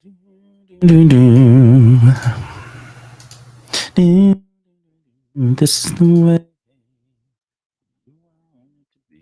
This is the way you want it to be.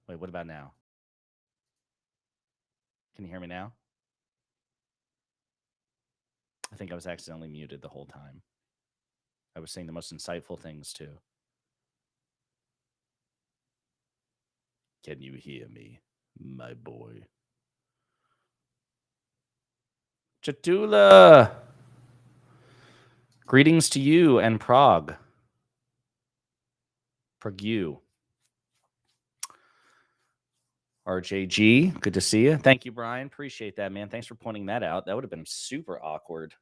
Wait, what about now? Can you hear me now? I think I was accidentally muted the whole time. I was saying the most insightful things too. Can you hear me, my boy? Chatula! Greetings to you and Prague. Prague. RJG, good to see you. Thank you, Brian. Appreciate that, man. Thanks for pointing that out. That would have been super awkward.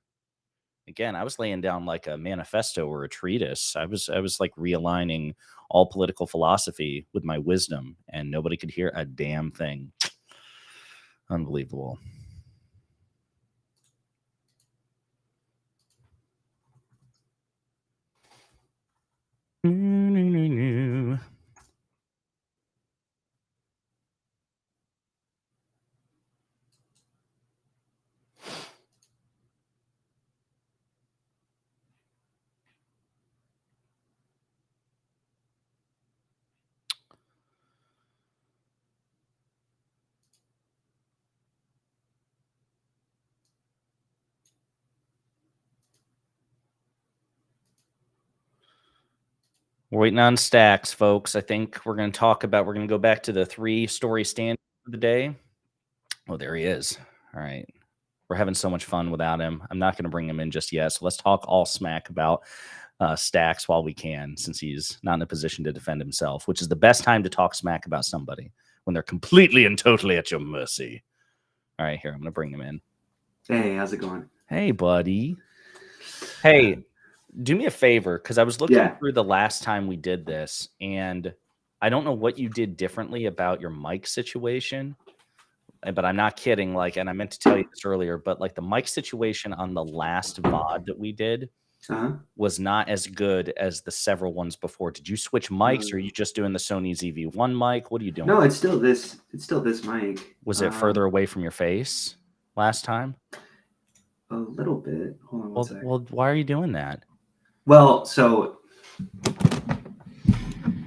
Again, I was laying down like a manifesto or a treatise. I was like realigning all political philosophy with my wisdom, and nobody could hear a damn thing. Unbelievable. We're waiting on Stax, folks. I think we're going to go back to the 3-story standard for the day. Oh, there he is. All right. We're having so much fun without him. I'm not going to bring him in just yet. So let's talk all smack about Stax while we can, since he's not in a position to defend himself, which is the best time to talk smack about somebody, when they're completely and totally at your mercy. All right, here, I'm going to bring him in. Hey, how's it going? Hey, buddy. Hey, do me a favor, because I was looking through the last time we did this, and I don't know what you did differently about your mic situation, but I'm not kidding. Like, and I meant to tell you this earlier, but like the mic situation on the last VOD that we did was not as good as the several ones before. Did you switch mics, or are you just doing the Sony ZV-1 mic? What are you doing? No, it's still this. It's still this mic. Was it further away from your face last time? A little bit. Hold on one second. Well, why are you doing that? Well, so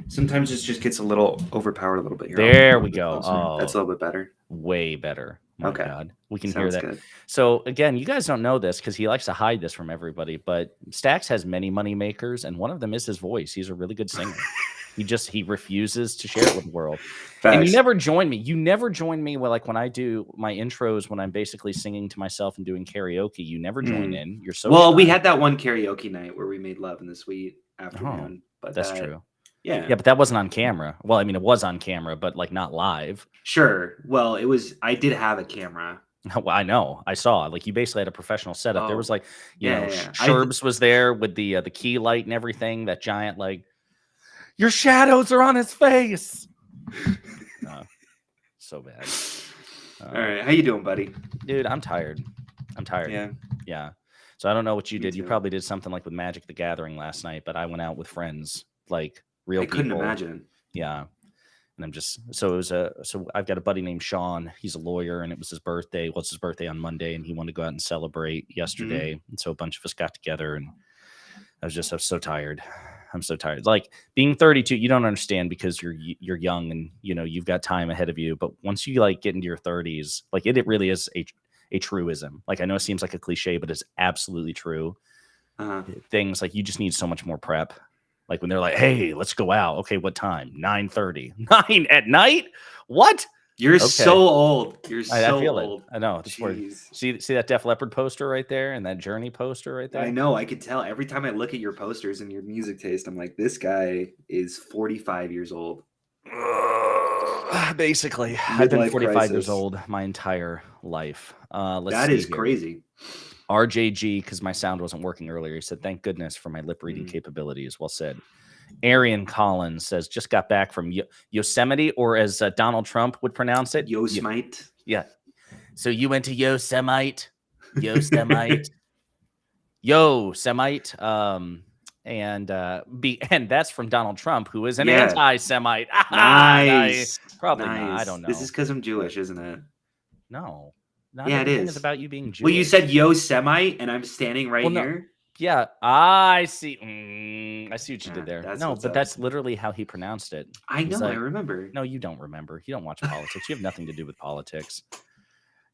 sometimes it just gets a little overpowered a little bit here. There we go. Oh, that's a little bit better. Way better. My God. We can Sounds hear that. good. So again, you guys don't know this because he likes to hide this from everybody, but Stax has many money makers, and one of them is his voice. He's a really good singer. He refuses to share it with the world. Facts. And you never join me. You never join me when I do my intros, when I'm basically singing to myself and doing karaoke. You never join in. You're so shy. We had that one karaoke night where we made love in the sweet afternoon. But that's true. Yeah, but that wasn't on camera. Well, I mean, it was on camera, but like not live. Sure. Well, it was. I did have a camera. Well, I know. I saw. Like, you basically had a professional setup. There was like, Sherbs was there with the key light and everything. That giant, like, your shadows are on his face. So bad. All right, how you doing, buddy? Dude, I'm tired. Yeah, Yeah. So I don't know what you me did. You too. probably did something like with Magic the Gathering last night, but I went out with friends, like real I couldn't people. imagine. Yeah. And I'm just so it was so I've got a buddy named Sean. He's a lawyer, and it was his birthday. Well, it's his birthday on Monday, and he wanted to go out and celebrate yesterday. And so a bunch of us got together, and I was so tired. I'm so tired. Like being 32, you don't understand because you're young and you've got time ahead of you. But once you like get into your 30s, like it really is a truism. Like I know it seems like a cliche, but it's absolutely true. Uh-huh. Things like you just need so much more prep. Like when they're like, "Hey, let's go out." Okay, what time? 9:30. 9 at night? What? You're Okay. so old. You're I so feel old. it. I know. That's where Jeez. see that Def Leppard poster right there and that Journey poster right there. I know. I could tell every time I look at your posters and your music taste. I'm like, this guy is 45 years old. Basically, I've been Midlife 45 years crisis. old my entire life. Let's That see is here. crazy. RJG, because my sound wasn't working earlier. He said, "Thank goodness for my lip reading Mm. capabilities." Well said. Arian Collins says, "Just got back from Yosemite," or as Donald Trump would pronounce it, Yosemite. Yeah. So you went to Yosemite, Yosemite, Yosemite. And that's from Donald Trump, who is an Yeah. anti-Semite. Nice. Probably nice. not. I don't know. This is because I'm Jewish, isn't it? No, not Yeah, it everything is is. about you being Jewish. Well, you said Yosemite, and I'm standing right here. Yeah, I see. I see what you did there. That's No, what's but up. that's literally how he pronounced it. I He's know. I like, remember. no, you don't remember. You don't watch politics. You have nothing to do with politics.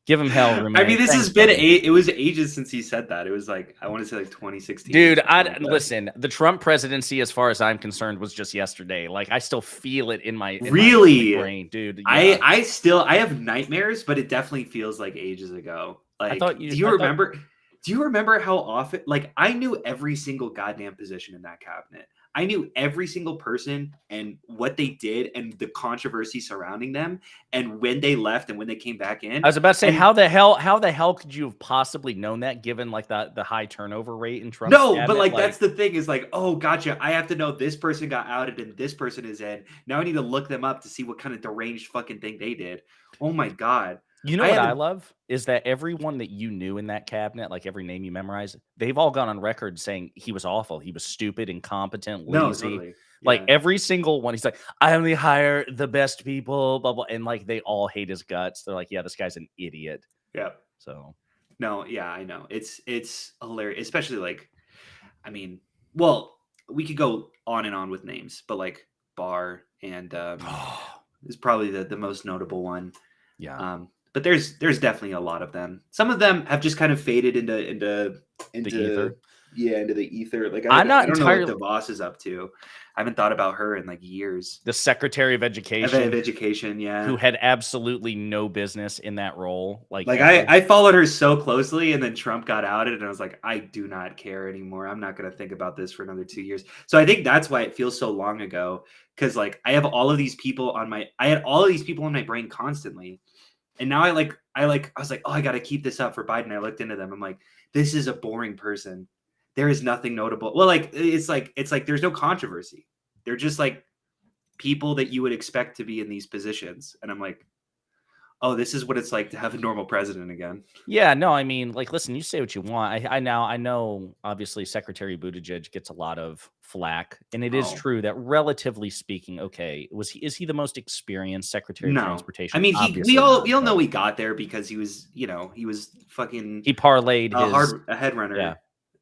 Give him hell, I Ruminate. mean, this Thanks, has been buddy. it was ages since he said that. It was like I want to say like 2016. Dude, or something like that. listen. The Trump presidency, as far as I'm concerned, was just yesterday. Like I still feel it in my Really? brain, dude. Yeah. I have nightmares, but it definitely feels like ages ago. Like, do you remember? Do you remember how often? Like, I knew every single goddamn position in that cabinet. I knew every single person and what they did and the controversy surrounding them and when they left and when they came back in. I was about to say, how the hell could you have possibly known that given like the high turnover rate in Trump's cabinet? But like that's the thing is like, oh, gotcha. I have to know this person got outed and this person is in. Now I need to look them up to see what kind of deranged fucking thing they did. Oh my God. You know what I love is that everyone that you knew in that cabinet, like every name you memorized, they've all gone on record saying he was awful. He was stupid, incompetent, lazy. No, totally. Yeah. Like every single one, he's like, I only hire the best people, blah, blah. And like they all hate his guts. They're like, yeah, this guy's an idiot. Yeah. So no, yeah, I know. It's hilarious, especially like, I mean, well, we could go on and on with names, but like Barr and is probably the most notable one. Yeah. But there's definitely a lot of them. Some of them have just kind of faded into the ether. Yeah, into the ether. Like I don't know what DeVos is up to. I haven't thought about her in like years. The Secretary of Education. Yeah. Who had absolutely no business in that role. Like I followed her so closely, and then Trump got outed, and I was like, I do not care anymore. I'm not going to think about this for another 2 years. So I think that's why it feels so long ago. Because like I have all of these people on my brain constantly. And now I was like, oh, I got to keep this up for Biden. I looked into them. I'm like, this is a boring person. There is nothing notable. Well, like, it's like there's no controversy. They're just like people that you would expect to be in these positions. And I'm like, oh, this is what it's like to have a normal president again. Yeah, no, I mean, like, listen, you say what you want. I know, obviously, Secretary Buttigieg gets a lot of flack, and it is true that, relatively speaking, okay, is he the most experienced Secretary of Transportation? I mean, we all know he got there because he was fucking he parlayed a head runner. Yeah.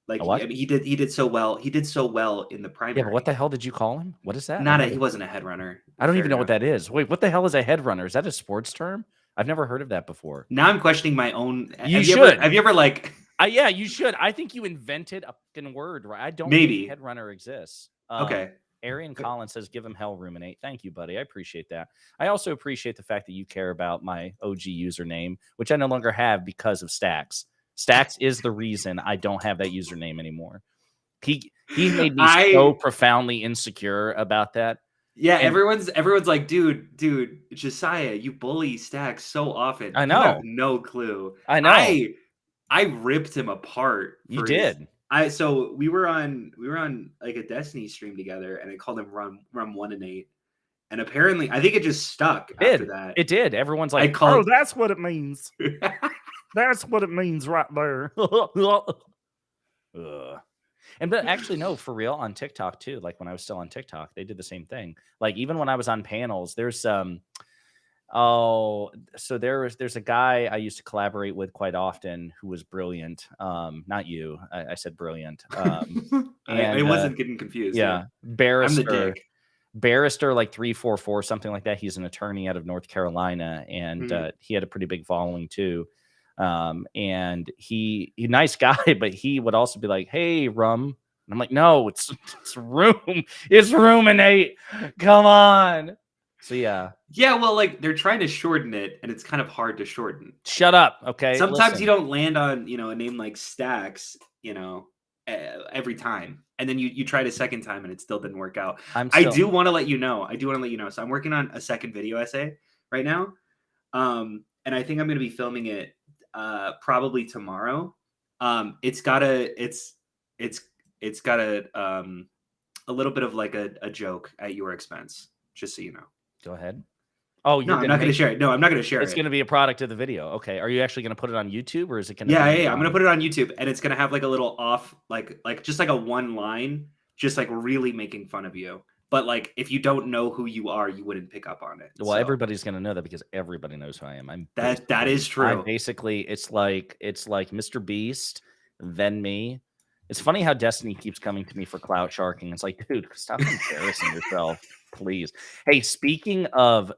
Like he did so well. He did so well in the primary. Yeah, but what the hell did you call him? What is that? He wasn't a head runner. I don't even know what that is. Wait, what the hell is a head runner? Is that a sports term? I've never heard of that before. Now I'm questioning my own. Have you ever like? Yeah, you should. I think you invented a fucking word, right? I don't think head runner exists. Okay. Arian Collins says, give him hell, Ruminate. Thank you, buddy. I appreciate that. I also appreciate the fact that you care about my OG username, which I no longer have because of Stax. Stax is the reason I don't have that username anymore. He made me so profoundly insecure about that. Yeah, and everyone's like, dude, Josiah, you bully Stax so often. I know. You have no clue. I know. I ripped him apart. You did. So we were on like a Destiny stream together, and I called him Rum 1 and 8, And apparently, I think it just stuck after that. It did. Everyone's I like, oh, called. that's what it means. That's what it means right there. Ugh. And but actually, no, for real, on TikTok too. Like when I was still on TikTok, they did the same thing. Like even when I was on panels, there's oh, so there's a guy I used to collaborate with quite often who was brilliant. Not you. I said brilliant. I And wasn't getting confused. yeah, I'm the barrister. dick. Barrister like 344, something like that. He's an attorney out of North Carolina, and he had a pretty big following too. And he nice guy, but he would also be like, "Hey, rum," and I'm like, "No, it's room, it's ruminate. Come on." So yeah, Well, like they're trying to shorten it, and it's kind of hard to shorten. shut up, okay? Sometimes Listen. you don't land on a name like Stax, every time, and then you tried a second time and it still didn't work out. I do want to let you know. So I'm working on a second video essay right now, and I think I'm going to be filming it probably tomorrow. It's got a little bit of like a joke at your expense, just so you know. Go ahead. Oh, No, I'm not going to share it. No, I'm not going to share it. It's going to be a product of the video. Okay. Are you actually going to put it on YouTube, or is it going to? Yeah. I'm going to put it on YouTube, and it's going to have like a little off, like just like a one line, just like really making fun of you. But like, if you don't know who you are, you wouldn't pick up on it. Well, everybody's going to know that because everybody knows who I am. That is true. I'm basically, it's like Mr. Beast, then me. It's funny how Destiny keeps coming to me for clout sharking. It's like, dude, stop embarrassing yourself, please. Hey, speaking of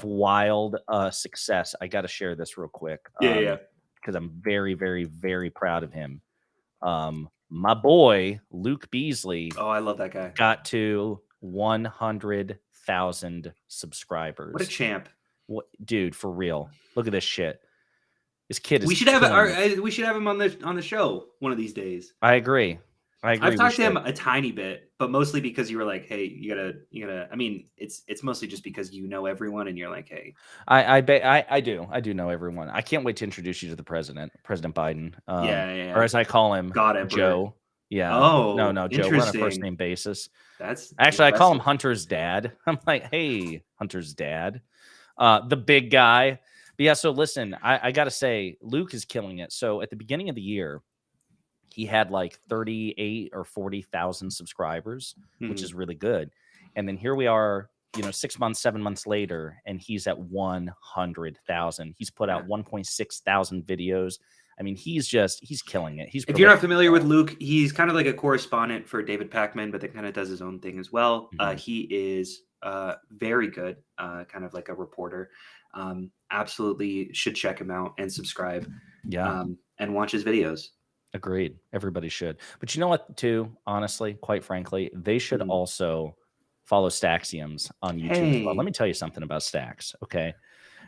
wild success, I got to share this real quick. Yeah. Because I'm very, very, very proud of him. My boy Luke Beasley. Oh, I love that guy. Got to 100,000 subscribers. What a champ! What, dude? For real? Look at this shit. This kid is. We should have him on the show one of these days. I agree. I've talked to him a tiny bit, but mostly because you were like, "Hey, you gotta." I mean, it's mostly just because you know everyone, and you're like, "Hey." I do know everyone. I can't wait to introduce you to the president, President Biden. Yeah. Or as I call him, God, Joe. Yeah. Oh, no, Joe. We're on a first name basis. That's actually impressive. I call him Hunter's dad. I'm like, hey, Hunter's dad, the big guy. But yeah, so listen, I got to say, Luke is killing it. So at the beginning of the year, he had like 38 or 40,000 subscribers, which is really good. And then here we are, 6 months, 7 months later, and he's at 100,000. He's put out 1.6 thousand videos. I mean, he's killing it. If you're not familiar with Luke, he's kind of like a correspondent for David Pakman, but that kind of does his own thing as well. He is very good, kind of like a reporter. Absolutely should check him out and subscribe. Yeah. And watch his videos. Agreed. Everybody should. But you know what, too? Honestly, quite frankly, they should also follow Staxioms on YouTube as well. Let me tell you something about Stax, okay?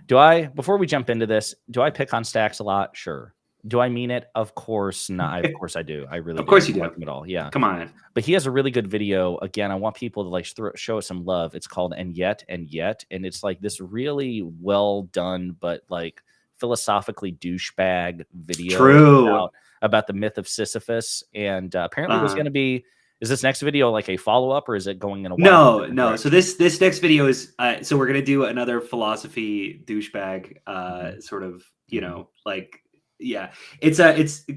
Before we jump into this, do I pick on Stax a lot? Sure. Do I mean it? Of course not. Of course I do. I really do. Of course you do. Like him at all. Yeah. Come on. But he has a really good video. Again, I want people to like show us some love. It's called And Yet. And it's like this really well done, but like philosophically douchebag video about the myth of Sisyphus. And apparently there's going to be, is this next video like a follow-up, or is it going in a No. So this next video is so we're gonna do another philosophy douchebag sort of, like, yeah, it's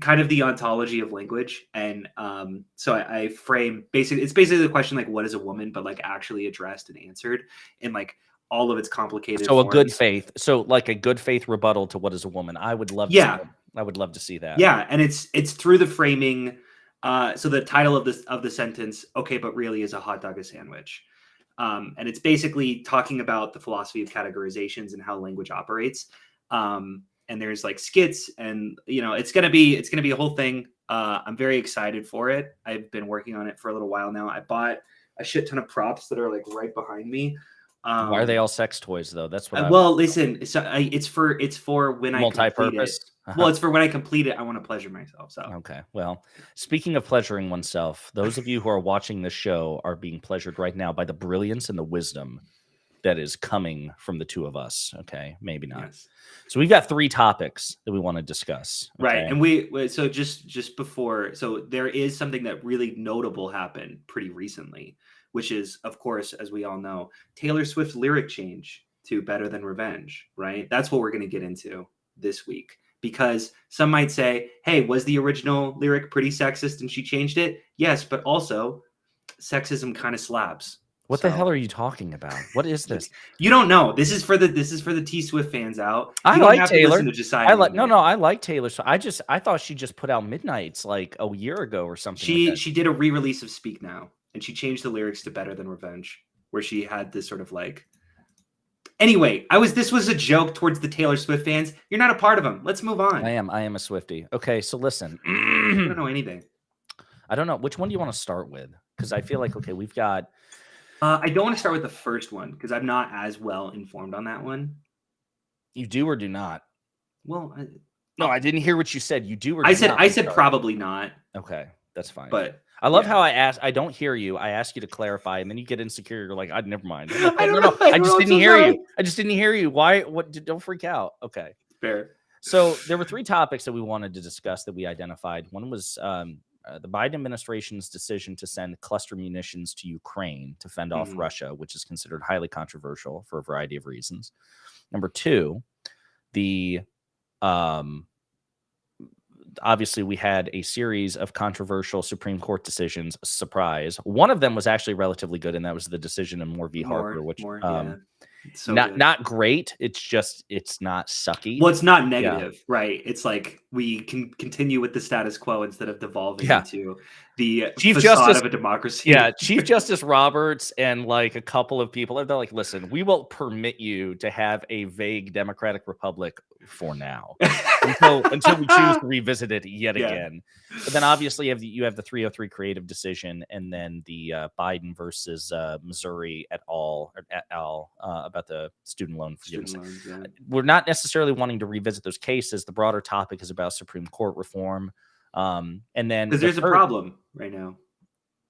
kind of the ontology of language. And so I frame it's basically the question like, what is a woman, but like actually addressed and answered in like all of its complicated forms. A good faith. So like a good faith rebuttal to what is a woman. I would love to see that. Yeah, and it's through the framing. So the title of the sentence, okay, but really is a hot dog a sandwich? And it's basically talking about the philosophy of categorizations and how language operates. And there's like skits, and it's gonna be a whole thing. I'm very excited for it. I've been working on it for a little while now. I bought a shit ton of props that are like right behind me. Why are they all sex toys though? That's what. Listen, so it's for when I complete it. Well, it's for when I complete it. I want to pleasure myself. So okay. Well, speaking of pleasuring oneself, those of you who are watching the show are being pleasured right now by the brilliance and the wisdom that is coming from the two of us. Okay, maybe not. Yes. So we've got 3 topics that we want to discuss. Okay? Right, and so just before, so there is something that really notable happened pretty recently, which is, of course, as we all know, Taylor Swift's lyric change to Better Than Revenge, right? That's what we're going to get into this week. Because some might say, hey, was the original lyric pretty sexist and she changed it? Yes, but also sexism kind of slaps. What the hell are you talking about? What is this? You don't know. This is for the T Swift fans out. You I don't like have Taylor. to listen to Josiah. I like Taylor. So I thought she just put out Midnights like a year ago or something. She did a re-release of Speak Now, and she changed the lyrics to Better Than Revenge, where she had this sort of like. Anyway, this was a joke towards the Taylor Swift fans. You're not a part of them. Let's move on. I am a Swiftie. Okay, so listen. I don't know anything. I don't know. Which one do you want to start with? Because I feel like, okay, we've got. I don't want to start with the first one because I'm not as well informed on that one. You do or do not? Well, no, I didn't hear what you said. You do or do not? I said start. Probably not. Okay, that's fine. But I love how I asked. I don't hear you. I ask you to clarify, and then you get insecure. You're like, never mind. Like, I don't know. I just didn't hear you. I just didn't hear you. Why? What? Don't freak out. Okay. Fair. So there were 3 topics that we wanted to discuss that we identified. One was the Biden administration's decision to send cluster munitions to Ukraine to fend off Russia, which is considered highly controversial for a variety of reasons. Number 2, the obviously we had a series of controversial Supreme Court decisions. Surprise. One of them was actually relatively good, and that was the decision in Moore v. Harper, which so not great. It's not sucky. Well, it's not negative, right? It's like we can continue with the status quo instead of devolving into the Chief facade Justice of a democracy. Yeah, Chief Justice Roberts and like a couple of people, they're like, listen, we will permit you to have a vague democratic republic for now until we choose to revisit it yet again. But then obviously you have the 303 creative decision, and then the Biden versus Missouri et al. About the student loan forgiveness. We're not necessarily wanting to revisit those cases. The broader topic is about Supreme Court reform. And then because there's a problem right now.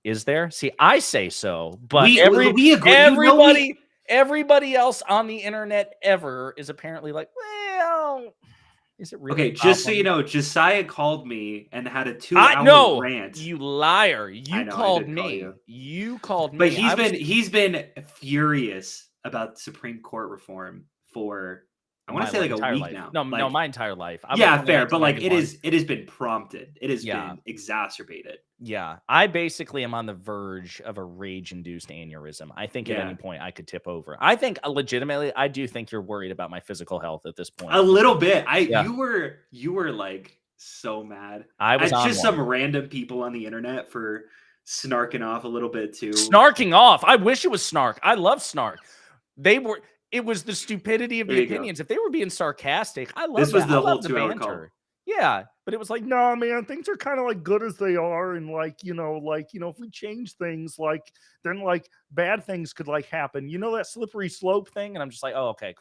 Is there? See, I say so, but we agree. Everybody else on the internet ever is apparently like, well, is it really? Okay, just so you know, Josiah called me and had a 2-hour rant. You liar! You called me. You called me. But he's been furious about Supreme Court reform for. I want to say like a week now. No, my entire life. Fair, but like it has been prompted. It has been exacerbated. Yeah, I basically am on the verge of a rage-induced aneurysm. I think at any point I could tip over. I think legitimately, I do think you're worried about my physical health at this point. A little bit. You were like so mad. I was just some random people on the internet for snarking off a little bit too. Snarking off. I wish it was snark. I love snark. It was the stupidity of the opinions. If they were being sarcastic, I love this was that. the whole 2-hour call. Yeah, but it was like, no, man, things are kind of like good as they are, and like if we change things, like then like bad things could like happen. You know that slippery slope thing, and I'm just like, oh, okay,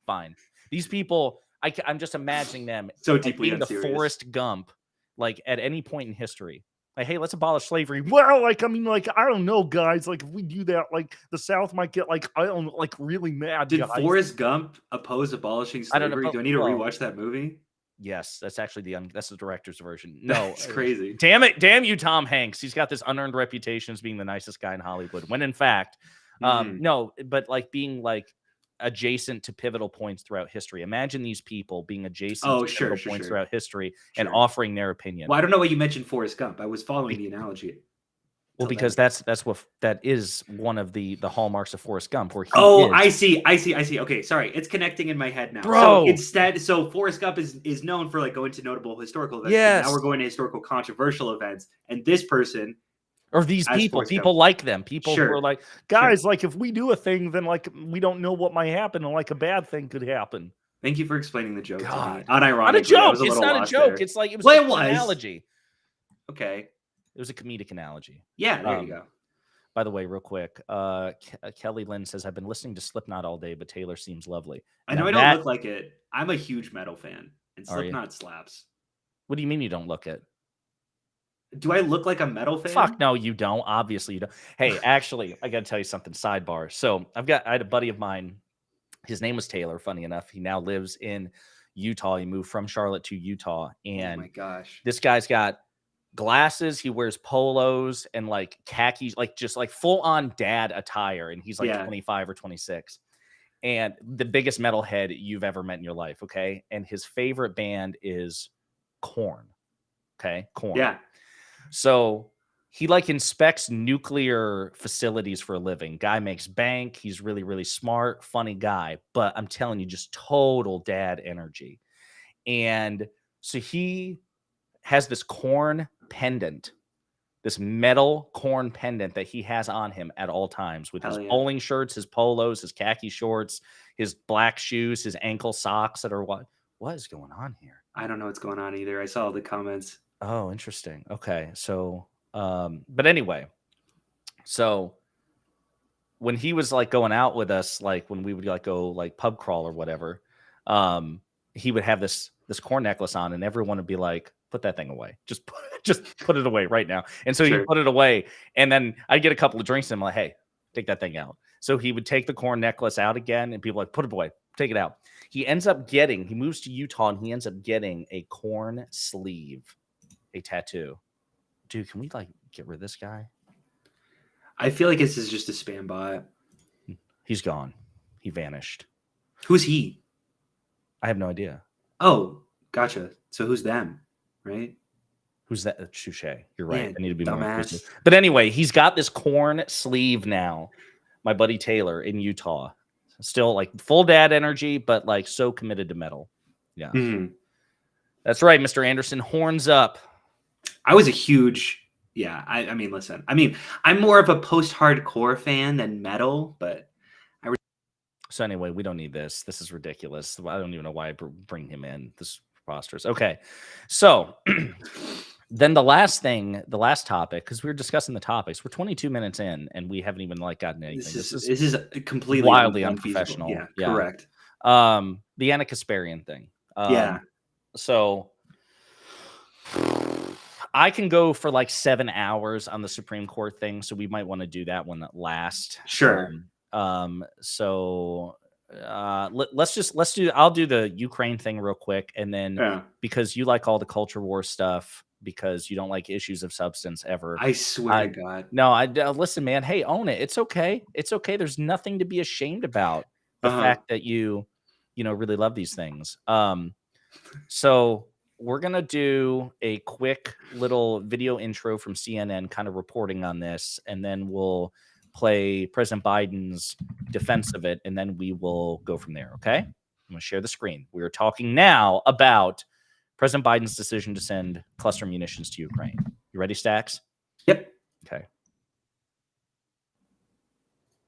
fine. These people, I'm just imagining them so deeply being the Forrest Gump, like at any point in history. Like, hey, let's abolish slavery. Well, like, I mean, like, I don't know, guys. Like, if we do that, like, the South might get, like, I don't know, like, really mad. Did Forrest Gump oppose abolishing slavery? Do I need to rewatch that movie? Yes, that's actually that's the director's version. No, it's crazy. Damn you, Tom Hanks. He's got this unearned reputation as being the nicest guy in Hollywood. When in fact, no, but like being like adjacent to pivotal points throughout history. Imagine these people being adjacent to pivotal points throughout history and offering their opinion. Well, I don't know why you mentioned Forrest Gump. I was following the analogy. Well, because that is one of the hallmarks of Forrest Gump. Where I see. Okay, sorry, it's connecting in my head now. Bro. So Forrest Gump is known for like going to notable historical events. Yes. Now we're going to historical controversial events, and this person. Or these people like them. People who are like, guys, like if we do a thing, then like we don't know what might happen, and like a bad thing could happen. Thank you for explaining the joke. God. To me. Unironically, not a joke. It's not a joke. It's like it was an analogy. Okay. It was a comedic analogy. Yeah, there you go. By the way, real quick, Kelly Lynn says, I've been listening to Slipknot all day, but Taylor seems lovely. I know I don't look like it. I'm a huge metal fan, and Slipknot slaps. What do you mean you don't look it? Do I look like a metal fan? Fuck no, you don't. Obviously you don't. Hey, actually, I got to tell you something. Sidebar. So I had a buddy of mine. His name was Taylor. Funny enough, he now lives in Utah. He moved from Charlotte to Utah, and oh my gosh, this guy's got glasses. He wears polos and like khakis, like just like full on dad attire. And he's like Yeah. 25 or 26. And the biggest metalhead you've ever met in your life. Okay. And his favorite band is Korn. Okay. Korn. Yeah. So he like inspects nuclear facilities for a living. Guy makes bank. He's really, really smart, funny guy. But I'm telling you, just total dad energy. And so he has this Korn pendant, this metal Korn pendant that he has on him at all times with his bowling shirts, his polos, his khaki shorts, his black shoes, his ankle socks that are what is going on here? I don't know what's going on either. I saw the comments. Oh, interesting. Okay. So, but anyway, so when he was like going out with us, like when we would like go like pub crawl or whatever, he would have this Korn necklace on, and everyone would be like, "Put that thing away. Just put it away right now." And so he put it away, and then I'd get a couple of drinks, and I'm like, "Hey, take that thing out." So he would take the Korn necklace out again, and people like, "Put it away. Take it out." He moves to Utah, and he ends up getting a Korn sleeve, a tattoo. Dude, can we like get rid of this guy? I feel like this is just a spam bot. He's gone. He vanished. Who's he? I have no idea. Oh, gotcha. So who's them, right? Who's that? Touche. You're right. Man, I need to be more dumbass. inclusive. But anyway, he's got this Korn sleeve now. My buddy Taylor in Utah. Still like full dad energy, but like so committed to metal. Yeah. Mm-hmm. That's right, Mr. Anderson. Horns up. I was a huge... Yeah, I mean, listen. I mean, I'm more of a post-hardcore fan than metal, but... So anyway, we don't need this. This is ridiculous. I don't even know why I bring him in. This is preposterous. Okay. So then the last topic, because we were discussing the topics. We're 22 minutes in, and we haven't even like gotten anything. This is completely wildly unprofessional. Yeah, correct. The Anna Kasparian thing. Yeah. So I can go for like 7 hours on the Supreme Court thing, so we might want to do that one last. Sure. So let's do. I'll do the Ukraine thing real quick, and then because you like all the culture war stuff, because you don't like issues of substance ever. I swear to God. No, listen, man. Hey, own it. It's okay. It's okay. There's nothing to be ashamed about. The fact that you really love these things. So we're going to do a quick little video intro from CNN kind of reporting on this, and then we'll play President Biden's defense of it, and then we will go from there, okay? I'm going to share the screen. We are talking now about President Biden's decision to send cluster munitions to Ukraine. You ready, Stax? Yep. Okay.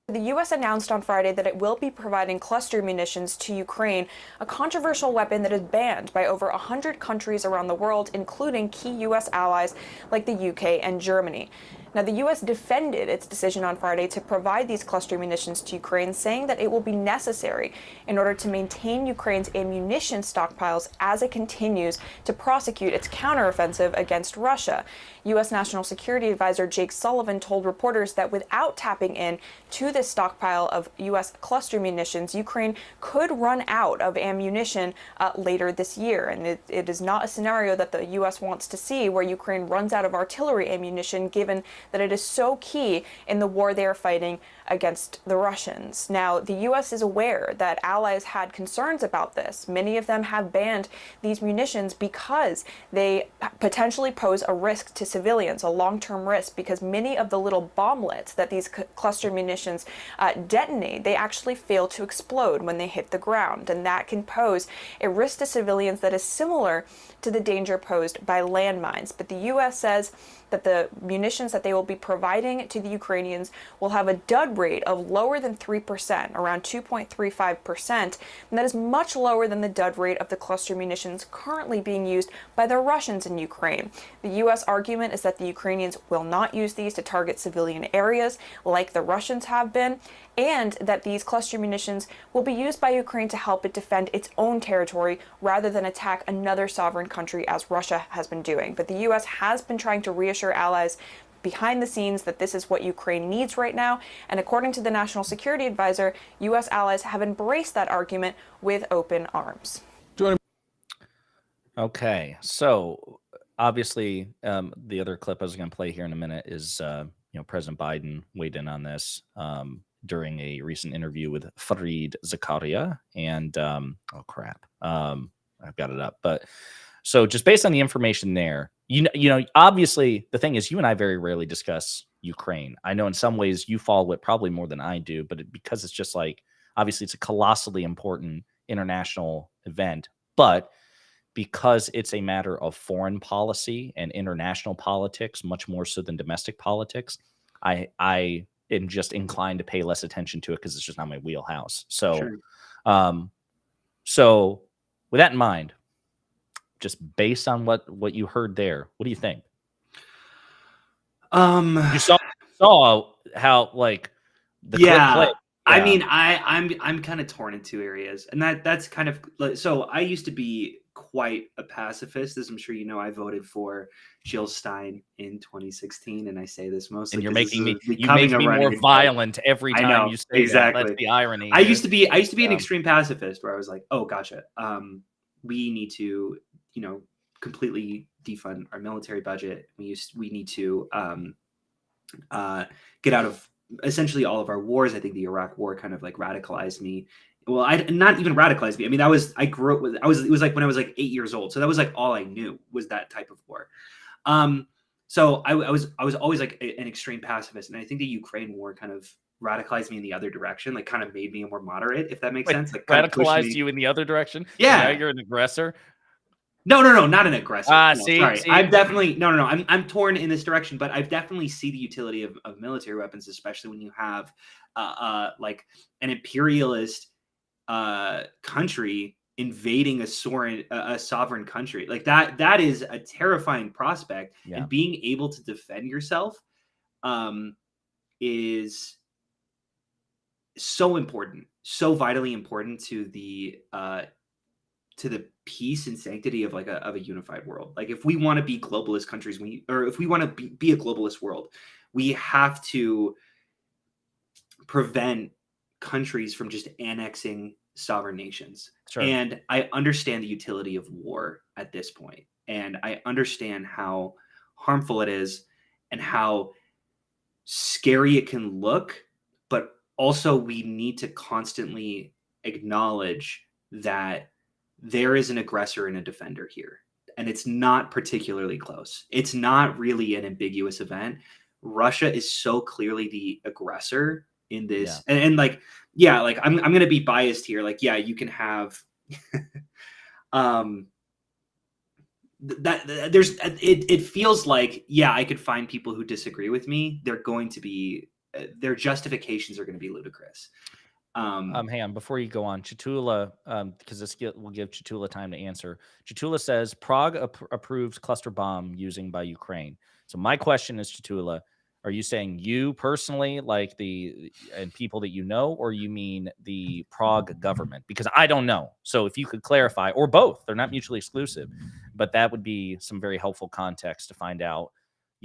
The U.S. announced on Friday that it will be providing cluster munitions to Ukraine, a controversial weapon that is banned by over 100 countries around the world, including key U.S. allies like the UK and Germany. Now, the U.S. defended its decision on Friday to provide these cluster munitions to Ukraine, saying that it will be necessary in order to maintain Ukraine's ammunition stockpiles as it continues to prosecute its counteroffensive against Russia. U.S. National Security Advisor Jake Sullivan told reporters that without tapping in to this stockpile of U.S. cluster munitions, Ukraine could run out of ammunition later this year. And it is not a scenario that the U.S. wants to see, where Ukraine runs out of artillery ammunition, given that it is so key in the war they are fighting against the Russians. Now, the U.S. is aware that allies had concerns about this. Many of them have banned these munitions because they potentially pose a risk to civilians, a long-term risk, because many of the little bomblets that these cluster munitions detonate, they actually fail to explode when they hit the ground, and that can pose a risk to civilians that is similar to the danger posed by landmines. But the U.S. says that the munitions that they will be providing to the Ukrainians will have a dud rate of lower than 3%, around 2.35%, and that is much lower than the dud rate of the cluster munitions currently being used by the Russians in Ukraine. The U.S. argument is that the Ukrainians will not use these to target civilian areas like the Russians have been, and that these cluster munitions will be used by Ukraine to help it defend its own territory rather than attack another sovereign country as Russia has been doing. But the U.S. has been trying to reassure allies behind the scenes that this is what Ukraine needs right now. And according to the National Security Advisor, U.S. allies have embraced that argument with open arms. Okay, so obviously, the other clip I was going to play here in a minute is, President Biden weighed in on this during a recent interview with Fareed Zakaria. And, oh, crap. I've got it up. But so just based on the information there, obviously, the thing is, you and I very rarely discuss Ukraine. I know in some ways you follow it probably more than I do, but because it's just like, obviously, it's a colossally important international event. But because it's a matter of foreign policy and international politics, much more so than domestic politics, I am just inclined to pay less attention to it because it's just not my wheelhouse. So, Sure. So with that in mind, just based on what you heard there, what do you think? You saw how like the clip played. I mean, I'm kind of torn in two areas, and that's kind of so. I used to be quite a pacifist, as I'm sure you know. I voted for Jill Stein in 2016, and I say this mostly. And you're making me becoming more violent every time you say exactly. that. That's the irony. I used to be an extreme pacifist, where I was like, oh, gotcha. We need to, completely defund our military budget. We need to get out of essentially all of our wars. I think the Iraq War kind of like radicalized me. Well, not even radicalized me. I mean, I grew up with, it was like when I was like 8 years old. So that was like all I knew was that type of war. So I was always like an extreme pacifist. And I think the Ukraine war kind of radicalized me in the other direction, like kind of made me more moderate, if that makes sense. Like radicalized you in the other direction? Yeah. So now you're an aggressor? No, not an aggressor. Sorry. See? I'm definitely no. I'm torn in this direction, but I definitely see the utility of military weapons, especially when you have like an imperialist country invading a sovereign country. Like that is a terrifying prospect. Yeah. And being able to defend yourself is so important, so vitally important to the peace and sanctity of like a unified world. Like if we want to be globalist countries, if we want to be a globalist world, we have to prevent countries from just annexing sovereign nations. Sure. And I understand the utility of war at this point. And I understand how harmful it is and how scary it can look, but also we need to constantly acknowledge that there is an aggressor and a defender here. And it's not particularly close. It's not really an ambiguous event. Russia is so clearly the aggressor in this. Yeah. And like, yeah, like I'm going to be biased here. Like, yeah, you can have it feels like, yeah, I could find people who disagree with me. They're going to be, their justifications are going to be ludicrous. Hang on, before you go on, Chatula, because this will give Chatula time to answer. Chatula says Prague approves cluster bomb using by Ukraine. So my question is, Chatula, are you saying you personally, like and people that you know, or you mean the Prague government? Because I don't know. So if you could clarify, or both, they're not mutually exclusive, but that would be some very helpful context to find out.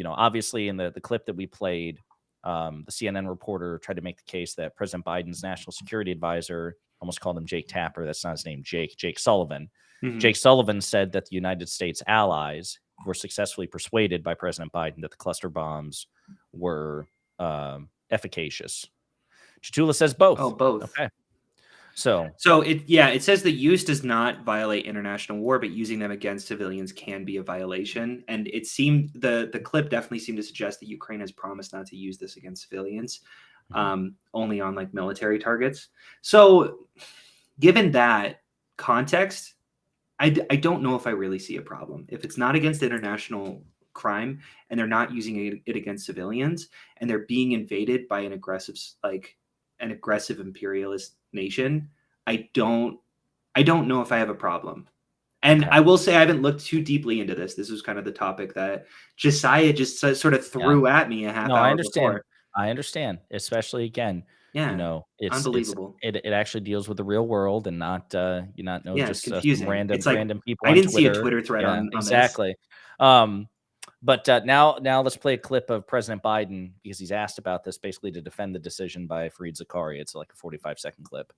Obviously in the clip that we played, the CNN reporter tried to make the case that President Biden's national security advisor, almost called him Jake Tapper. That's not his name, Jake Sullivan. Mm-hmm. Jake Sullivan said that the United States allies were successfully persuaded by President Biden that the cluster bombs were efficacious. Chatula says both. Oh, both. Okay. So it says the use does not violate international war, but using them against civilians can be a violation. And it seemed the clip definitely seemed to suggest that Ukraine has promised not to use this against civilians, only on like military targets. So given that context, I don't know if I really see a problem. If it's not against international crime and they're not using it against civilians and they're being invaded by an aggressive imperialist nation, I don't know if I have a problem. And okay. I will say I haven't looked too deeply into this. This was kind of the topic that Josiah just sort of threw at me a half hour before. I understand, especially again. It's unbelievable. It actually deals with the real world and not just confusing. Random people. I didn't see a Twitter thread on exactly. This. But now let's play a clip of President Biden because he's asked about this basically to defend the decision by Fareed Zakaria. It's like a 45-second clip.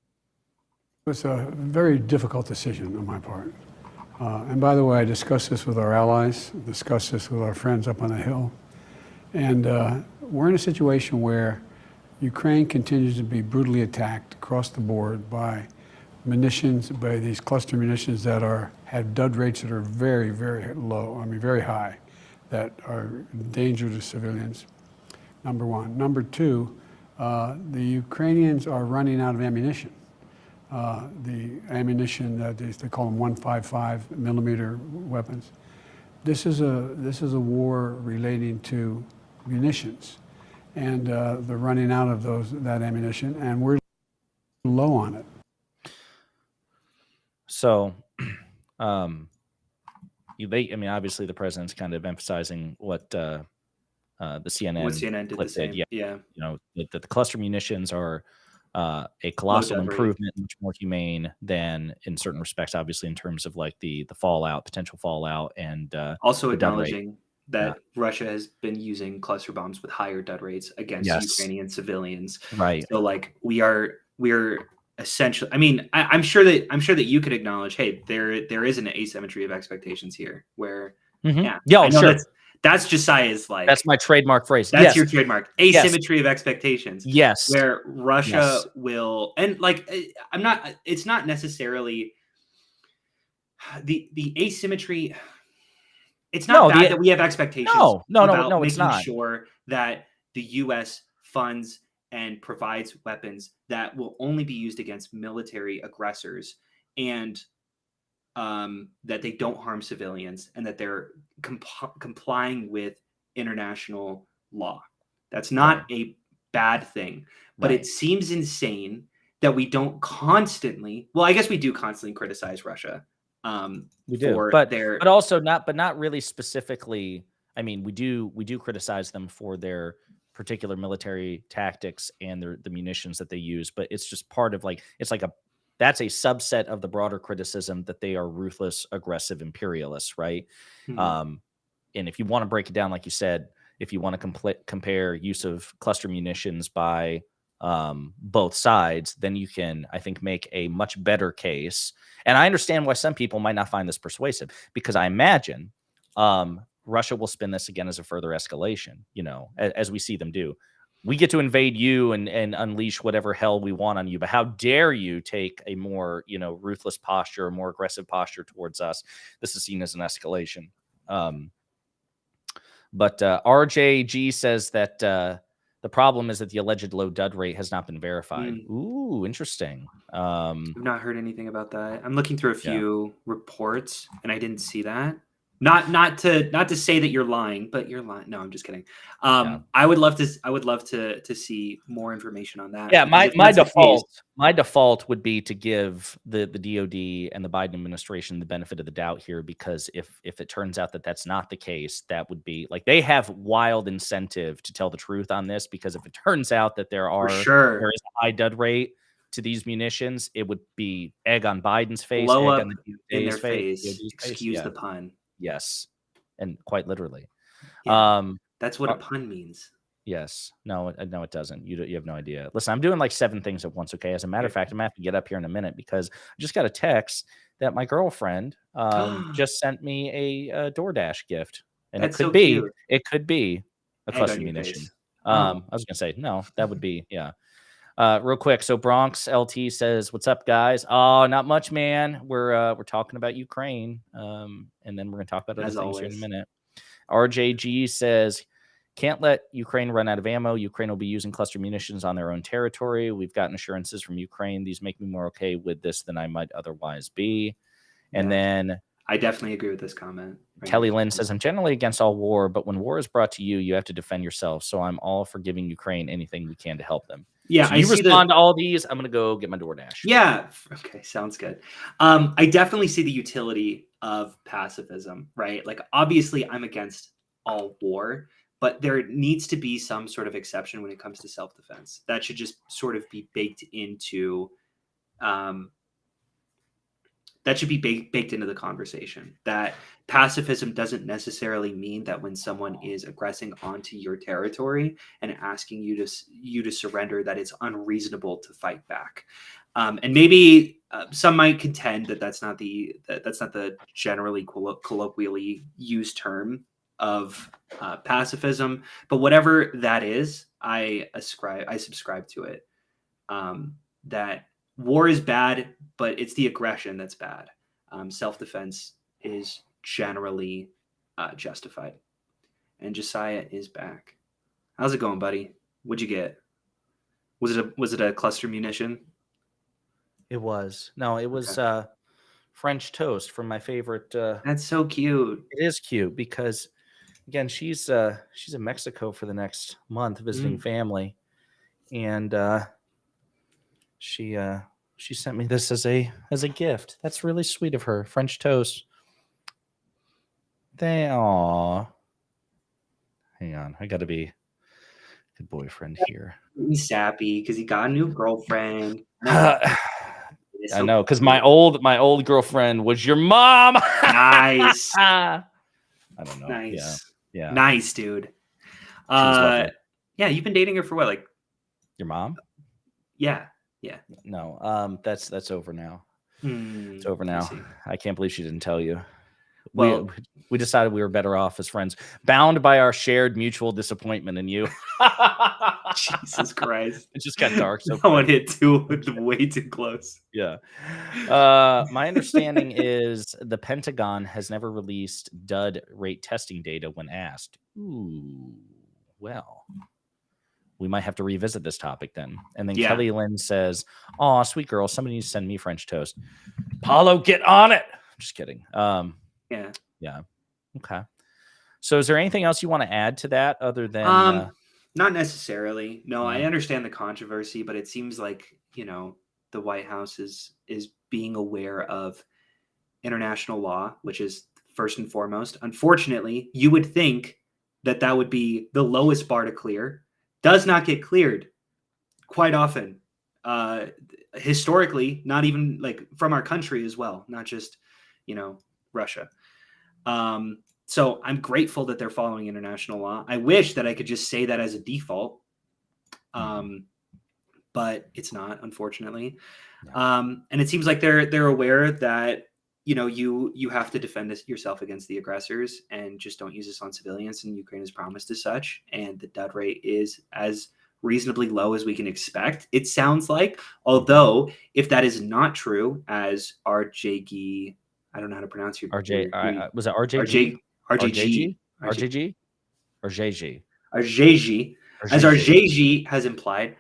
It was a very difficult decision on my part. And by the way, I discussed this with our allies, discussed this with our friends up on the Hill. And we're in a situation where Ukraine continues to be brutally attacked across the board by munitions, by these cluster munitions that have dud rates that are very, very low, I mean, very high, that are a danger to civilians, number one. Number two, the Ukrainians are running out of ammunition. The ammunition that they call them 155 millimeter weapons. This is a war relating to munitions, and they're running out of that ammunition, and we're low on it. So, I mean, obviously the president's kind of emphasizing what the CNN did clip the same. did. Yeah. You know, that the cluster munitions are a colossal dud rate. improvement, much more humane than in certain respects, obviously, in terms of like the fallout, potential fallout, and Also the dud rate. acknowledging that Russia has been using cluster bombs with higher dud rates against Ukrainian civilians. Right. So like we're essentially, I mean, I'm sure that you could acknowledge, hey, there is an asymmetry of expectations here where Yeah, I know sure. That's Josiah's like That's my trademark phrase. That's your trademark. Asymmetry of expectations. Yes. Where Russia will, and like it's not necessarily the asymmetry. It's not bad that we have expectations. No, it's not. Making sure that the U.S. funds and provides weapons that will only be used against military aggressors, and that they don't harm civilians, and that they're complying with international law. That's not a bad thing, but it seems insane that we don't constantly. Well, I guess we do constantly criticize Russia. We do, but not really specifically. I mean, we do criticize them for their particular military tactics and the munitions that they use, but it's just part of that's a subset of the broader criticism that they are ruthless, aggressive imperialists, right? And if you want to break it down, like you said, if you want to compare use of cluster munitions by both sides, then you can, I think, make a much better case. And I understand why some people might not find this persuasive, because I imagine Russia will spin this again as a further escalation, as we see them do. We get to invade you and unleash whatever hell we want on you, but how dare you take a more, ruthless posture, a more aggressive posture towards us? This is seen as an escalation. But RJG says that the problem is that the alleged low dud rate has not been verified. Ooh, interesting. I've not heard anything about that. I'm looking through a few reports, and I didn't see that. Not to say that you're lying, but you're lying. No, I'm just kidding. I would love to see more information on that. Yeah, my default would be to give the DoD and the Biden administration the benefit of the doubt here, because if it turns out that that's not the case, that would be like they have wild incentive to tell the truth on this, because if it turns out that there is a high dud rate to these munitions, it would be egg on Biden's face, blow egg up on the in their face. Excuse the pun. Yes, and quite literally. Yeah, that's what a pun means. Yes. No, it doesn't. You have no idea. Listen, I'm doing like 7 things at once. Okay. As a matter of fact, I'm gonna have to get up here in a minute, because I just got a text that my girlfriend just sent me a DoorDash gift, and it could be a cluster munition. I was gonna say no, that would be real quick. So Bronx LT says, "What's up, guys? Oh, not much, man. We're talking about Ukraine, and then we're gonna talk about other things here in a minute." RJG says, "Can't let Ukraine run out of ammo. Ukraine will be using cluster munitions on their own territory. We've gotten assurances from Ukraine. These make me more okay with this than I might otherwise be." And then I definitely agree with this comment. Kelly Lynn says, "I'm generally against all war, but when war is brought to you, you have to defend yourself. So I'm all for giving Ukraine anything we can to help them." Yeah, so you respond to all these. I'm going to go get my DoorDash. Yeah. Okay. Sounds good. I definitely see the utility of pacifism, right? Like, obviously, I'm against all war, but there needs to be some sort of exception when it comes to self-defense. That should just sort of be baked into the conversation. That pacifism doesn't necessarily mean that when someone is aggressing onto your territory and asking you to surrender, that it's unreasonable to fight back. And maybe some might contend that that's not the generally colloquially used term of pacifism, but whatever that is, I subscribe to it. That war is bad, but it's the aggression that's bad. Self-defense is generally justified. And Josiah is back. How's it going, buddy? What'd you get? Was it a cluster munition? It was. No, it was French toast from my favorite. That's so cute. It is cute because, again, she's in Mexico for the next month visiting family, and she sent me this as a gift. That's really sweet of her. French toast. Hang on, I got to be a good boyfriend here. He's sappy because he got a new girlfriend. I know, because my old girlfriend was your mom. Nice. I don't know. Nice. Yeah. Nice, dude. Yeah, you've been dating her for what, like? Your mom? Yeah. No, that's over now. It's over now. I can't believe she didn't tell you. Well, we decided we were better off as friends, bound by our shared mutual disappointment in you. Jesus Christ. It just got dark. So someone hit way too close. Yeah. My understanding is the Pentagon has never released dud rate testing data when asked. Ooh, well, we might have to revisit this topic then. And then Kelly Lynn says, "Oh, sweet girl, somebody needs to send me French toast." Paulo, get on it. Just kidding. Yeah. Okay. So is there anything else you want to add to that other than not necessarily. No, I understand the controversy, but it seems like, the White House is being aware of international law, which is first and foremost. Unfortunately, you would think that would be the lowest bar to clear. Does not get cleared quite often. Historically, not even like from our country as well, not just, Russia. So I'm grateful that they're following international law. I wish that I could just say that as a default. But it's not, unfortunately. And it seems like they're aware that, you have to defend yourself against the aggressors and just don't use this on civilians. And Ukraine has promised as such. And the dud rate is as reasonably low as we can expect, it sounds like. Although, if that is not true, as RJG, I don't know how to pronounce your RJ. Was it RJG? RJG? RJG? Or JG? RJG. As RJG has implied,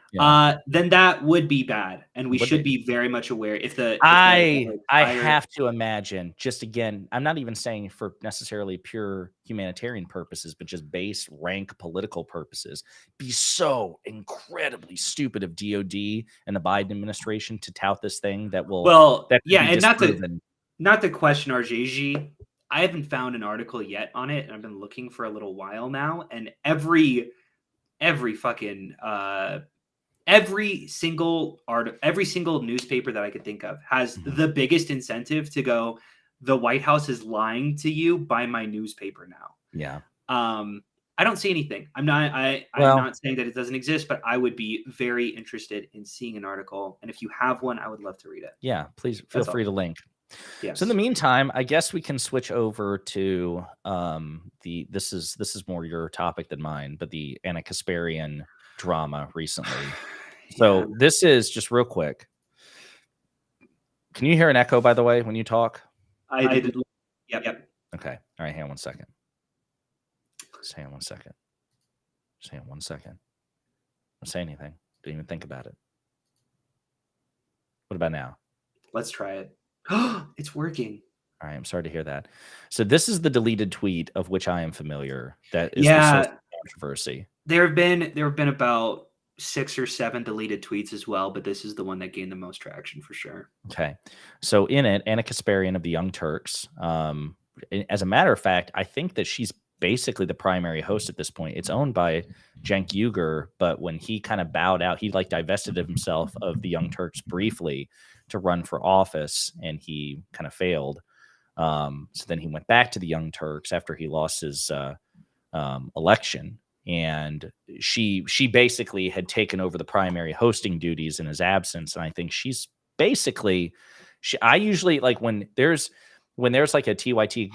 then that would be bad, and we should be very much aware. I have to imagine, just again, I'm not even saying for necessarily pure humanitarian purposes, but just base rank political purposes, be so incredibly stupid of DOD and the Biden administration to tout this thing that will. And not to question RJG. I haven't found an article yet on it, and I've been looking for a little while now, and every single newspaper that I could think of has the biggest incentive to go, the White House is lying to you, buy my newspaper now. Yeah. I don't see anything. I'm not saying that it doesn't exist, but I would be very interested in seeing an article. And if you have one, I would love to read it. Yeah, please feel free to link. Yes. So in the meantime, I guess we can switch over to this is more your topic than mine, but the Anna Kasparian drama recently. So this is just real quick. Can you hear an echo, by the way, when you talk? I did. Yep. Okay. All right. Hang on one second. Just hang on one second. Don't say anything. Don't even think about it. What about now? Let's try it. It's working. All right, I'm sorry to hear that. So this is the deleted tweet of which I am familiar. That is the source of controversy. There have been about 6 or 7 deleted tweets as well, but this is the one that gained the most traction for sure. Okay, so in it, Anna Kasparian of the Young Turks. As a matter of fact, I think that she's basically the primary host at this point. It's owned by Cenk Uygur, but when he kind of bowed out, he divested of himself of the Young Turks briefly to run for office, and he kind of failed. So then he went back to the Young Turks after he lost his election, and she basically had taken over the primary hosting duties in his absence, and I think she's basically, I usually like when there's like a TYT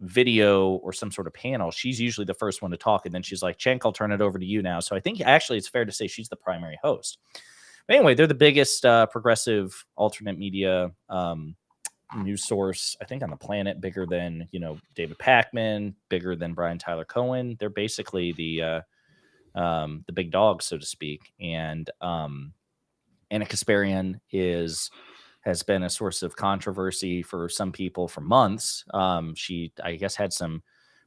video or some sort of panel, she's usually the first one to talk, and then she's like, Cenk, I'll turn it over to you now. So I think actually it's fair to say she's the primary host. But anyway, they're the biggest progressive alternate media news source, I think, on the planet, bigger than, David Pakman, bigger than Brian Tyler Cohen. They're basically the big dog, so to speak. And Anna Kasparian has been a source of controversy for some people for months. She, I guess, had some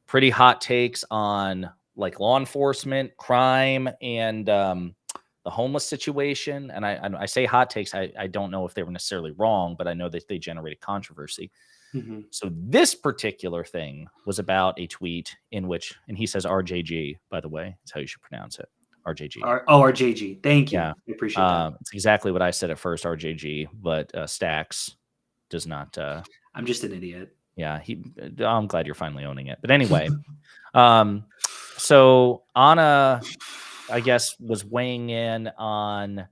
pretty hot takes on like law enforcement, crime, and the homeless situation. And I say hot takes. I don't know if they were necessarily wrong, but I know that they generated controversy. Mhm. So this particular thing was about a tweet in which, and he says RJG, by the way, that's how you should pronounce it. RJG. RJG. Thank you. Yeah. I appreciate that. It's exactly what I said at first, RJG, but Stax does not. I'm just an idiot. Yeah, I'm glad you're finally owning it. But anyway, so Anna, I guess, was weighing in on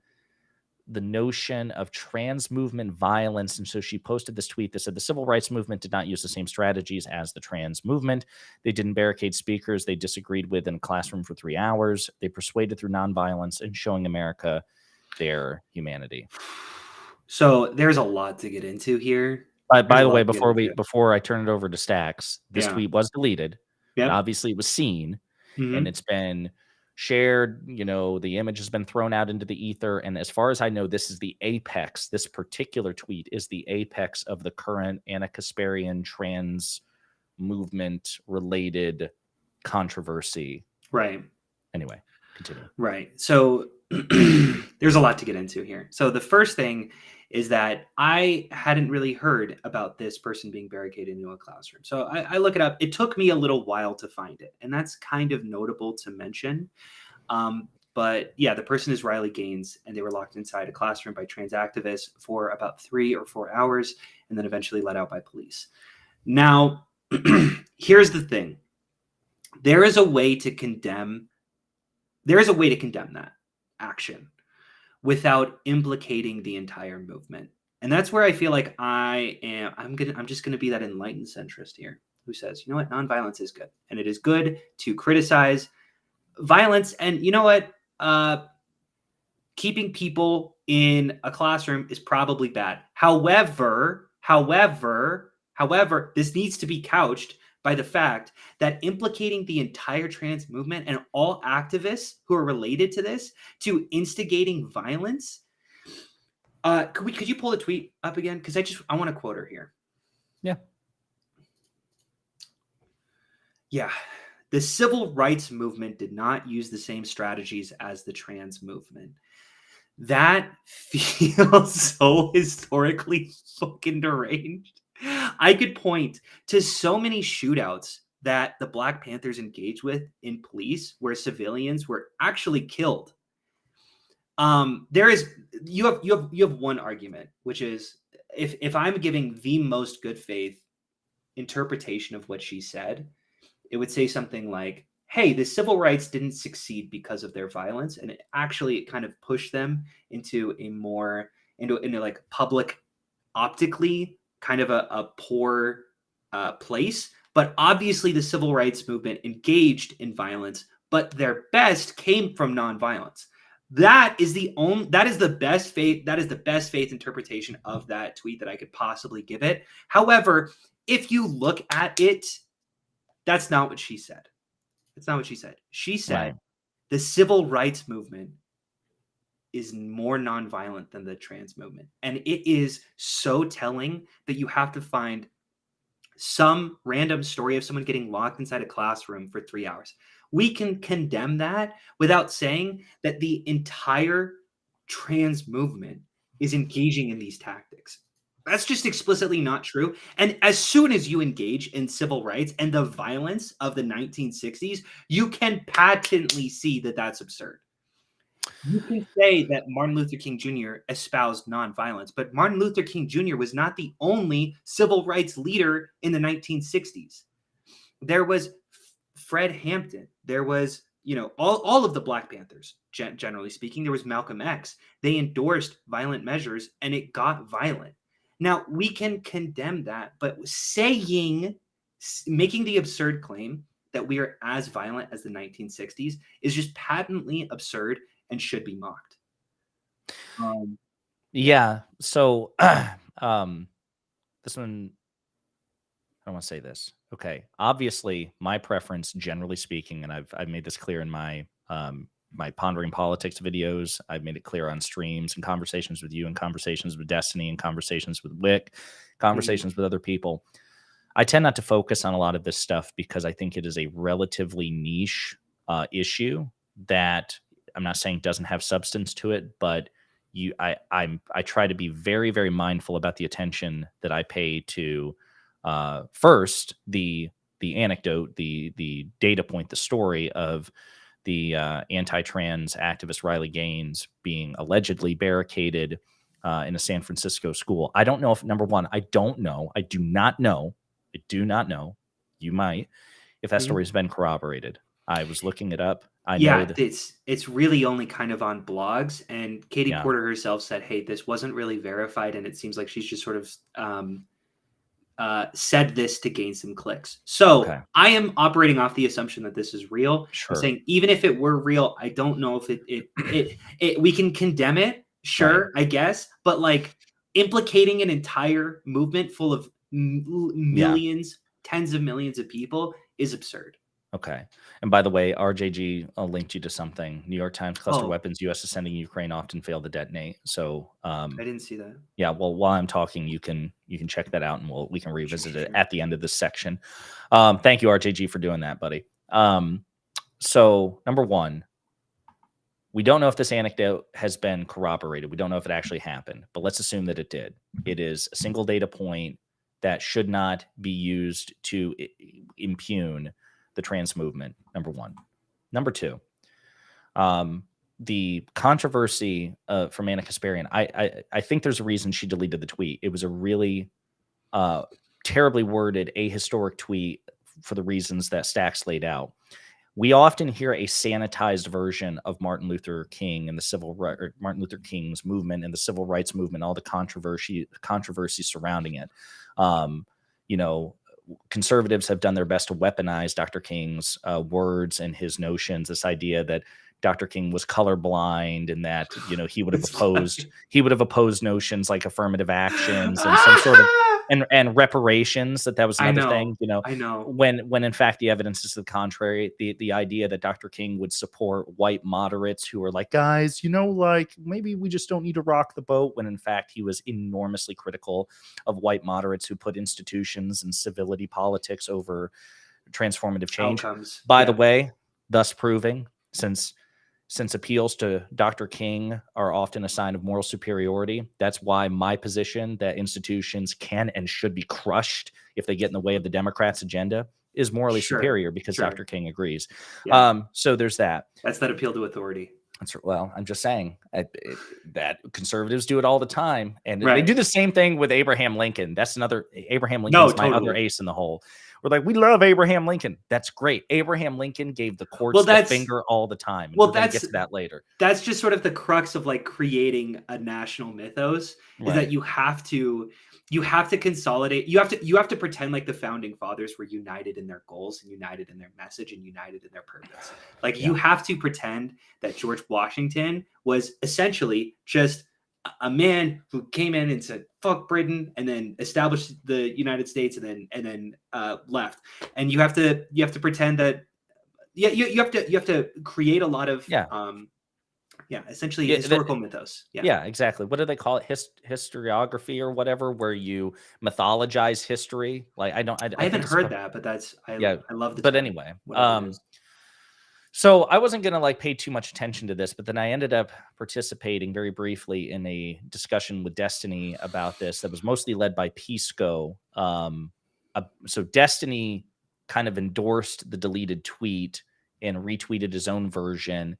the notion of trans movement violence. And so she posted this tweet that said the civil rights movement did not use the same strategies as the trans movement. They didn't barricade speakers they disagreed with in a classroom for 3 hours. They persuaded through nonviolence and showing America their humanity. So there's a lot to get into here. By the way, before I turn it over to Stax, this Yeah. tweet was deleted. Yep. Obviously, it was seen, Mhm. and it's been shared. The image has been thrown out into the ether. And as far as I know, this is the apex. This particular tweet is the apex of the current Anna Kasparian trans movement related controversy. Right. Anyway, continue. Right. So there's a lot to get into here. So the first thing is that I hadn't really heard about this person being barricaded into a classroom. So I look it up. It took me a little while to find it. And that's kind of notable to mention. But yeah, the person is Riley Gaines, and they were locked inside a classroom by trans activists for about 3 or 4 hours and then eventually let out by police. Now, here's the thing. There is a way to condemn that action without implicating the entire movement. And that's where I feel like I'm just going to be that enlightened centrist here who says, you know what, nonviolence is good. And it is good to criticize violence. And you know what, keeping people in a classroom is probably bad. However, this needs to be couched by the fact that implicating the entire trans movement and all activists who are related to this to instigating violence. Could you pull the tweet up again? Because I want to quote her here. Yeah. Yeah. The civil rights movement did not use the same strategies as the trans movement. That feels so historically fucking deranged. I could point to so many shootouts that the Black Panthers engaged with in police where civilians were actually killed. You have one argument, which is if I'm giving the most good faith interpretation of what she said, it would say something like, hey, the civil rights didn't succeed because of their violence, and it kind of pushed them into a more into like public optically kind of a poor place. But obviously the civil rights movement engaged in violence, but their best came from nonviolence. That is the best faith interpretation of that tweet that I could possibly give it. However, if you look at it, that's not what she said. It's not what she said. She said Right. The civil rights movement is more nonviolent than the trans movement. And it is so telling that you have to find some random story of someone getting locked inside a classroom for 3 hours. We can condemn that without saying that the entire trans movement is engaging in these tactics. That's just explicitly not true. And as soon as you engage in civil rights and the violence of the 1960s, you can patently see that that's absurd. You can say that Martin Luther King Jr. espoused nonviolence, but Martin Luther King Jr. was not the only civil rights leader in the 1960s. There was Fred Hampton. There was, all of the Black Panthers, generally speaking. There was Malcolm X. They endorsed violent measures, and it got violent. Now, we can condemn that, but making the absurd claim that we are as violent as the 1960s is just patently absurd and should be mocked. Yeah. So, this one, I don't want to say this. Okay. Obviously, my preference, generally speaking, and I've made this clear in my my Pondering Politics videos. I've made it clear on streams and conversations with you and conversations with Destiny and conversations with Wick, conversations with other people. I tend not to focus on a lot of this stuff because I think it is a relatively niche issue that I'm not saying doesn't have substance to it, but I try to be very, very mindful about the attention that I pay to first the anecdote, the data point, the story of the anti-trans activist Riley Gaines being allegedly barricaded in a San Francisco school. I don't know if, number one, I don't know. I do not know. I do not know. You might, if that story has been corroborated. I was looking it up. I know that it's really only kind of on blogs, and Katie Yeah. Porter herself said, "Hey, this wasn't really verified," and it seems like she's just sort of said this to gain some clicks. So Okay. I am operating off the assumption that this is real. Sure. I'm saying even if it were real, I don't know if it we can condemn it, sure, I guess, but like implicating an entire movement full of millions, tens of millions of people is absurd. Okay. And by the way, RJG linked you to something. New York Times cluster weapons U.S. is sending Ukraine often fail to detonate. So I didn't see that. yeah, well, while I'm talking, you can check that out, and we can revisit it at the end of this section. Thank you, RJG, for doing that, buddy. So number one, we don't know if this anecdote has been corroborated. We don't know if it actually happened, but let's assume that it did. It is a single data point that should not be used to impugn the trans movement, number one. Number two, the controversy from Anna Kasparian, I think there's a reason she deleted the tweet. It was a really terribly worded, ahistoric tweet for the reasons that Stax laid out. We often hear a sanitized version of Martin Luther King and the Martin Luther King's movement and the civil rights movement, all the controversy surrounding it. Conservatives have done their best to weaponize Dr. King's words and his notions. This idea that Dr. King was colorblind and that he would have opposed notions like affirmative actions and some sort of and reparations. That was another thing. I know. When in fact the evidence is to the contrary. The idea that Dr. King would support white moderates who are like, guys, like maybe we just don't need to rock the boat, when in fact he was enormously critical of white moderates who put institutions and civility politics over transformative change. Outcomes. By the way, thus proving, since appeals to Dr. King are often a sign of moral superiority, that's why my position that institutions can and should be crushed if they get in the way of the Democrats' agenda is morally superior, because Dr. King agrees. Yeah. So there's that. That's that appeal to authority. Well, I'm just saying that conservatives do it all the time. And they do the same thing with Abraham Lincoln. That's another, Abraham Lincoln is my other ace in the hole. We're like, we love Abraham Lincoln. That's great. Abraham Lincoln gave the courts the finger all the time. And we're going to get to that later. That's just sort of the crux of like creating a national mythos, is that you have to consolidate. You have to pretend like the founding fathers were united in their goals and united in their message and united in their purpose. Like you have to pretend that George Washington was essentially just a man who came in and said fuck Britain and then established the United States and then left. And you have to pretend that you have to create a lot of essentially historical mythos. Yeah, exactly. What do they call it? Historiography or whatever, where you mythologize history. Like I haven't heard that, but I love the. But anyway, so I wasn't going to pay too much attention to this, but then I ended up participating very briefly in a discussion with Destiny about this that was mostly led by Pisco. So Destiny kind of endorsed the deleted tweet and retweeted his own version.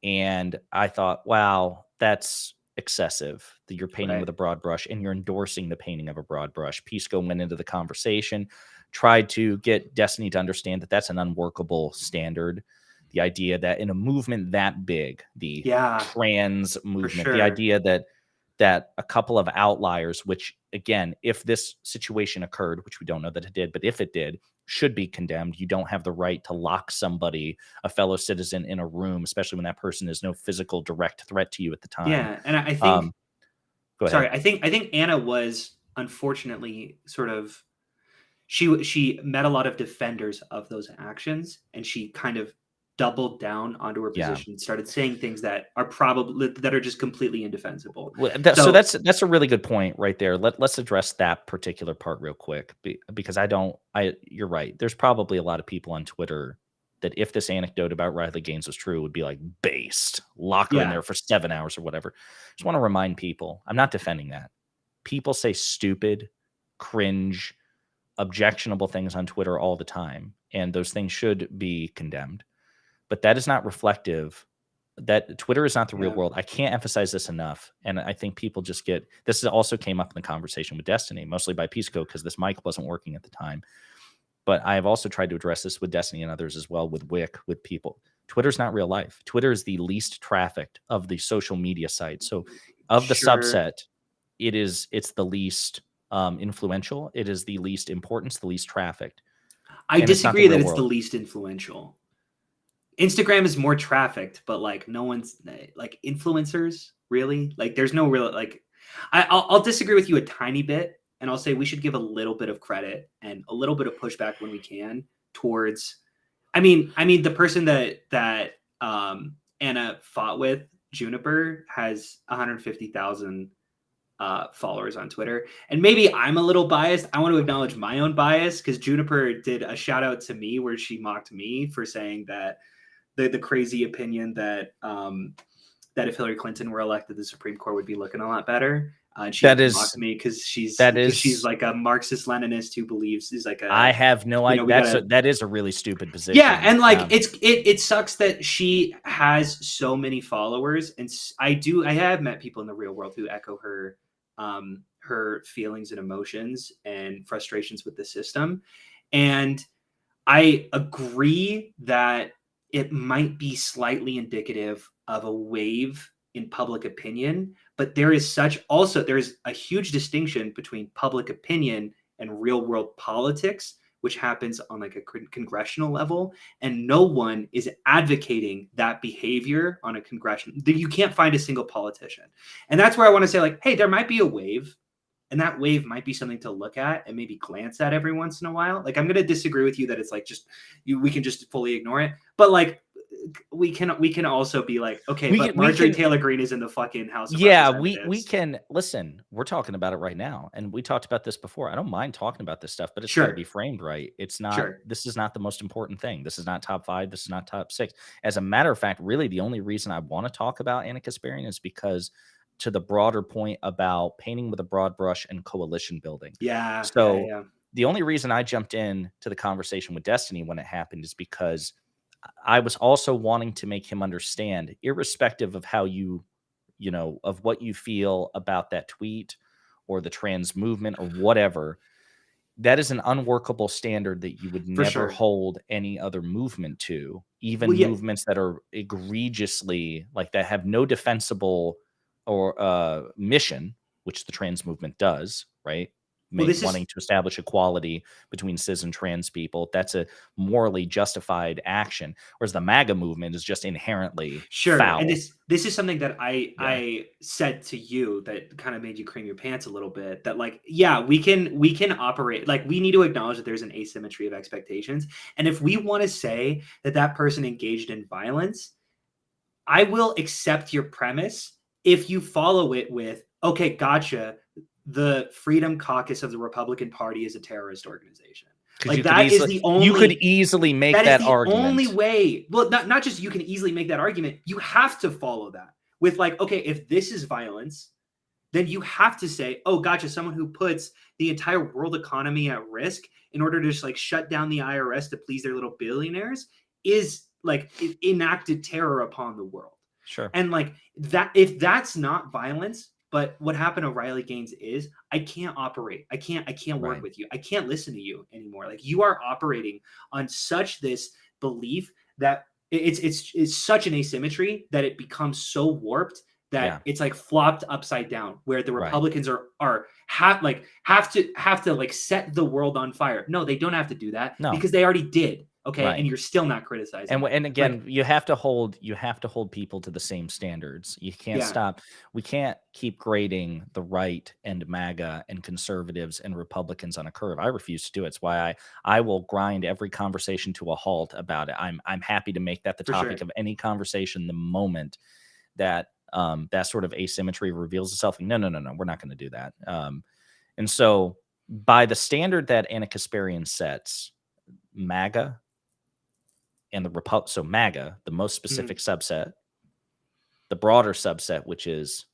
And I thought, wow, that's excessive, that you're painting with a broad brush and you're endorsing the painting of a broad brush. Pisco went into the conversation, tried to get Destiny to understand that that's an unworkable standard. The idea that in a movement that big, the trans movement, the idea that a couple of outliers, which again, if this situation occurred, which we don't know that it did, but if it did, should be condemned. You don't have the right to lock somebody, a fellow citizen, in a room, especially when that person is no physical direct threat to you at the time. Yeah, and I think go ahead. I think Anna was unfortunately sort of she met a lot of defenders of those actions, and she kind of doubled down onto her position and started saying things that are just completely indefensible. So that's a really good point right there. Let's address that particular part real quick, because you're right. There's probably a lot of people on Twitter that if this anecdote about Riley Gaines was true would be like, based, lock her in there for 7 hours or whatever. Just want to remind people, I'm not defending that. People say stupid, cringe, objectionable things on Twitter all the time, and those things should be condemned. But that is not reflective. That Twitter is not the real world. I can't emphasize this enough. And I think people just this also came up in the conversation with Destiny, mostly by Pisco, because this mic wasn't working at the time. But I have also tried to address this with Destiny and others as well, with Wick, with people. Twitter's not real life. Twitter is the least trafficked of the social media sites. So of the subset, it's the least influential. It is the least important, the least trafficked. I disagree that it's the least influential. Instagram is more trafficked, but like no one's like influencers really. Like there's no real like. I'll disagree with you a tiny bit, and I'll say we should give a little bit of credit and a little bit of pushback when we can towards. I mean, the person that Anna fought with, Juniper, has 150,000 followers on Twitter, and maybe I'm a little biased. I want to acknowledge my own bias because Juniper did a shout out to me where she mocked me for saying that. The crazy opinion that that if Hillary Clinton were elected, the Supreme Court would be looking a lot better. And she mocked me because she's like a Marxist Leninist who believes is like a. I have no idea. That is a really stupid position. Yeah, and like it sucks that she has so many followers, and I have met people in the real world who echo her her feelings and emotions and frustrations with the system, and I agree that it might be slightly indicative of a wave in public opinion, but there is a huge distinction between public opinion and real world politics, which happens on like a congressional level, and no one is advocating that behavior on a congressional. You can't find a single politician, and that's where I want to say like, hey, there might be a wave. And that wave might be something to look at and maybe glance at every once in a while. Like, I'm going to disagree with you that it's like we can just fully ignore it. But like, we can also be like, okay, but Marjorie Taylor Greene is in the fucking House of Representatives. we can listen. We're talking about it right now, and we talked about this before. I don't mind talking about this stuff, but it's got to be framed right. It's not. This is not the most important thing. This is not top 5. This is not top 6. As a matter of fact, really, the only reason I want to talk about Anna Kasparian is because. To the broader point about painting with a broad brush and coalition building. Yeah. So the only reason I jumped in to the conversation with Destiny when it happened is because I was also wanting to make him understand, irrespective of how of what you feel about that tweet or the trans movement or whatever, that is an unworkable standard that you would never hold any other movement to, even movements that are egregiously like that have no defensible or mission, which the trans movement does, right? Wanting to establish equality between cis and trans people. That's a morally justified action. Whereas the MAGA movement is just inherently foul. And this is something that I said to you that kind of made you cream your pants a little bit. That like, yeah, we can operate. Like, we need to acknowledge that there's an asymmetry of expectations. And if we want to say that person engaged in violence, I will accept your premise if you follow it with, okay, gotcha, the Freedom Caucus of the Republican Party is a terrorist organization. Like, that is the only... You could easily make that argument. That is the only way. Well, not just you can easily make that argument. You have to follow that with like, okay, if this is violence, then you have to say, oh, gotcha, someone who puts the entire world economy at risk in order to just like shut down the IRS to please their little billionaires is like enacted terror upon the world. Sure. And like that, if that's not violence, but what happened to Riley Gaines is, I can't operate. I can't work with you. I can't listen to you anymore. Like, you are operating on such this belief that It's such an asymmetry that it becomes so warped that Yeah. it's like flopped upside down, where the Right. Republicans have to like set the world on fire. No, they don't have to do that No. because they already did. Okay, Right. and you're still not criticizing. And again, you have to hold people to the same standards. You can't Yeah. stop. We can't keep grading the right and MAGA and conservatives and Republicans on a curve. I refuse to do it. It's why I will grind every conversation to a halt about it. I'm happy to make that the For topic sure. of any conversation the moment that that sort of asymmetry reveals itself. No, we're not going to do that. And so by the standard that Anna Kasparian sets, MAGA and the so MAGA, the most specific subset, the broader subset, which is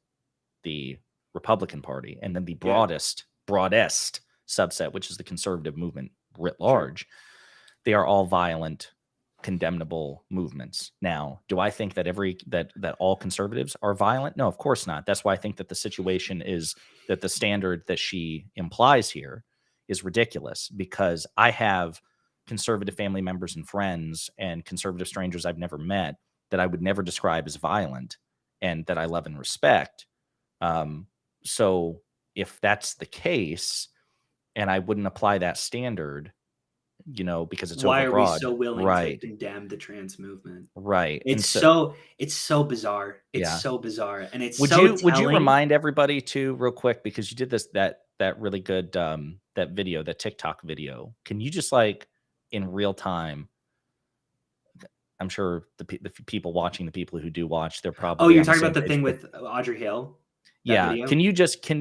the Republican Party, and then the broadest subset, which is the conservative movement writ large. They are all violent, condemnable movements. Now, do I think that that all conservatives are violent? No, of course not. That's why I think that the situation is that the standard that she implies here is ridiculous, because I have conservative family members and friends and conservative strangers I've never met that I would never describe as violent and that I love and respect. So if that's the case, and I wouldn't apply that standard, because it's why are we overbroad. so willing Right. to condemn the trans movement? Right. It's so bizarre. It's so bizarre, and it's would you remind everybody too, real quick, because you did that really good that video, that TikTok video. Can you just like in real time? I'm sure the people watching, the people who do watch, they're probably. Oh, you're on talking same about the page, thing but- with Audrey Hale? Yeah. Video? Can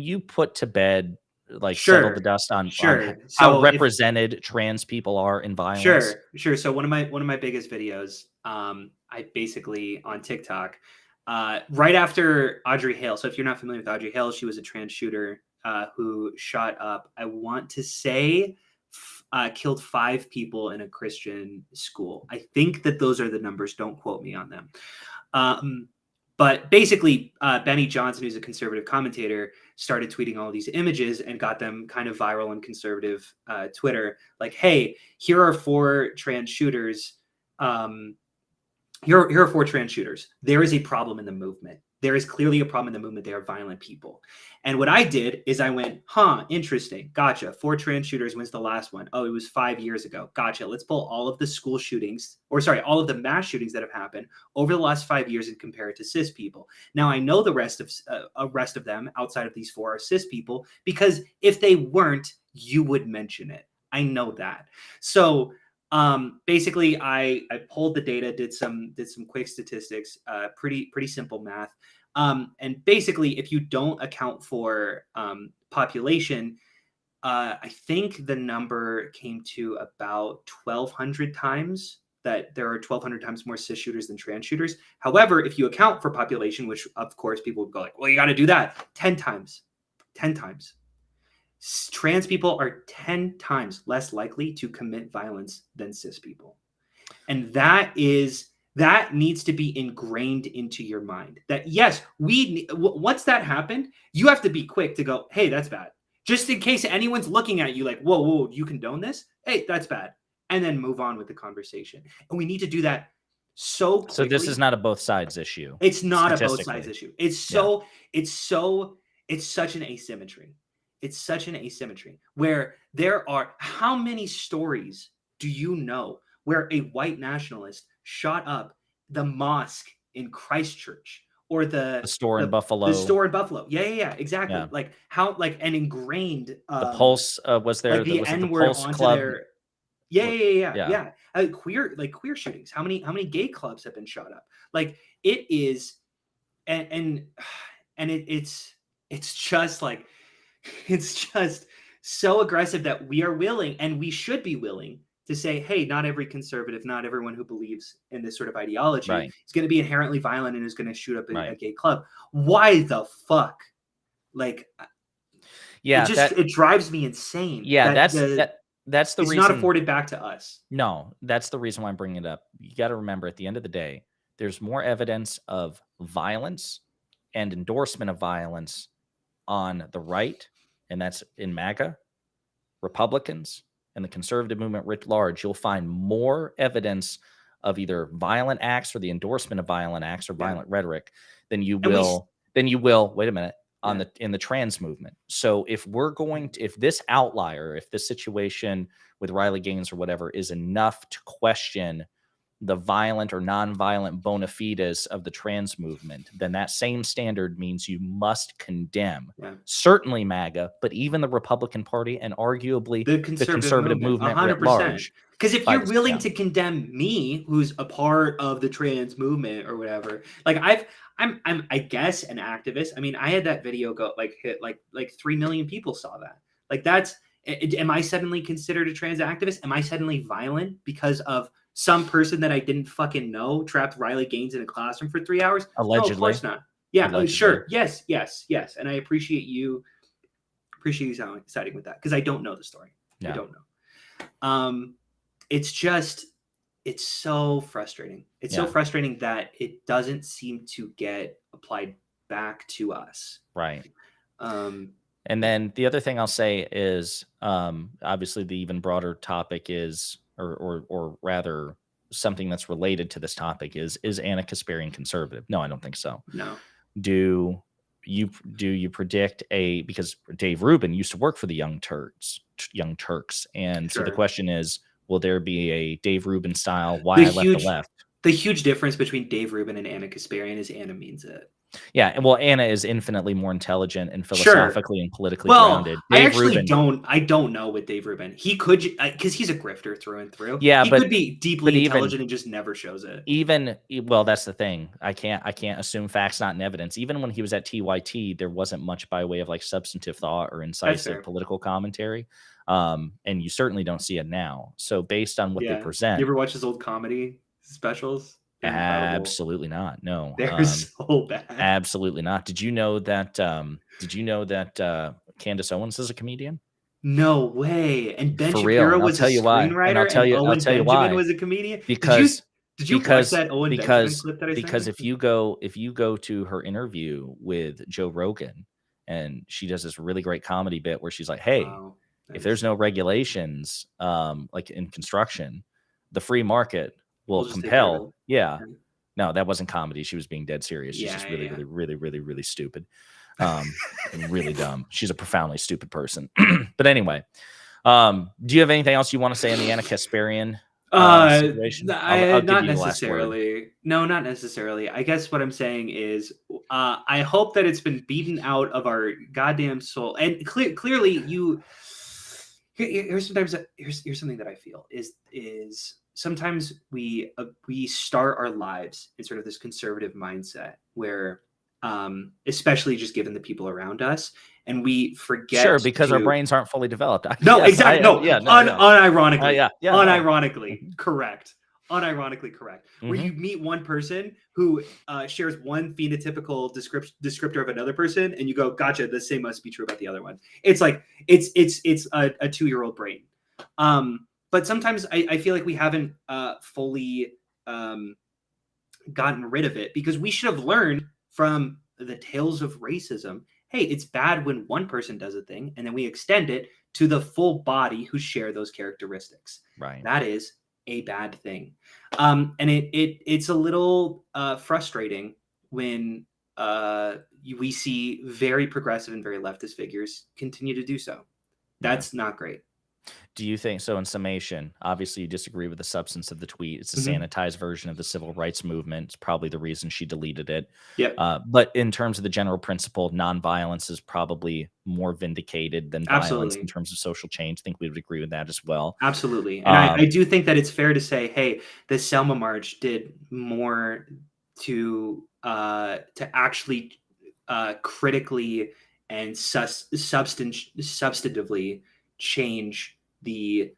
you put to bed, like, settle the dust on how So represented trans people are in violence? Sure. So one of my biggest videos, I basically on TikTok, right after Audrey Hale. So if you're not familiar with Audrey Hale, she was a trans shooter who shot up, I want to say, killed 5 people in a Christian school. I think that those are the numbers. Don't quote me on them. But basically, Benny Johnson, who's a conservative commentator, started tweeting all these images and got them kind of viral on conservative Twitter. Like, hey, here are 4 trans shooters. Here are 4 trans shooters. There is a problem in the movement. There is clearly a problem in the movement. They are violent people. And what I did is I went, interesting. Gotcha. 4 trans shooters. When's the last one? Oh, it was 5 years ago. Gotcha. Let's pull all of the school shootings, all of the mass shootings that have happened over the last 5 years and compare it to cis people. Now, I know the rest of them outside of these 4 are cis people, because if they weren't, you would mention it. I know that. So basically, I pulled the data, did some quick statistics, pretty simple math. And basically, if you don't account for population, I think the number came to about 1,200 times, that there are 1,200 times more cis shooters than trans shooters. However, if you account for population, which of course people would go like, well, you got to do that 10 times. Trans people are 10 times less likely to commit violence than cis people. And that needs to be ingrained into your mind, that yes, once that happened, you have to be quick to go, hey, that's bad. Just in case anyone's looking at you like, whoa, you condone this? Hey, that's bad. And then move on with the conversation. And we need to do that so quickly. So this is not a both sides issue. It's not a both sides issue. It's such an asymmetry. It's such an asymmetry where there are, how many stories do you know where a white nationalist shot up the mosque in Christchurch, or the store in Buffalo? The store in Buffalo. Yeah, exactly. Yeah. Like how, like an ingrained the Pulse was there. Like the N-word onto Club. their. Yeah. Queer shootings. How many gay clubs have been shot up? Like it is, and it's just like, it's just so aggressive that we are willing, and we should be willing, to say, hey, not every conservative, not everyone who believes in this sort of ideology is going to be inherently violent and is going to shoot up a gay club. Why the fuck? Like, it drives me insane. Yeah, that's the reason it's not afforded back to us. No, that's the reason why I'm bringing it up. You got to remember, at the end of the day, there's more evidence of violence and endorsement of violence on the right, and that's in MAGA, Republicans, and the conservative movement writ large. You'll find more evidence of either violent acts or the endorsement of violent acts or violent rhetoric than you And we s- will wait a minute on Yeah. in the trans movement. So if we're going to, if this outlier, if this situation with Riley Gaines or whatever is enough to question the violent or non-violent bona fides of the trans movement, then that same standard means you must condemn certainly MAGA, but even the Republican Party and arguably the the conservative movement writ 100%. large. Because if by you're this- willing yeah. to condemn me, who's a part of the trans movement or whatever, like I'm I guess an activist. I mean, I had that video go hit like 3 million people saw that. Like that's am I suddenly considered a trans activist? Am I suddenly violent because of some person that I didn't fucking know trapped Riley Gaines in a classroom for 3 hours? No, of Allegedly. course not. Yeah, Allegedly. sure. Yes. And I appreciate you siding with that because I don't know the story. Yeah. I don't know. It's so frustrating. It's so frustrating that it doesn't seem to get applied back to us. Right. And then the other thing I'll say is, obviously the even broader topic is, or rather something that's related to this topic is Anna Kasparian conservative? No, I don't think so. No. Do you predict because Dave Rubin used to work for the Young Turks, and so the question is, will there be a Dave Rubin style Why I Left the Left? The huge difference between Dave Rubin and Anna Kasparian is Anna means it. Yeah, and well, Anna is infinitely more intelligent and philosophically and politically grounded. I actually don't know with Dave Rubin. He could, because he's a grifter through and through. Yeah, he could be deeply intelligent and just never shows it. Well, that's the thing. I can't assume facts, not in evidence. Even when he was at TYT, there wasn't much by way of like substantive thought or incisive political commentary. And you certainly don't see it now. So based on what they present, you ever watch his old comedy specials? Absolutely not. No, they're so bad. Absolutely not. Did you know that? Candace Owens is a comedian? No way. And Ben For Shapiro real. was a screenwriter. I'll tell you Benjamin why. was a comedian. Because did you watch that Owen Benjamin clip that I sent? Because if you go to her interview with Joe Rogan, and she does this really great comedy bit where she's like, "Hey, if there's no regulations, like in construction, the free market will compel." No, that wasn't comedy. She was being dead serious. She's just really stupid. Really dumb. She's a profoundly stupid person. But anyway, do you have anything else you want to say in the Anna Kasparian situation? I'll not necessarily. No, not necessarily. I guess what I'm saying is, I hope that it's been beaten out of our goddamn soul. And clearly, here's something that I feel is sometimes we start our lives in sort of this conservative mindset where, especially just given the people around us, and we forget because our brains aren't fully developed. No, exactly. Unironically. Unironically correct. Unironically correct. Where you meet one person who shares one phenotypical descriptor of another person, and you go, "Gotcha. The same must be true about the other one." It's like it's a 2-year-old brain. But sometimes I feel like we haven't fully gotten rid of it, because we should have learned from the tales of racism. Hey, it's bad when one person does a thing, and then we extend it to the full body who share those characteristics. Right. That is a bad thing. And it's a little frustrating when we see very progressive and very leftist figures continue to do so. That's not great. Do you think so? In summation, obviously you disagree with the substance of the tweet. It's a sanitized version of the civil rights movement. It's probably the reason she deleted it. Yeah. But in terms of the general principle, nonviolence is probably more vindicated than violence in terms of social change. I think we would agree with that as well. Absolutely. And I do think that it's fair to say, hey, the Selma March did more to actually critically and substantively change the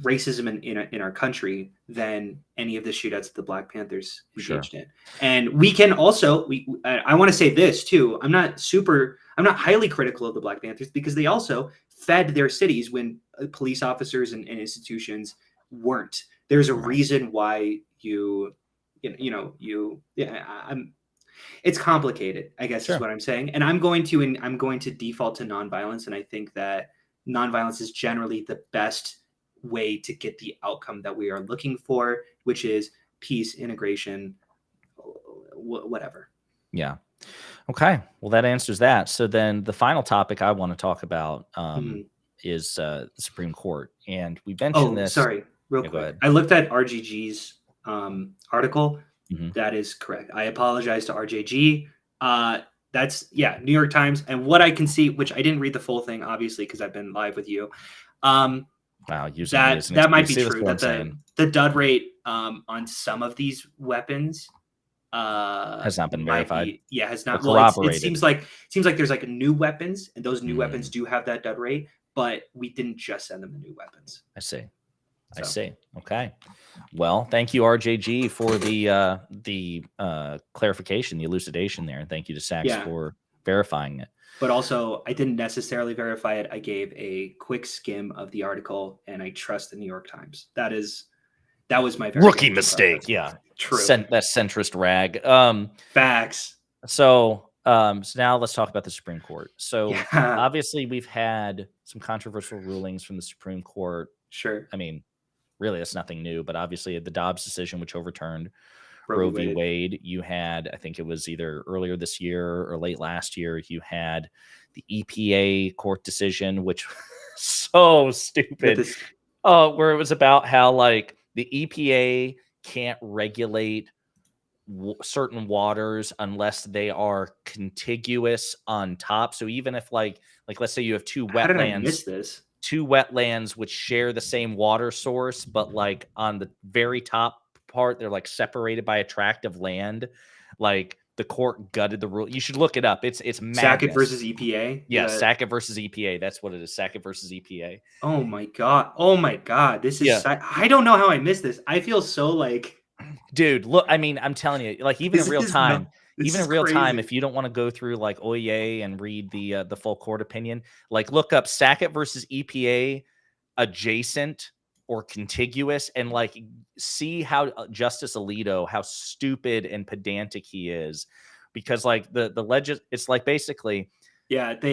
racism in our country than any of the shootouts that the Black Panthers engaged in. And we can also, I want to say this too, I'm not highly critical of the Black Panthers, because they also fed their cities when police officers and institutions weren't. There's a reason why it's complicated, I guess is what I'm saying. And I'm going to default to nonviolence. And I think that nonviolence is generally the best way to get the outcome that we are looking for, which is peace, integration, whatever. Yeah. Okay. Well, that answers that. So then the final topic I want to talk about is the Supreme Court. And we mentioned this. Sorry, real Go quick. ahead. I looked at RGG's article. Mhm. That is correct. I apologize to RJG. That's New York Times. And what I can see, which I didn't read the full thing, obviously, because I've been live with you. Wow, using me as an That might be excuse. See, true. that's what I'm That saying. the dud rate on some of these weapons Has not been verified. Has not. Or Well, it corroborated. seems like there's like new weapons, and those new Mm. weapons do have that dud rate, but we didn't just send them the new weapons. I see. I So. see. Okay. Well, thank you, RJG, for the clarification, the elucidation there, and thank you to Sax Yeah. for verifying it. But also, I didn't necessarily verify it. I gave a quick skim of the article, and I trust the New York Times. That was my Rookie mistake. Yeah. True. That centrist rag. Facts. So now let's talk about the Supreme Court. So Yeah. obviously we've had some controversial rulings from the Supreme Court. Sure. I mean, really, that's nothing new, but obviously the Dobbs decision, which overturned Roe Roe v. v. Wade. You had, I think it was either earlier this year or late last year, you had the EPA court decision, which was so stupid. Where it was about how like the EPA can't regulate certain waters unless they are contiguous on top. So even if like let's say you have two How did I wetlands, miss this? two wetlands which share the same water source, but like on the very top part, they're like separated by a tract of land. Like the court gutted the rule. You should look it up. It's madness. Sackett versus EPA. Yeah, Sackett versus EPA. That's what it is. Sackett versus EPA. Oh my god. This is. I don't know how I missed this. I feel so like. Dude, look. I mean, I'm telling you, like even in real time. Even in real time, if you don't want to go through like Oye and read the full court opinion, like look up Sackett versus EPA adjacent or contiguous and like see how Justice Alito, how stupid and pedantic he is, because like it's like basically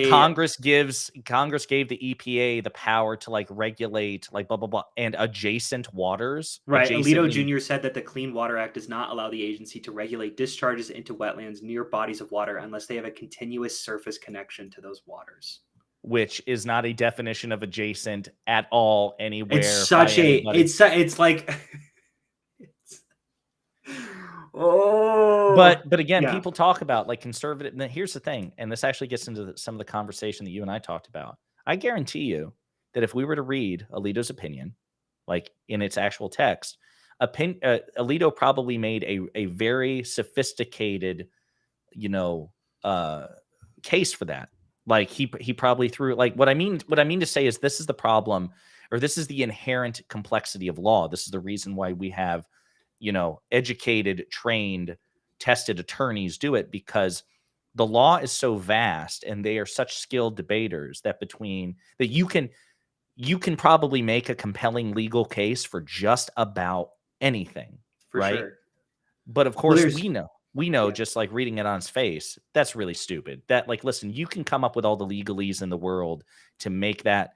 Congress gave the EPA the power to like regulate like blah blah blah and adjacent waters. Right. Alito Jr. said that the Clean Water Act does not allow the agency to regulate discharges into wetlands near bodies of water unless they have a continuous surface connection to those waters. Which is not a definition of adjacent at all anywhere. It's such it's like But again, people talk about like conservative. And here's the thing, and this actually gets into some of the conversation that you and I talked about. I guarantee you that if we were to read Alito's opinion, like in its actual text, Alito probably made a very sophisticated, case for that. Like he probably threw like what I mean to say is this is the problem, or this is the inherent complexity of law. This is the reason why we have, educated, trained, tested attorneys do it, because the law is so vast and they are such skilled debaters that you can probably make a compelling legal case for just about anything, right? Sure. But of course we know just like reading it on its face, that's really stupid. That like, listen, you can come up with all the legalese in the world to make that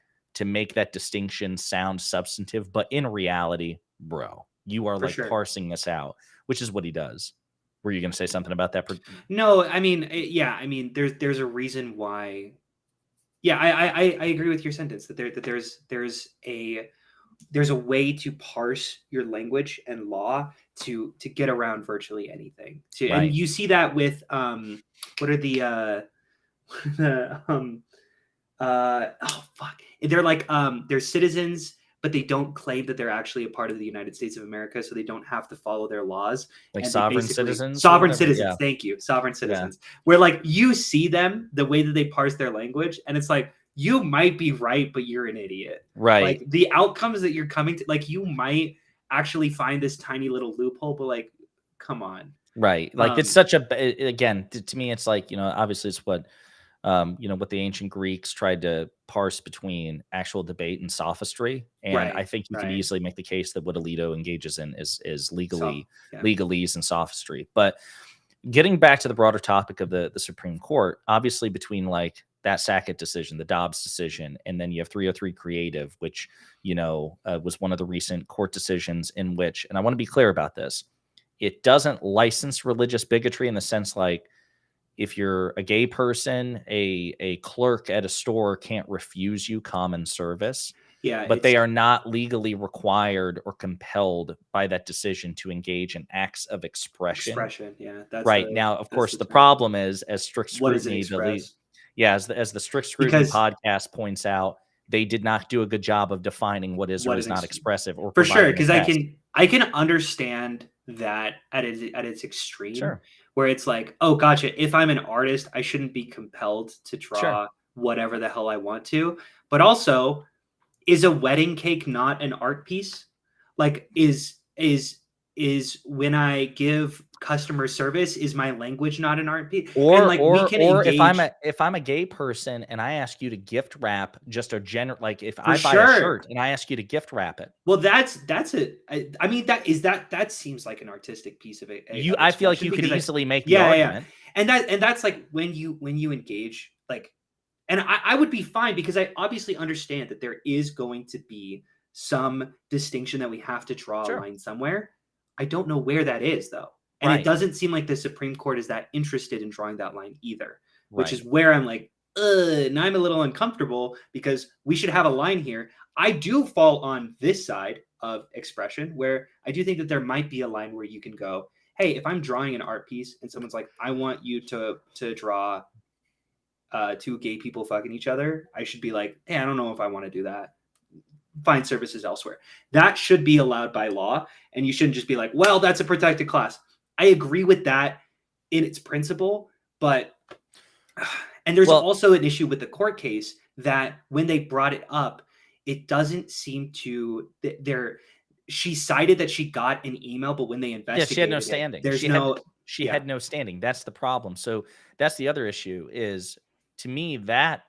distinction sound substantive, but in reality, bro, you are parsing this out, which is what he does. Were you going to say something about that? No, I mean, there's a reason why. Yeah, I agree with your sentence that there's a way to parse your language and law to get around virtually anything. And you see that with what are they're like they're citizens, but they don't claim that they're actually a part of the United States of America, so they don't have to follow their laws. Like sovereign citizens? Sovereign citizens, thank you. Sovereign citizens. Yeah. Where like you see them, the way that they parse their language, and it's like, you might be right, but you're an idiot. Right. Like the outcomes that you're coming to, like you might actually find this tiny little loophole, but like, come on. Right. Like it's such again, to me, it's like, obviously it's what, what the ancient Greeks tried to parse between actual debate and sophistry. And I think you can easily make the case that what Alito engages in is legalese and sophistry. But getting back to the broader topic of the Supreme Court, obviously between like that Sackett decision, the Dobbs decision, and then you have 303 Creative, which, was one of the recent court decisions in which, and I want to be clear about this, it doesn't license religious bigotry in the sense like if you're a gay person, a clerk at a store can't refuse you common service, Yeah, but it's they are not legally required or compelled by that decision to engage in acts of expression. expression. Yeah, Right. Now, of course, the the term. problem is, as strict What does it scrutiny, express? as the strict scrutiny Because podcast points out, they did not do a good job of defining what is or what is an not ex- expressive or for sure, providing a because test. I can understand that at its extreme, Sure. where it's like, oh, gotcha. If I'm an artist, I shouldn't be compelled to draw Sure. whatever the hell I want to. But also, is a wedding cake not an art piece? Like, is when I give customer service, is my language not an art piece? And like, we can Or engage if I'm a gay person and I ask you to gift wrap just a general, like if for I buy a sure. shirt and I ask you to gift wrap it, Well, that's it. I mean, that seems like an artistic piece of it. I feel like you could easily make the argument. And that's like when you engage, like, and I would be fine because I obviously understand that there is going to be some distinction that we have to draw a Sure. line somewhere. I don't know where that is though. And Right. it doesn't seem like the Supreme Court is that interested in drawing that line either, which Right. is where I'm like, and I'm a little uncomfortable because we should have a line here. I do fall on this side of expression where I do think that there might be a line where you can go, hey, if I'm drawing an art piece and someone's like, I want you to draw two gay people fucking each other, I should be like, hey, I don't know if I want to do that. Find services elsewhere. That should be allowed by law. And you shouldn't just be like, well, that's a protected class. I agree with that in its principle, but and there's also an issue with the court case that when they brought it up, it doesn't seem to she cited that she got an email, but when they investigated, she had no standing. She had no standing. That's the problem. So that's the other issue is, to me, that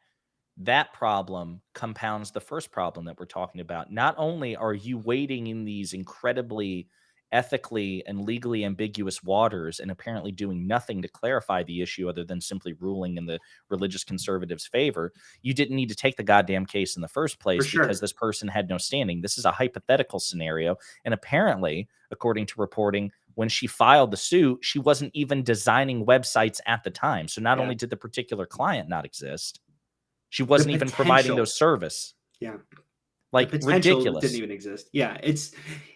problem compounds the first problem that we're talking about. Not only are you wading in these incredibly ethically and legally ambiguous waters and apparently doing nothing to clarify the issue other than simply ruling in the religious conservatives' favor, you didn't need to take the goddamn case in the first place because this person had no standing. This is a hypothetical scenario. And apparently, according to reporting, when she filed the suit, she wasn't even designing websites at the time. So not only did the particular client not exist, she wasn't even providing those service. Yeah. Like, the potential ridiculous. Didn't even exist. Yeah. It's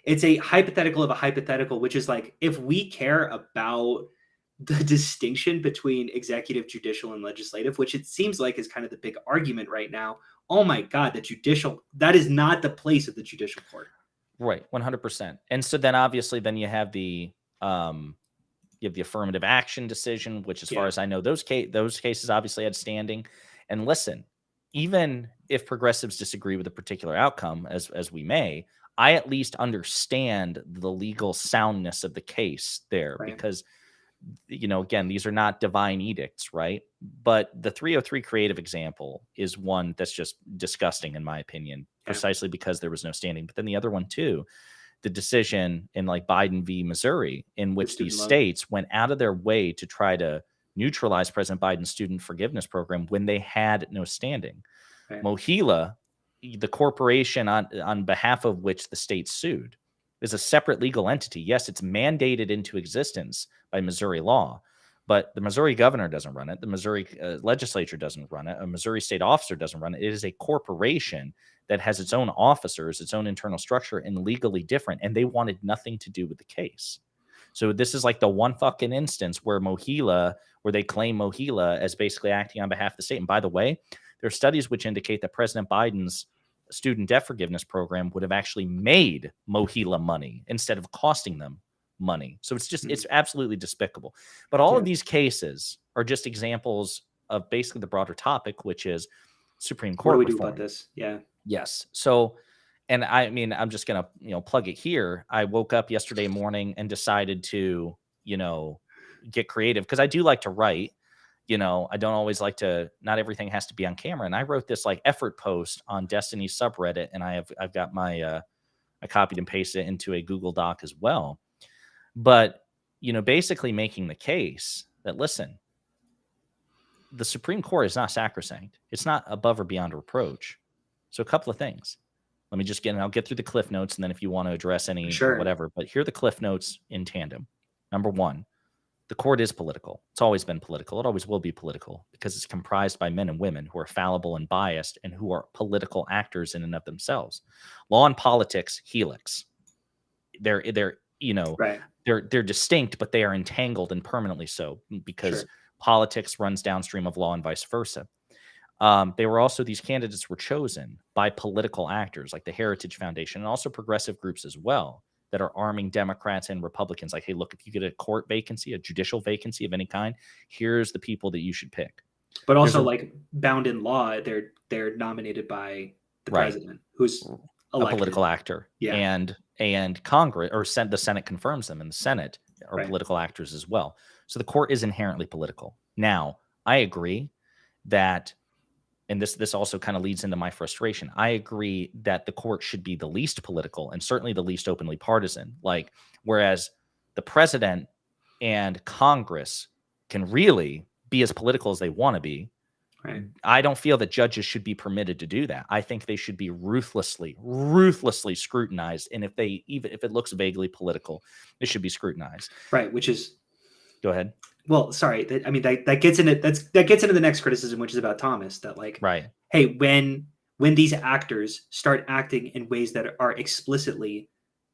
a hypothetical of a hypothetical, which is like, if we care about the distinction between executive, judicial, and legislative, which it seems like is kind of the big argument right now. Oh my God, that is not the place of the judicial court. Right. 100%. And so then obviously then you have the affirmative action decision, which as far as I know, those cases obviously had standing. And listen, even if progressives disagree with a particular outcome, as we may, I at least understand the legal soundness of the case there, because, again, these are not divine edicts, right? But the 303 Creative example is one that's just disgusting, in my opinion, precisely because there was no standing. But then the other one too, the decision in like Biden v. Missouri, in which these states went out of their way to try to neutralize President Biden's student forgiveness program when they had no standing. Mohila, the corporation on behalf of which the state sued, is a separate legal entity. Yes, it's mandated into existence by Missouri law, but the Missouri governor doesn't run it. The Missouri legislature doesn't run it. A Missouri state officer doesn't run it. It is a corporation that has its own officers, its own internal structure, and legally different. And they wanted nothing to do with the case. So this is like the one fucking instance where they claim Mohila as basically acting on behalf of the state. And by the way, there are studies which indicate that President Biden's student debt forgiveness program would have actually made Mohila money instead of costing them money. So it's just, it's absolutely despicable. But all of these cases are just examples of basically the broader topic, which is Supreme Court What do we reform. do about this? Yeah. Yes. So, and I mean, I'm just going to, plug it here. I woke up yesterday morning and decided to, get creative, because I do like to write. I don't always like to, not everything has to be on camera. And I wrote this like effort post on Destiny's subreddit, and I've got my, I copied and pasted it into a Google Doc as well. But, basically making the case that, listen, the Supreme Court is not sacrosanct. It's not above or beyond reproach. So a couple of things. Let me just I'll get through the cliff notes, and then if you want to address any or whatever, but here are the cliff notes in tandem. Number one, the court is political. It's always been political. It always will be political because it's comprised by men and women who are fallible and biased and who are political actors in and of themselves. Law and politics, helix. They're they're distinct, but they are entangled and permanently so because politics runs downstream of law and vice versa. They were also, these candidates were chosen by political actors like the Heritage Foundation and also progressive groups as well that are arming Democrats and Republicans. Like, hey, look, if you get a court vacancy, a judicial vacancy of any kind, here's the people that you should pick. But also, like, bound in law, they're nominated by the president, who's elected. A political actor. Yeah. And Congress or the Senate confirms them, and the Senate are political actors as well. So the court is inherently political. Now, I agree that, and this also kind of leads into my frustration, I agree that the court should be the least political and certainly the least openly partisan. Like, whereas the president and Congress can really be as political as they want to be. Right. I don't feel that judges should be permitted to do that. I think they should be ruthlessly scrutinized. And if it looks vaguely political, it should be scrutinized. Right. Which is, go ahead. Well, sorry. That gets into the next criticism, which is about Thomas. That, like, right. Hey, when these actors start acting in ways that are explicitly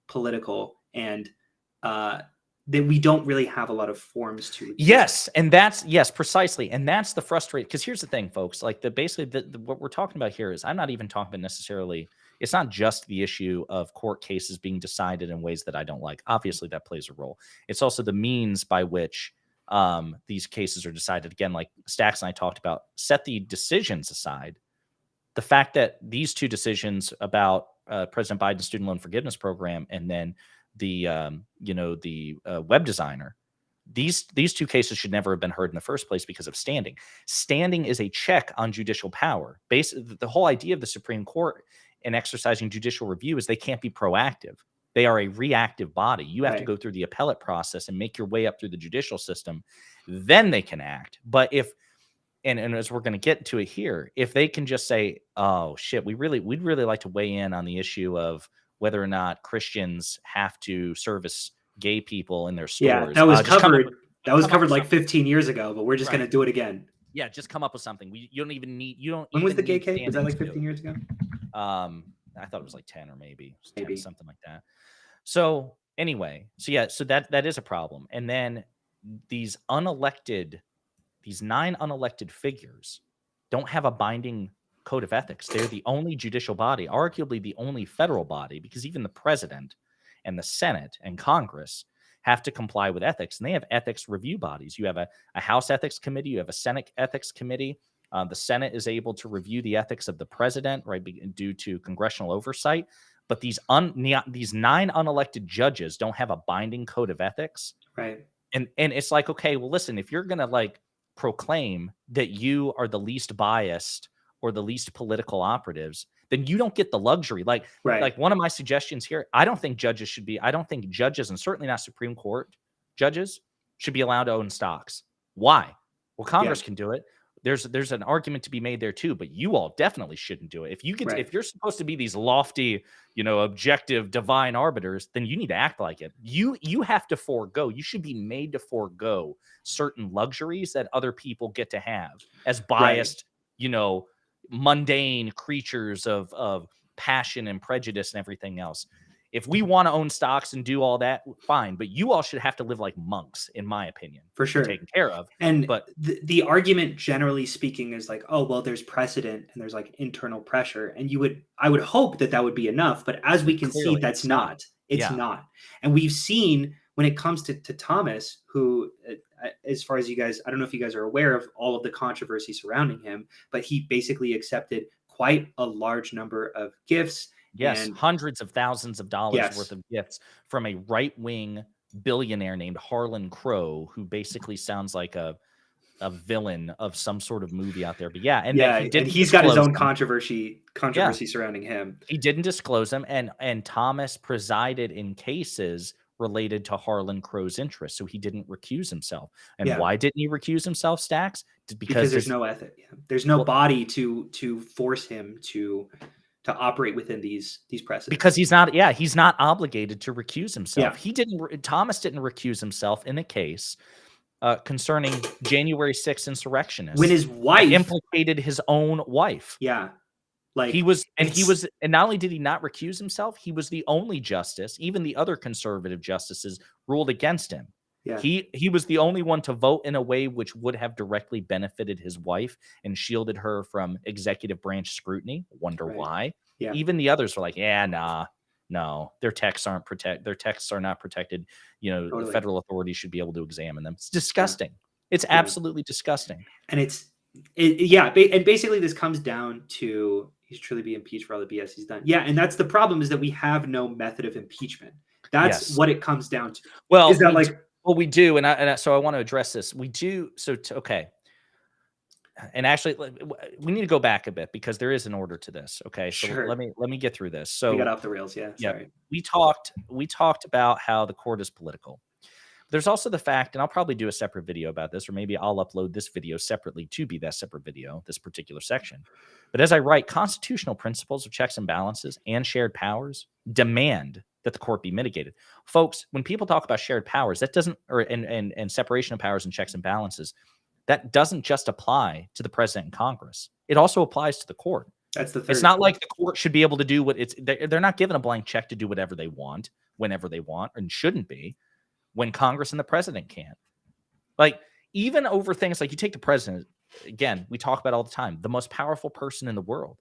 political and that we don't really have a lot of forms to. Yes. And yes, precisely. And that's the frustrating, because here's the thing, folks, like what we're talking about here is, I'm not even talking about necessarily, it's not just the issue of court cases being decided in ways that I don't like. Obviously that plays a role. It's also the means by which these cases are decided. Again, like Stax and I talked about, set the decisions aside. The fact that these two decisions about President Biden's student loan forgiveness program and then the web designer, these two cases should never have been heard in the first place because of standing. Standing is a check on judicial power. The whole idea of the Supreme Court in exercising judicial review is they can't be proactive. They are a reactive body. You have to go through the appellate process and make your way up through the judicial system. Then they can act. But if, and as we're going to get to it here, if they can just say, oh shit, we'd really like to weigh in on the issue of whether or not Christians have to service gay people in their stores. Yeah, that was covered. That was covered like 15 years ago, but we're just going to do it again. Yeah, just come up with something. You don't even need. You don't. When was the gay case? Was that like 15 years ago? I thought it was like 10 or maybe 10, something like that. So anyway, so that is a problem. And then these 9 unelected figures don't have a binding code of ethics. They're the only judicial body, arguably the only federal body, because even the president and the Senate and Congress have to comply with ethics, and they have ethics review bodies. You have a House ethics committee, you have a Senate ethics committee. The Senate is able to review the ethics of the president, right, due to congressional oversight. But these 9 unelected judges don't have a binding code of ethics, right? And it's like, okay, well, listen, if you're gonna like proclaim that you are the least biased or the least political operatives, then you don't get the luxury. Like one of my suggestions here, I don't think judges, and certainly not Supreme Court judges, should be allowed to own stocks. Why? Well, Congress can do it. There's an argument to be made there too, but you all definitely shouldn't do it. If you're supposed to be these lofty, objective, divine arbiters, then you need to act like it. You have to forego. You should be made to forego certain luxuries that other people get to have as biased, mundane creatures of passion and prejudice and everything else. If we want to own stocks and do all that, fine. But you all should have to live like monks, in my opinion. For sure. Taken care of. But the argument, generally speaking, is like, oh, well, there's precedent and there's like internal pressure. And I would hope that would be enough. But as we can see, that's not. It's not. And we've seen when it comes to Thomas, who, as far as you guys, I don't know if you guys are aware of all of the controversy surrounding him, but he basically accepted quite a large number of gifts. Yes, hundreds of thousands of dollars worth of gifts from a right-wing billionaire named Harlan Crow, who basically sounds like a villain of some sort of movie out there. But he's got his own controversy surrounding him. He didn't disclose them, and Thomas presided in cases related to Harlan Crow's interests, so he didn't recuse himself. And Yeah. why didn't he recuse himself, Stax? Because there's no ethic. Yeah. There's no body to force him to operate within these precedents. Because he's not obligated to recuse himself. Thomas didn't recuse himself in a case concerning January 6th insurrectionists when his wife implicated his own wife. Yeah. Like and not only did he not recuse himself, he was the only justice. Even the other conservative justices ruled against him. Yeah. He was the only one to vote in a way which would have directly benefited his wife and shielded her from executive branch scrutiny. Wonder why? Yeah. Even the others were like, no, their texts are not protected. The federal authorities should be able to examine them. It's disgusting. It's absolutely disgusting. And and basically this comes down to he should truly be impeached for all the BS he's done. Yeah, and that's the problem, is that we have no method of impeachment. That's what it comes down to. Well, is that we do, so I want to address this. We do. Okay. And actually, we need to go back a bit because there is an order to this. Okay, so let me get through this. So we got off the rails. Yeah, sorry. We talked about how the court is political. There's also the fact, and I'll probably do a separate video about this, or maybe I'll upload this video separately to be that separate video, this particular section. But as I write, constitutional principles of checks and balances and shared powers demand that the court be mitigated. Folks, when people talk about shared powers, that doesn't, and separation of powers and checks and balances, that doesn't just apply to the president and Congress. It also applies to the court. That's the third. It's not like the court should be able to do what they're not given a blank check to do whatever they want, whenever they want, and shouldn't be, when Congress and the president can't. Like, even over things like, you take the president, again, we talk about all the time, the most powerful person in the world.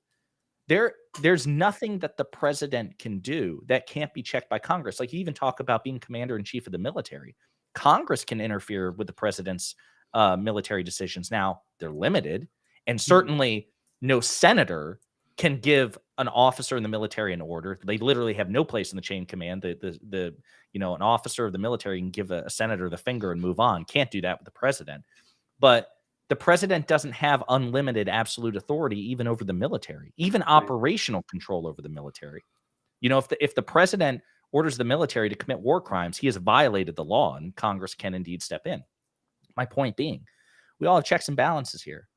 There's nothing that the president can do that can't be checked by Congress. Like, you even talk about being commander in chief of the military. Congress can interfere with the president's military decisions. Now, they're limited, and certainly no senator can give an officer in the military an order. They literally have no place in the chain of command. An officer of the military can give a senator the finger and move on. Can't do that with the president. But the president doesn't have unlimited absolute authority even over the military, even operational control over the military. If the president orders the military to commit war crimes, he has violated the law, and Congress can indeed step in. My point being, we all have checks and balances here.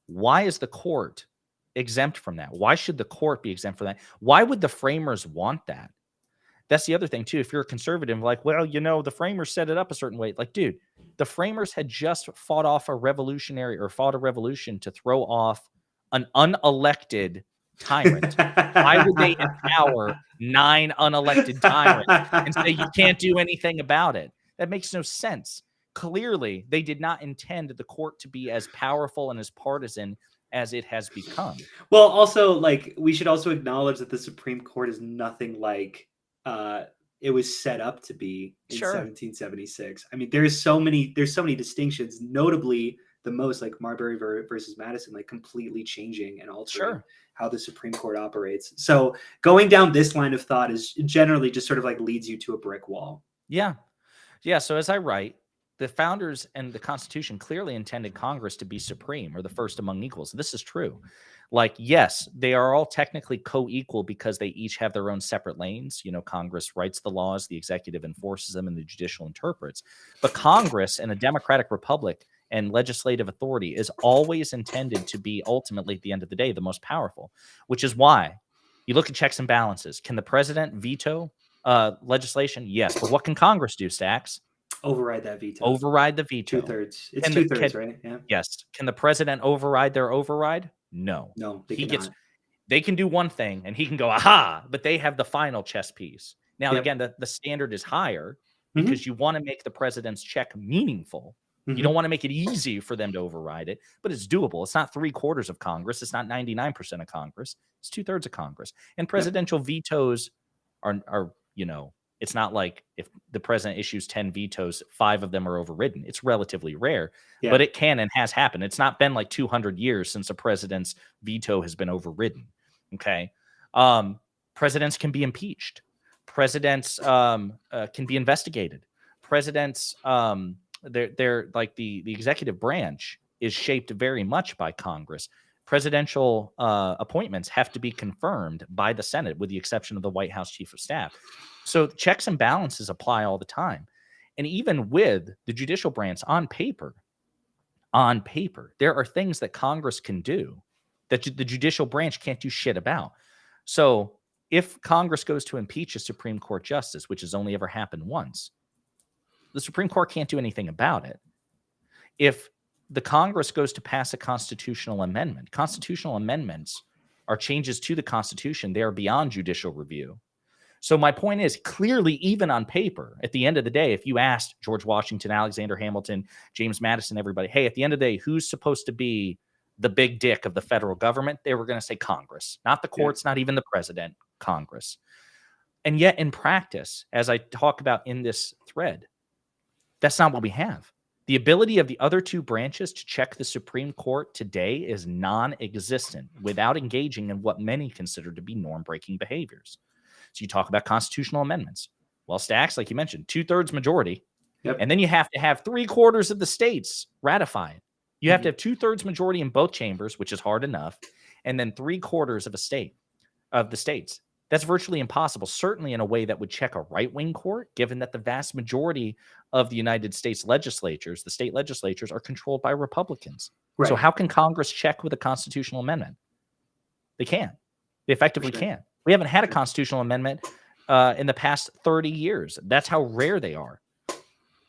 Why is the court exempt from that? Why should the court be exempt from that? Why would the framers want that? That's the other thing, too. If you're a conservative, like, well, the framers set it up a certain way. Like, dude, the framers had just fought a revolution to throw off an unelected tyrant. Why would they empower 9 unelected tyrants and say you can't do anything about it? That makes no sense. Clearly, they did not intend the court to be as powerful and as partisan as it has become. Well, also, we should also acknowledge that the Supreme Court is nothing like it was set up to be in 1776. I mean, there's so many distinctions, notably the most, like Marbury versus Madison, like completely changing and altering how the Supreme Court operates. So going down this line of thought is generally just sort of like leads you to a brick wall. Yeah. So as I write, the founders and the Constitution clearly intended Congress to be supreme, or the first among equals. This is true. Like, yes, they are all technically co-equal because they each have their own separate lanes. Congress writes the laws, the executive enforces them, and the judicial interprets. But Congress, in a democratic republic, and legislative authority is always intended to be ultimately, at the end of the day, the most powerful, which is why you look at checks and balances. Can the president veto legislation? Yes. But what can Congress do, Stax? Override that veto. Override the veto. 2/3. It's 2/3, right? Yeah. Yes. Can the president override their override? No. No, they can do one thing and he can go, aha, but they have the final chess piece. Now, again, the standard is higher because you want to make the president's check meaningful. You don't want to make it easy for them to override it, but it's doable. It's not 3/4 of Congress. It's not 99% of Congress. It's 2/3 of Congress. And presidential vetoes are, it's not like if the president issues 10 vetoes, 5 of them are overridden. It's relatively rare, but it can and has happened. It's not been like 200 years since a president's veto has been overridden. Okay. Presidents can be impeached. Presidents can be investigated. Presidents, they're like the executive branch is shaped very much by Congress. presidential appointments have to be confirmed by the Senate, with the exception of the White House Chief of Staff. So checks and balances apply all the time. And even with the judicial branch on paper, there are things that Congress can do that the judicial branch can't do shit about. So if Congress goes to impeach a Supreme Court justice, which has only ever happened once, the Supreme Court can't do anything about it. If the Congress goes to pass a constitutional amendment, constitutional amendments are changes to the Constitution. They are beyond judicial review. So my point is, clearly, even on paper, at the end of the day, if you asked George Washington, Alexander Hamilton, James Madison, everybody, hey, at the end of the day, who's supposed to be the big dick of the federal government? They were going to say Congress, not the courts, not even the president, Congress. And yet in practice, as I talk about in this thread, that's not what we have. The ability of the other two branches to check the Supreme Court today is non-existent without engaging in what many consider to be norm-breaking behaviors. So you talk about constitutional amendments. Well, Stax, like you mentioned, 2/3 majority. Yep. And then you have to have 3/4 of the states ratify it. You have to have 2/3 majority in both chambers, which is hard enough, and then 3/4 of the states. That's virtually impossible, certainly in a way that would check a right-wing court, given that the vast majority of the United States legislatures, the state legislatures, are controlled by Republicans. Right. So how can Congress check with a constitutional amendment? They can't. They effectively can't. We haven't had a constitutional amendment in the past 30 years. That's how rare they are.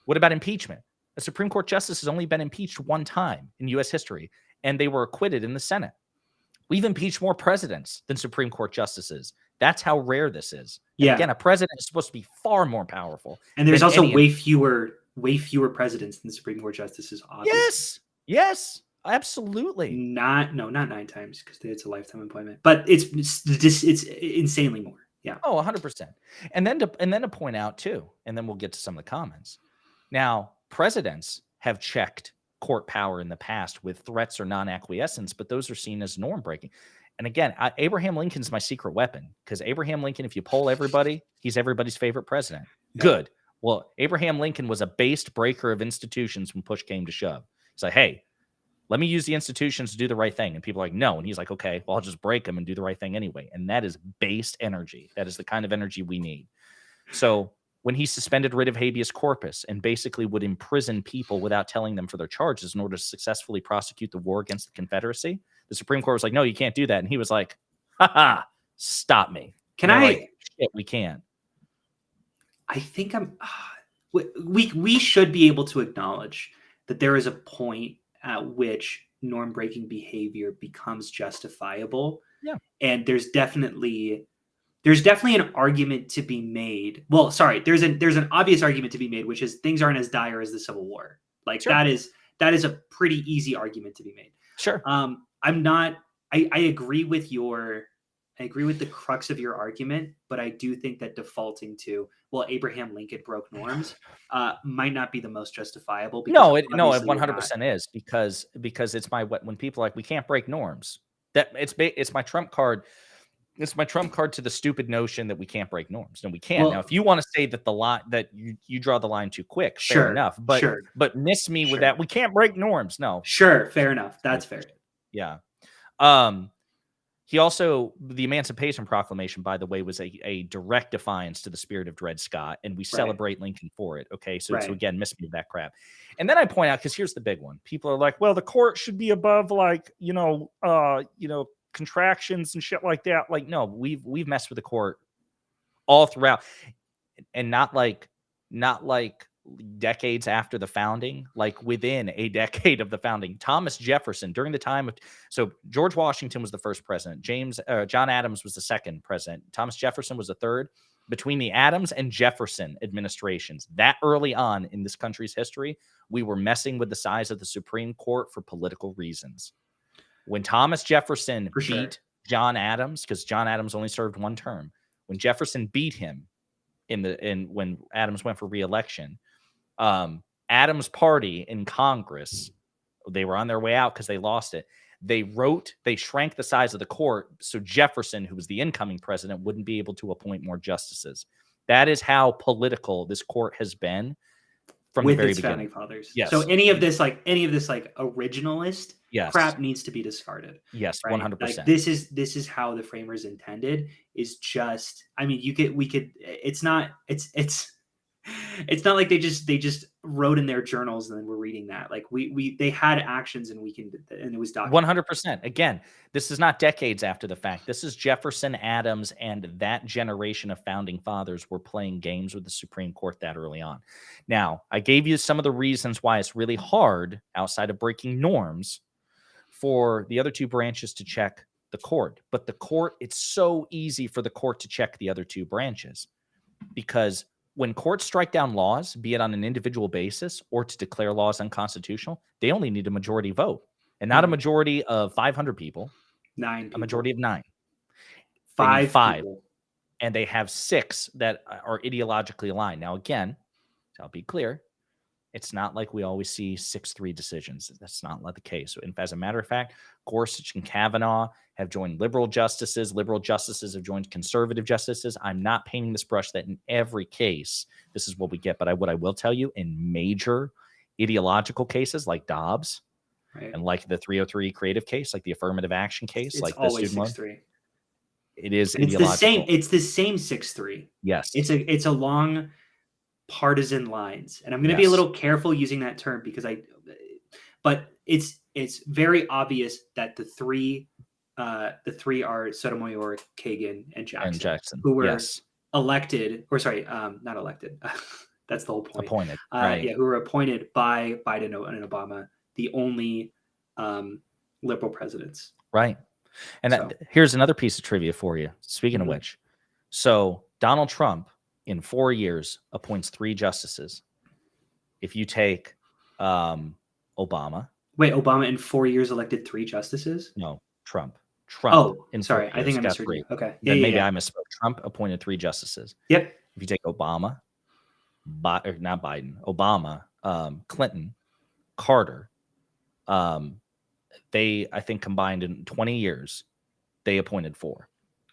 What about impeachment? A Supreme Court justice has only been impeached one time in U.S. history, and they were acquitted in the Senate. We've impeached more presidents than Supreme Court justices. That's how rare this is. And again, a president is supposed to be far more powerful. And there's also way fewer presidents than Supreme Court justices. Obviously. Yes, absolutely. Not 9 times, because it's a lifetime appointment, but it's insanely more. Yeah. Oh, 100%. And then to point out too, and then we'll get to some of the comments. Now, presidents have checked court power in the past with threats or non-acquiescence, but those are seen as norm breaking. And again, Abraham Lincoln's my secret weapon, because Abraham Lincoln, if you poll everybody, he's everybody's favorite president. Yeah. Good. Well, Abraham Lincoln was a based breaker of institutions when push came to shove. He's like, hey, let me use the institutions to do the right thing. And people are like, no. And he's like, okay, well, I'll just break them and do the right thing anyway. And that is based energy. That is the kind of energy we need. So when he suspended writ of habeas corpus and basically would imprison people without telling them for their charges in order to successfully prosecute the war against the Confederacy, the Supreme Court was like, no, you can't do that. And he was like, stop me. Can I? Like, shit, we can. I think we should be able to acknowledge that there is a point at which norm-breaking behavior becomes justifiable. Yeah. And there's definitely an argument to be made. Well, sorry, there's an obvious argument to be made, which is things aren't as dire as the Civil War. Like sure. that is a pretty easy argument to be made. Sure. I agree with the crux of your argument, but I do think that defaulting to, well, Abraham Lincoln broke norms might not be the most justifiable. No, it 100% is, because it's when people are like, we can't break norms, that it's my trump card. It's my trump card to the stupid notion that we can't break norms. No, we can't. Well, now, if you want to say that the line that you draw the line too quick, fair enough. But miss me with that. We can't break norms. No. Sure. Fair enough. That's fair. Yeah. He also, the Emancipation Proclamation, by the way, was a direct defiance to the spirit of Dred Scott, and we celebrate Lincoln for it. Okay. So again, miss me with that crap. And then I point out, because here's the big one. People are like, well, the court should be above contractions and shit like that. Like, no, we've messed with the court all throughout, and not like decades after the founding, like within a decade of the founding. Thomas Jefferson, during the time of, so George Washington was the first president. John Adams was the second president. Thomas Jefferson was the third. Between the Adams and Jefferson administrations, that early on in this country's history, we were messing with the size of the Supreme Court for political reasons. When Thomas Jefferson beat John Adams, because John Adams only served one term, when Jefferson beat him when Adams went for re-election, Adams' party in Congress, they were on their way out because they lost it. They shrank the size of the court so Jefferson, who was the incoming president, wouldn't be able to appoint more justices. That is how political this court has been from the very beginning. Founding fathers. Yes. So any of this originalist Yes. crap needs to be discarded. Yes, Right? 100%. Like this is how the framers intended. Is just, I mean, we could. It's not like they just wrote in their journals and then we're reading that. Like they had actions and it was documented. 100%. Again, this is not decades after the fact. This is Jefferson, Adams, and that generation of founding fathers were playing games with the Supreme Court that early on. Now, I gave you some of the reasons why it's really hard, outside of breaking norms, for the other two branches to check the court. But the court, it's so easy for the court to check the other two branches, because when courts strike down laws, be it on an individual basis or to declare laws unconstitutional, they only need a majority vote, and not a majority of 500 people, 9 people. a majority of 9. They 5 need 5, people. and they have 6 that are ideologically aligned. Now, again, I'll be clear, it's not like we always see 6-3 decisions. That's not the case. As a matter of fact, Gorsuch and Kavanaugh have joined liberal justices. Liberal justices have joined conservative justices. I'm not painting this brush that in every case this is what we get. But what I will tell you, in major ideological cases like Dobbs, Right. and like the 303 creative case, like the affirmative action case, It's like the always student loan, 6-3. it is It's ideological. the same 6-3. Yes. It's along partisan lines, and I'm going to be a little careful using that term because but it's very obvious that the three are Sotomayor, Kagan, and Jackson, who were elected, or sorry, not elected. That's the whole point. Appointed, right? Yeah, who were appointed by Biden and Obama, the only liberal presidents. Right. And here's another piece of trivia for you. Speaking of which, so Donald Trump in 4 years appoints 3 justices. If you take Obama. Wait, Obama in 4 years elected 3 justices? No, Trump. Oh, sorry. I think I misheard you. Okay. Then maybe I misspoke. Trump appointed 3 justices. Yep. If you take Obama, not Biden, Obama, Clinton, Carter, they, I think, combined in 20 years, they appointed 4.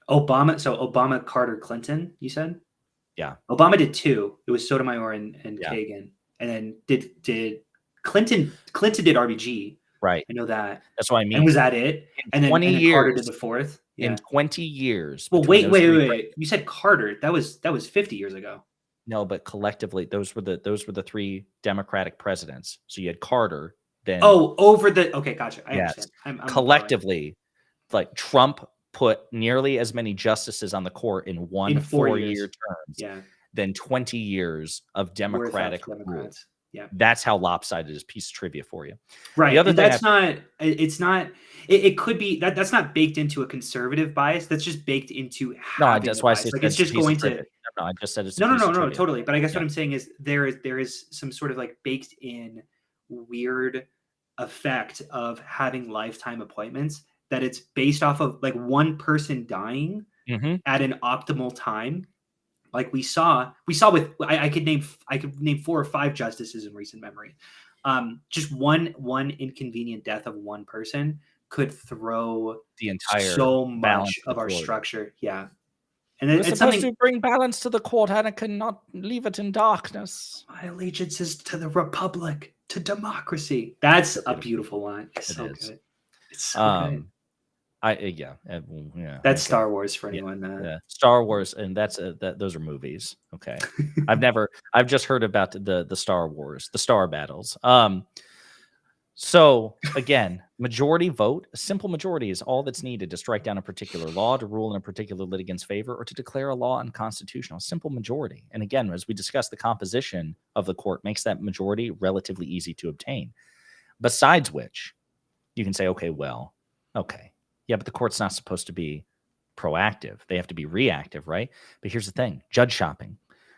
Obama, Carter, Clinton, you said? Yeah. Obama did 2. It was Sotomayor and Kagan. And then did Clinton did RBG. Right. I know that. That's what I mean. And was that it? And then Carter did the 4th. Yeah. In 20 years. Well, wait. You said Carter. That was 50 years ago. No, but collectively, those were the 3 Democratic presidents. So you had Carter, then okay, gotcha. I understand. I'm collectively, like Trump put nearly as many justices on the court in 4-year terms than 20 years of Democratic rule. Yeah. That's how lopsided is. Piece of trivia for you. Right. The other thing it could be that's not baked into a conservative bias. That's just baked into that's why I say it's just going to. No, I just said it's no, totally. But I guess what I'm saying is there is some sort of like baked in weird effect of having lifetime appointments that it's based off of like one person dying at an optimal time. Like we saw with I could name 4 or 5 justices in recent memory. Just one inconvenient death of one person could throw the entire so much of our structure. Yeah. And then it's supposed to bring balance to the court, and it cannot leave it in darkness. My allegiance is to the republic, to democracy. That's a beautiful line. It's so good. It's so good. That's Star Wars for anyone. Star Wars, and those are movies. Okay, I've just heard about the Star Wars, the Star Battles. So again, majority vote, a simple majority is all that's needed to strike down a particular law, to rule in a particular litigant's favor, or to declare a law unconstitutional. Simple majority. And again, as we discussed, the composition of the court makes that majority relatively easy to obtain. Besides which, you can say, okay, yeah, but the court's not supposed to be proactive. They have to be reactive, right? But here's the thing, judge shopping.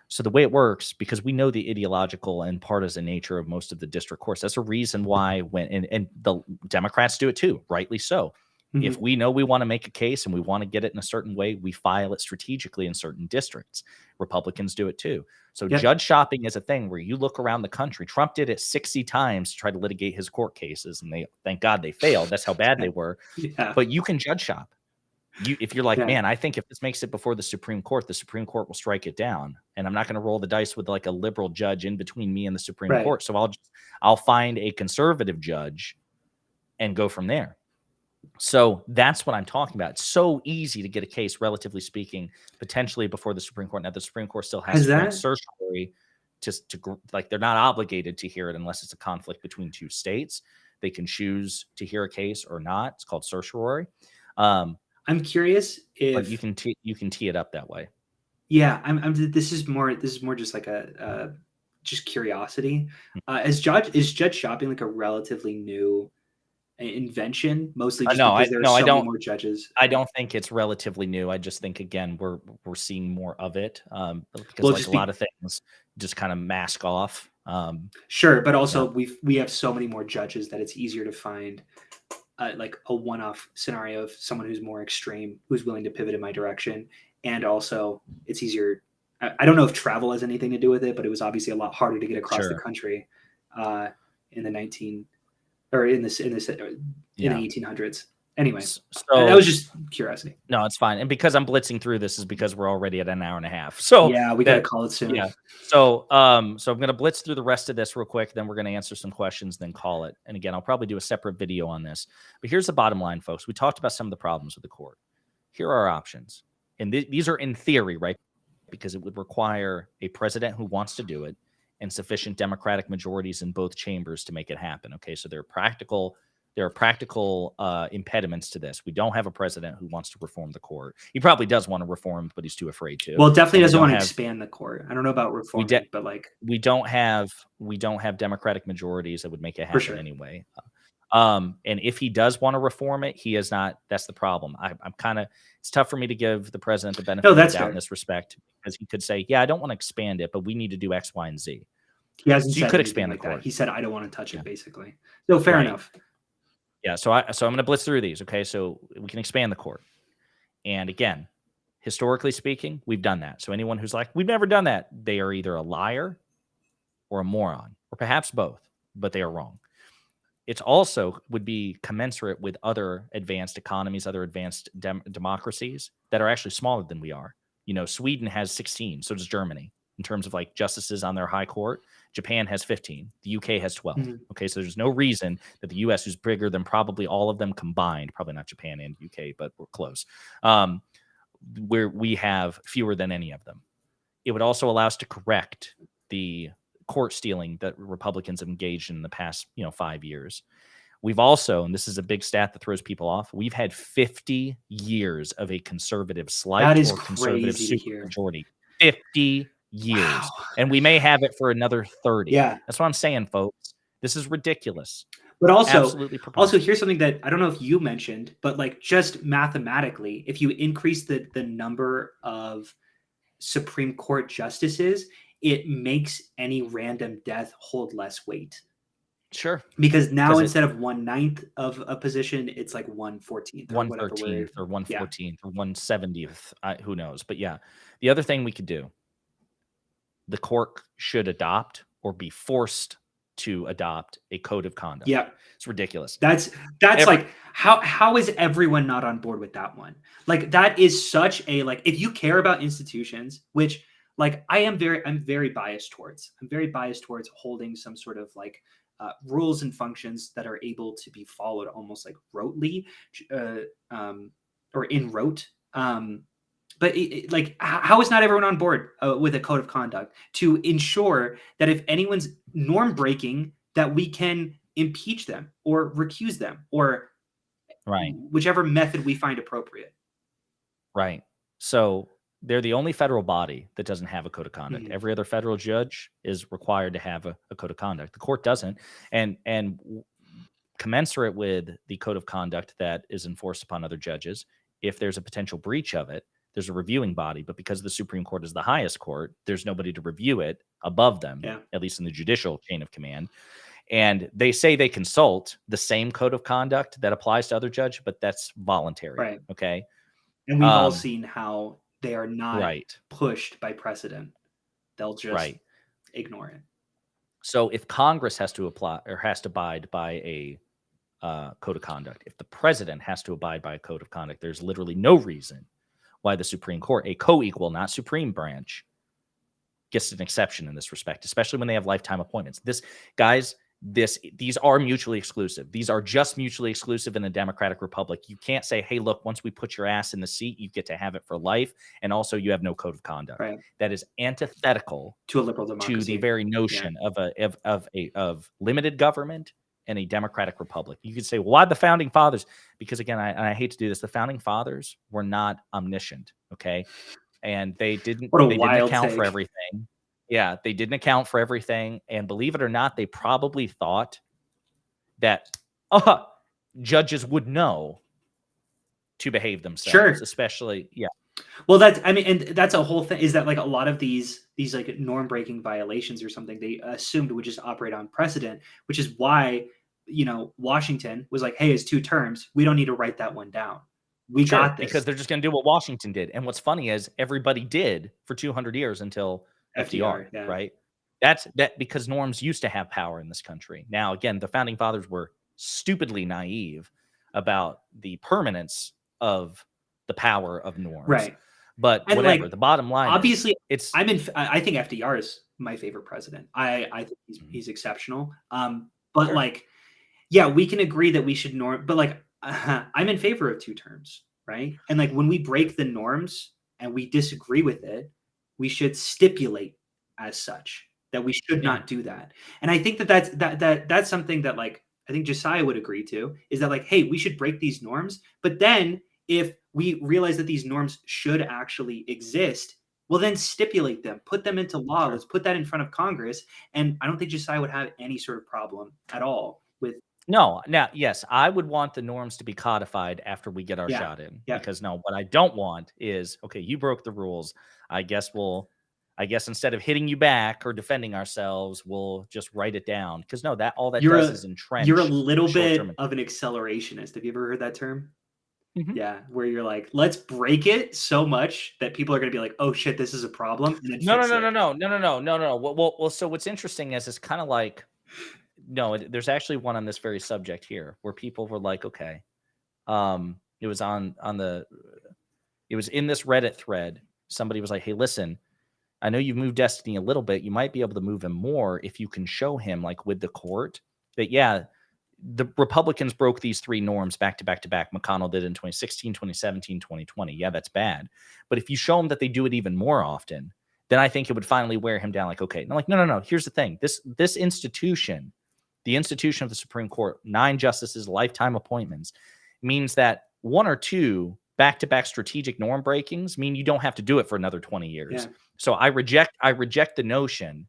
So the way it works, because we know the ideological and partisan nature of most of the district courts, that's a reason why and the Democrats do it too, rightly so. If we know we want to make a case and we want to get it in a certain way, we file it strategically in certain districts. Republicans do it too. So judge shopping is a thing where you look around the country. Trump did it 60 times to try to litigate his court cases, and thank God they failed. That's how bad they were. But you can judge shop. If you're like, man, I think if this makes it before the Supreme Court will strike it down, and I'm not going to roll the dice with like a liberal judge in between me and the Supreme Court. So I'll find a conservative judge and go from there. So that's what I'm talking about. It's so easy to get a case, relatively speaking, potentially before the Supreme Court. Now, the Supreme Court still has Has to grant that- certiorari like they're not obligated to hear it unless it's a conflict between two states. They can choose to hear a case or not. It's called certiorari. I'm curious But if you can tee it up that way. Yeah, this is more just like a just curiosity. Is judge shopping like a relatively new invention? Mostly just because there are so many more judges. I don't think it's relatively new. I just think again we're seeing more of it because Well, like a lot of things just kind of mask off. Sure, but also we have so many more judges that it's easier to find like a one-off scenario of someone who's more extreme, who's willing to pivot in my direction, and also it's easier. I don't know if travel has anything to do with it, but it was obviously a lot harder to get across the country in the 1800s. Anyway, so that was just curiosity. No, it's fine. And because I'm blitzing through this is because we're already at an hour and a half. So yeah, we got to call it soon. Yeah. So I'm going to blitz through the rest of this real quick. Then we're going to answer some questions, then call it. And again, I'll probably do a separate video on this. But here's the bottom line, folks. We talked about some of the problems with the court. Here are our options. And these are in theory, right? Because it would require a president who wants to do it and sufficient Democratic majorities in both chambers to make it happen. Okay. So there are practical impediments to this. We don't have a president who wants to reform the court. He probably does want to reform, but he's too afraid to. Well, definitely doesn't want to expand the court. I don't know about reform, but like we don't have Democratic majorities that would make it happen anyway. And if he does want to reform it, he is not. That's the problem. I'm kind of. It's tough for me to give the president the benefit of the doubt in this respect because he could say, "Yeah, I don't want to expand it, but we need to do X, Y, and Z." He hasn't. So you could expand the court. He said, "I don't want to touch it." Basically, so fair enough. Yeah, so I'm going to blitz through these, okay? So we can expand the court. And again, historically speaking, we've done that. So anyone who's like, we've never done that, they are either a liar or a moron, or perhaps both, but they are wrong. It also would be commensurate with other advanced economies, other advanced democracies that are actually smaller than we are. You know, Sweden has 16, so does Germany, in terms of like justices on their high court. Japan has 15. The UK has 12. Mm-hmm. Okay, so there's no reason that the US, who's bigger than probably all of them combined, probably not Japan and UK, but we're close, where we have fewer than any of them. It would also allow us to correct the court stealing that Republicans have engaged in the past, 5 years. We've also, and this is a big stat that throws people off, we've had 50 years of a conservative slight or conservative supermajority. 50 years. Wow. And we may have it for another 30. Yeah. That's what I'm saying, folks. This is ridiculous. But also here's something that I don't know if you mentioned, but like just mathematically, if you increase the number of Supreme Court justices, it makes any random death hold less weight. Sure. Because now instead of 1/9 of a position, it's like 1/14th, 1/13th, or 1/14th, or 1/70th. Who knows? But yeah, the other thing we could do, the court should adopt or be forced to adopt a code of conduct. Yeah, it's ridiculous. That's like how is everyone not on board with that one? Like that is such a like if you care about institutions, which like I'm very biased towards. I'm very biased towards holding some sort of like rules and functions that are able to be followed almost like rotely, or in rote. But like, how is not everyone on board with a code of conduct to ensure that if anyone's norm breaking, that we can impeach them or recuse them or whichever method we find appropriate. Right. So they're the only federal body that doesn't have a code of conduct. Mm-hmm. Every other federal judge is required to have a code of conduct. The court doesn't. And commensurate with the code of conduct that is enforced upon other judges, if there's a potential breach of it, there's a reviewing body, but because the Supreme Court is the highest court, there's nobody to review it above them, at least in the judicial chain of command. And they say they consult the same code of conduct that applies to other judges, but that's voluntary. Right. Okay. And we've all seen how they are not pushed by precedent. They'll just ignore it. So if Congress has to apply or has to abide by a code of conduct, if the president has to abide by a code of conduct, there's literally no reason why the Supreme Court, a co-equal, not supreme branch, gets an exception in this respect, especially when they have lifetime appointments. This, guys, these are mutually exclusive. These are just mutually exclusive in a democratic republic. You can't say, hey, look, once we put your ass in the seat, you get to have it for life. And also you have no code of conduct. Right. That is antithetical To a liberal to democracy. the very notion of limited government and a democratic republic. You could say, well, why the founding fathers? Because again, I hate to do this. The founding fathers were not omniscient. Okay. And they didn't account for everything. Yeah, they didn't account for everything. And believe it or not, they probably thought that judges would know to behave themselves. Sure. Especially, yeah. Well, and that's a whole thing, is that like a lot of these like norm breaking violations or something, they assumed would just operate on precedent, which is why, Washington was like, hey, it's 2 terms. We don't need to write that one down. We got this. Because they're just going to do what Washington did. And what's funny is everybody did for 200 years until FDR, yeah. right? That's because norms used to have power in this country. Now, again, the founding fathers were stupidly naive about the permanence of the power of norms. Right. But and whatever, like, the bottom line obviously, is, I think FDR is my favorite president. I think he's exceptional. But like, yeah, we can agree that we should norm, but like, I'm in favor of 2 terms, right? And like, when we break the norms and we disagree with it, we should stipulate as such that we should not do that. And I think that's something that like I think Josiah would agree to, is that like, hey, we should break these norms, but then if we realize that these norms should actually exist, well, then stipulate them, put them into law. Let's put that in front of Congress. And I don't think Josiah would have any sort of problem at all with. No, now, yes, I would want the norms to be codified after we get our shot in. Yeah. Because no, what I don't want is, okay, you broke the rules. I guess instead of hitting you back or defending ourselves, we'll just write it down. Because no, all that does is entrench. You're a little bit of an accelerationist. Have you ever heard that term? Mm-hmm. Yeah, where you're like, let's break it so much that people are going to be like, oh shit, this is a problem. And then No. Well, so what's interesting is it's kind of like, no, there's actually one on this very subject here where people were like, okay, it was it was in this Reddit thread. Somebody was like, hey, listen, I know you've moved Destiny a little bit. You might be able to move him more if you can show him, like with the court, that, yeah, the Republicans broke these 3 norms back to back to back. McConnell did in 2016, 2017, 2020. Yeah, that's bad. But if you show him that they do it even more often, then I think it would finally wear him down. Like, okay, and I'm like, no. Here's the thing. This institution, the institution of the Supreme Court, 9 justices, lifetime appointments, means that 1 or 2 back-to-back strategic norm breakings mean you don't have to do it for another 20 years. Yeah. So I reject the notion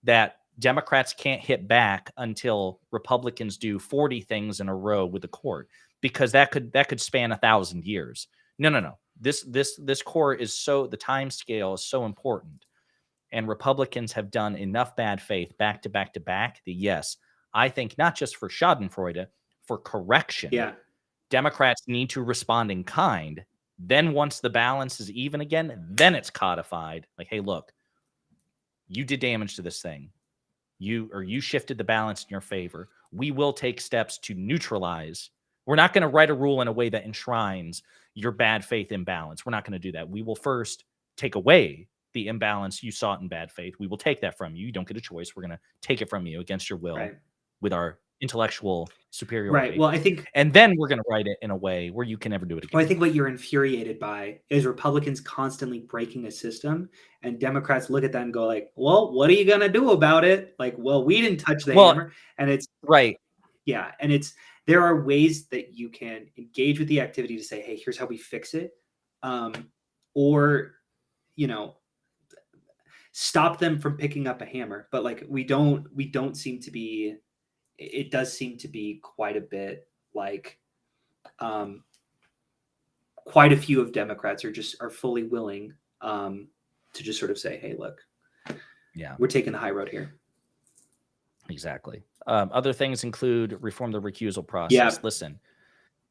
that Democrats can't hit back until Republicans do 40 things in a row with the court, because that could span 1,000 years. No. This court is the time scale is so important, and Republicans have done enough bad faith back to back to back that, yes, I think not just for Schadenfreude, for correction. Yeah. Democrats need to respond in kind. Then once the balance is even again, then it's codified. Like, hey, look, you did damage to this thing. You shifted the balance in your favor. We will take steps to neutralize. We're not going to write a rule in a way that enshrines your bad faith imbalance. We're not going to do that. We will first take away the imbalance you sought in bad faith. We will take that from you. You don't get a choice. We're going to take it from you against your will with our intellectual superiority. Right. Well, I think, and then we're going to write it in a way where you can never do it again. Well, I think what you're infuriated by is Republicans constantly breaking a system, and Democrats look at that and go like, well, what are you going to do about it? Like, well, we didn't touch the hammer. And it's right. Yeah. And there are ways that you can engage with the activity to say, hey, here's how we fix it. Or, stop them from picking up a hammer. But like, we don't seem to be, it does seem to be quite a bit like quite a few of Democrats are fully willing to just sort of say, hey, look, we're taking the high road here. Exactly. Other things include reform the recusal process. Yeah. Listen,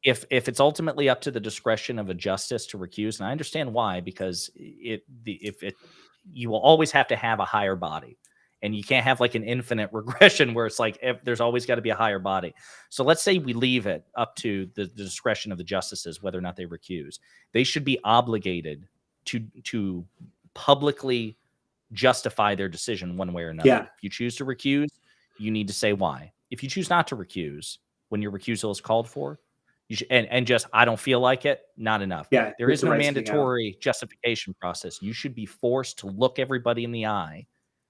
if it's ultimately up to the discretion of a justice to recuse, and I understand why, because you will always have to have a higher body. And you can't have like an infinite regression where it's like there's always got to be a higher body. So let's say we leave it up to the discretion of the justices whether or not they recuse. They should be obligated to publicly justify their decision one way or another. Yeah. If you choose to recuse, you need to say why. If you choose not to recuse when your recusal is called for, you should, and just I don't feel like it, not enough. Yeah, There is the no right speaking out. mandatory justification process. You should be forced to look everybody in the eye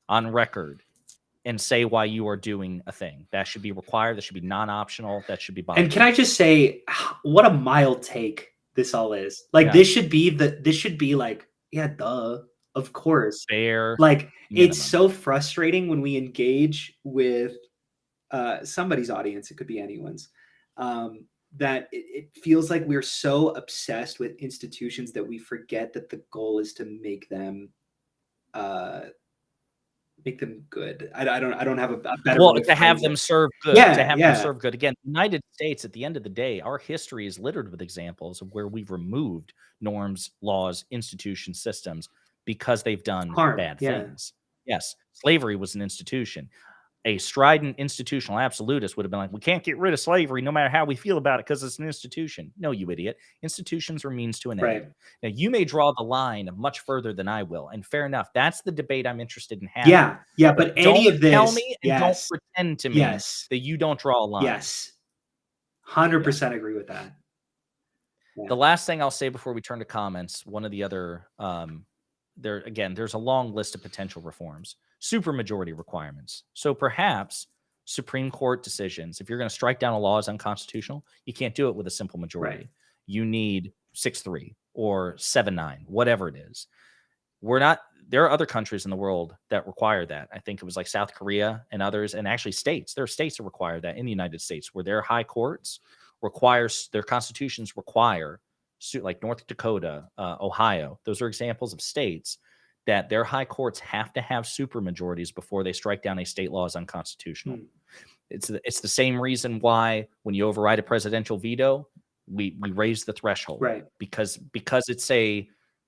on record and say why you are doing a thing. That should be required. That should be non-optional. That should be And binding. can I just say, what a mild take this all is. Like Yeah. this should be like, yeah, duh, of course. Fair. Like minimum. it's so frustrating when we engage with somebody's audience. It could be anyone's. That it feels like we're so obsessed with institutions that we forget that the goal is to make them good. I don't have a better well way to have phrase them it. serve good. Yeah, To have yeah. them serve good. Again, the United States, at the end of the day, our history is littered with examples of where we've removed norms, laws, institutions, systems because they've done Harm, bad yeah. things. Yes, slavery was an institution. A strident institutional absolutist would have been like, we can't get rid of slavery no matter how we feel about it because it's an institution. No, you idiot. Institutions are means to an Right. end. Now, you may draw the line much further than I will, and fair enough. That's the debate I'm interested in having. Yeah, but any don't of this, tell me and don't yes, pretend to me yes, that you don't draw a line. yes, 100% agree with that. Yeah. The last thing I'll say before we turn to comments, one of the other, there's a long list of potential reforms. Supermajority requirements. So perhaps Supreme Court decisions, if you're going to strike down a law as unconstitutional, you can't do it with a simple majority. Right. You need 6-3 or 7-9, whatever it is. There are other countries in the world that require that. I think it was like South Korea and others, and actually states. There are states that require that in the United States where their high courts their constitutions require, like North Dakota, Ohio. Those are examples of states that their high courts have to have supermajorities before they strike down a state law as unconstitutional. It's the same reason why when you override a presidential veto, we raise the threshold, Right? Because it's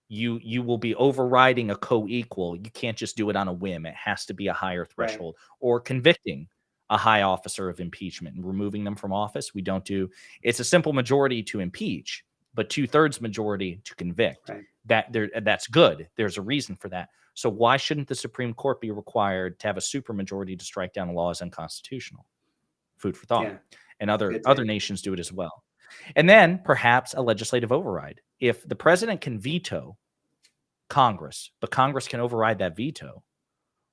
you will be overriding a co-equal. You can't just do it on a whim. It has to be a higher threshold. Or convicting a high officer of impeachment and removing them from office. We don't do. It's a simple majority to impeach, but 2/3 majority to convict. Right. That's good. There's a reason for that. So why shouldn't the Supreme Court be required to have a supermajority to strike down a law as unconstitutional? Food for thought. Yeah. And other nations do it as well. And then perhaps a legislative override. If the president can veto Congress, but Congress can override that veto,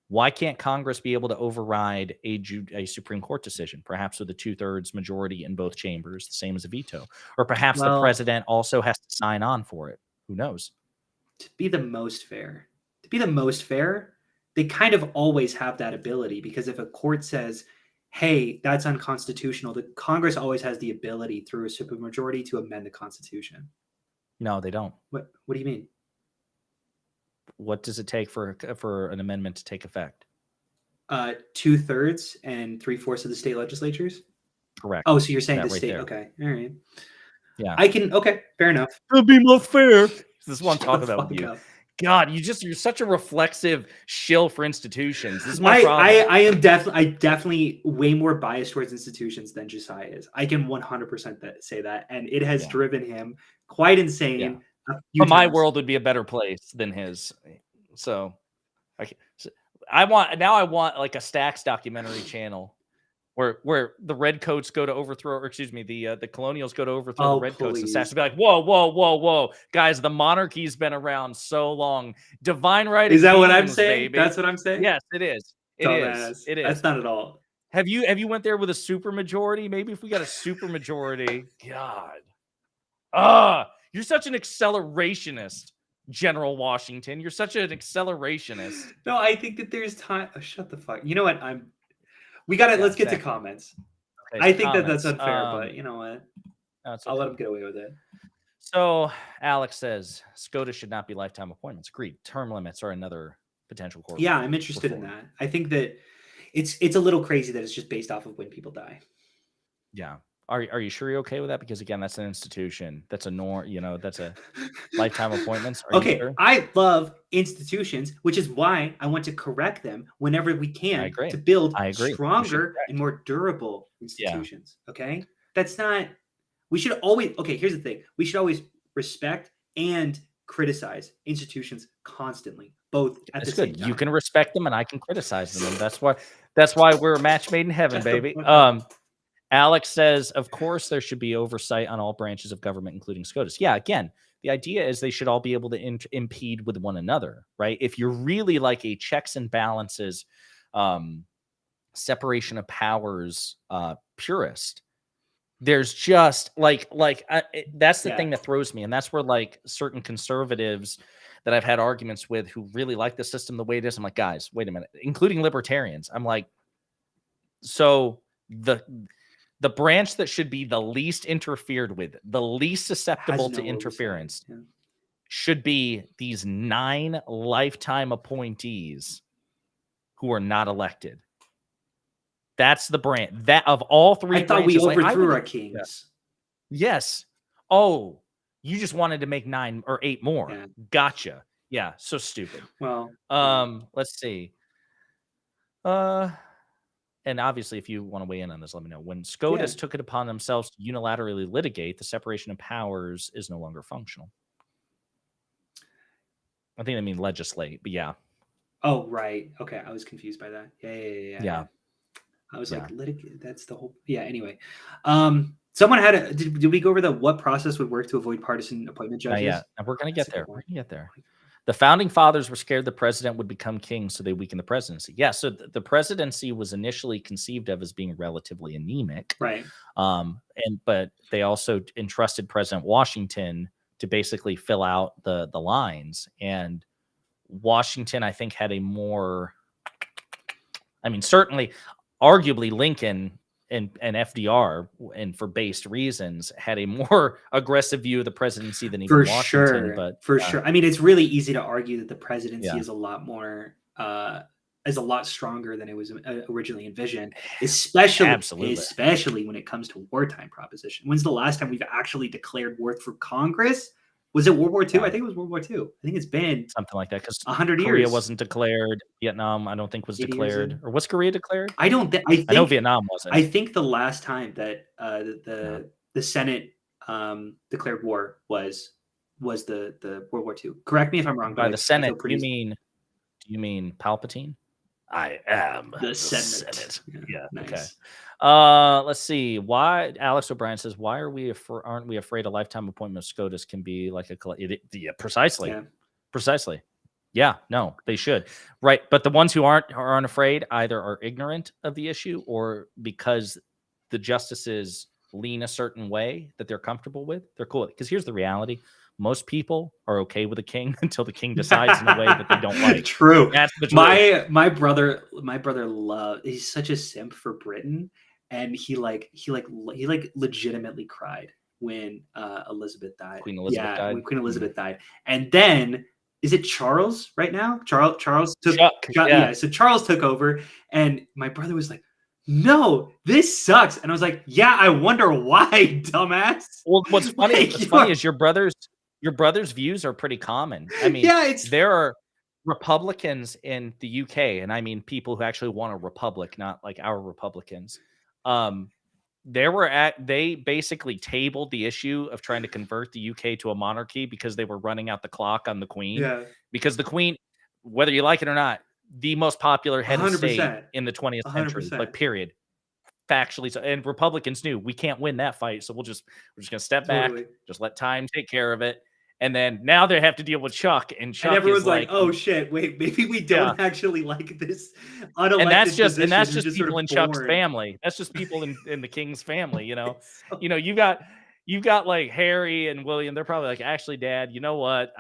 why can't Congress be able to override a Supreme Court decision, perhaps with a 2/3 majority in both chambers, the same as a veto? Or perhaps the president also has to sign on for it. Who knows? To be the most fair, they kind of always have that ability, because if a court says, hey, that's unconstitutional, the Congress always has the ability through a supermajority to amend the Constitution. No, they don't. What do you mean? What does it take for an amendment to take effect? 2/3 and 3/4 of the state legislatures. Correct. Oh, so you're saying That the right state? there. Okay, all right. Yeah, I can. Okay, fair enough. it'll be more fair. This is what I'm Shut talking the about with fuck you. up. God, you're such a reflexive shill for institutions. This is my problem. I am definitely way more biased towards institutions than Josiah is. I can 100% say that, and it has driven him quite insane. Yeah. But my world would be a better place than his. So I want like a Stax documentary channel where the redcoats go to overthrow, or excuse me, the colonials go to overthrow the redcoats. And Stax would be like, whoa, guys, the monarchy's been around so long. Divine right. Is that what I'm saying? Baby. That's what I'm saying. Yes, it is. It is. That's not at all. Have you went there with a super majority? Maybe if we got a super majority, God, you're such an accelerationist. General Washington, you're such an accelerationist. No, I think that there's time. Oh, shut the fuck. You know what? Let's get to comments. Okay, I think that's unfair, but you know what? I'll let him get away with it. So Alex says SCOTUS should not be lifetime appointments. Agreed. Term limits are another potential course. Yeah, I'm interested in that. I think that it's a little crazy that it's just based off of when people die. Yeah. Are you sure you're okay with that? Because again, that's an institution. That's a that's a lifetime appointments. Okay, sure? I love institutions, which is why I want to correct them whenever we can to build stronger and more durable institutions. Yeah. Okay, that's not. We should always. Okay, here's the thing: we should always respect and criticize institutions constantly, both at It's the same good. time. You can respect them and I can criticize them. And that's why we're a match made in heaven, baby. Alex says, of course, there should be oversight on all branches of government, including SCOTUS. Yeah, again, the idea is they should all be able to impede with one another, right? If you're really like a checks and balances, separation of powers purist, there's just that's the thing that throws me. And that's where like certain conservatives that I've had arguments with who really like the system the way it is, I'm like, guys, wait a minute, including libertarians. I'm like, so the branch that should be the least interfered with, the least susceptible to interference, should be these 9 lifetime appointees who are not elected. That's the branch that of all 3 I thought branches, we overthrew our kings. Yes. Oh, you just wanted to make 9 or 8 more. Yeah. Gotcha. Yeah. So stupid. Well, let's see. And obviously, if you want to weigh in on this, let me know. When SCOTUS took it upon themselves to unilaterally litigate, the separation of powers is no longer functional. I think they mean legislate, but yeah. Oh, right. Okay. I was confused by that. Yeah. I was like, litigate. That's the whole. Yeah. Anyway, someone had did we go over what process would work to avoid partisan appointment judges? Yeah. We're going to get there. We're going to get there. The founding fathers were scared the president would become king, so they weakened the presidency. Yeah, so the presidency was initially conceived of as being relatively anemic, right? But they also entrusted President Washington to basically fill out the lines. And Washington, I think, had a more, certainly, arguably Lincoln and FDR, and for based reasons, had a more aggressive view of the presidency than even Washington. But for sure, it's really easy to argue that the presidency is a lot more, is a lot stronger than it was originally envisioned, especially when it comes to wartime proposition. When's the last time we've actually declared war for Congress? Was it World War II? I think it was World War II. I think it's been something like that because 100 years. Korea wasn't declared. Vietnam, I don't think was declared. Or was Korea declared? I don't think. I know Vietnam wasn't. I think the last time that the Senate declared war was the World War II. Correct me if I'm wrong. By the Senate, do you mean Palpatine? I am the Senate. Yeah. Nice. Okay. Let's see. Why Alex O'Brien says, why aren't we afraid a lifetime appointment of SCOTUS can be like precisely. Yeah. Precisely. Yeah, no, they should. Right. But the ones who aren't afraid either are ignorant of the issue or because the justices lean a certain way that they're comfortable with. They're cool. Because here's the reality. Most people are okay with a king until the king decides in a way that they don't like. True. That's the truth. My brother he's such a simp for Britain, and he legitimately cried when Elizabeth died. Queen Elizabeth died. When Queen Elizabeth died. And then is it Charles right now? Charles took so Charles took over, and my brother was like, no, this sucks. And I was like, yeah, I wonder why, dumbass. Well, what's funny is your brother's views are pretty common. There are Republicans in the UK, and I mean people who actually want a republic, not like our Republicans. They basically tabled the issue of trying to convert the UK to a monarchy because they were running out the clock on the Queen. Yeah. Because the Queen, whether you like it or not, the most popular head of state in the 20th century, 100%. like period. Factually, so and Republicans knew we can't win that fight, so we're just gonna step back, just let time take care of it, and then now they have to deal with Chuck, and everyone's like, oh shit, wait, maybe we don't actually like this unelected and that's just position, people in Chuck's family. That's just people in the king's family, you've got like Harry and William. They're probably like, actually, Dad, you know what?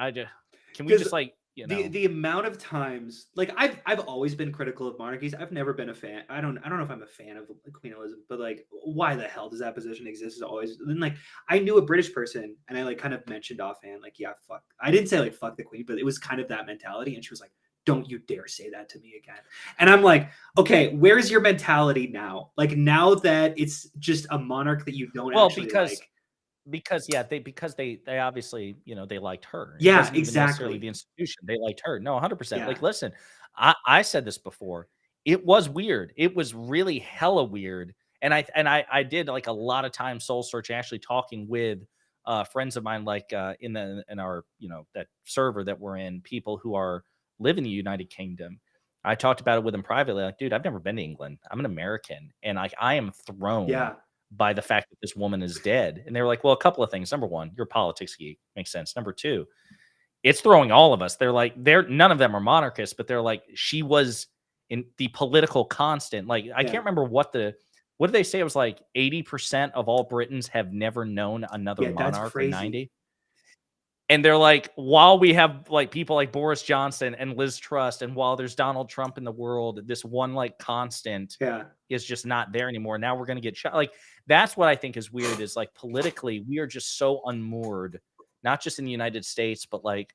Can we just like. The amount of times, like I've always been critical of monarchies. I've never been a fan. I don't know if I'm a fan of Queen Elizabeth, but like, why the hell does that position exist? Is always. And then like, I knew a British person, and I like kind of mentioned offhand, like, yeah, fuck. I didn't say like fuck the Queen, but it was kind of that mentality. And she was like, don't you dare say that to me again. And I'm like, okay, where's your mentality now? Like now that it's just a monarch that you don't actually like. Because they obviously they liked her. Yeah, exactly. The institution, they liked her. No, 100%. Yeah. Like, listen, I said this before. It was weird. It was really hella weird. And I did like a lot of time soul searching, actually talking with friends of mine, like in our that server that we're in, people who are live in the United Kingdom. I talked about it with him privately. Like, dude, I've never been to England. I'm an American, and like I am thrown by the fact that this woman is dead. And they were like, well, a couple of things. Number one, you're a politics geek. Makes sense. Number two, it's throwing all of us. They're like, none of them are monarchists, but they're like, she was in the political constant. Like, I can't remember what did they say? It was like 80% of all Britons have never known another monarch in 90. And they're like, while we have like people like Boris Johnson and Liz Truss, and while there's Donald Trump in the world, this one like constant is just not there anymore. Now we're going to get shot. Like, that's what I think is weird, is like politically, we are just so unmoored, not just in the United States, but like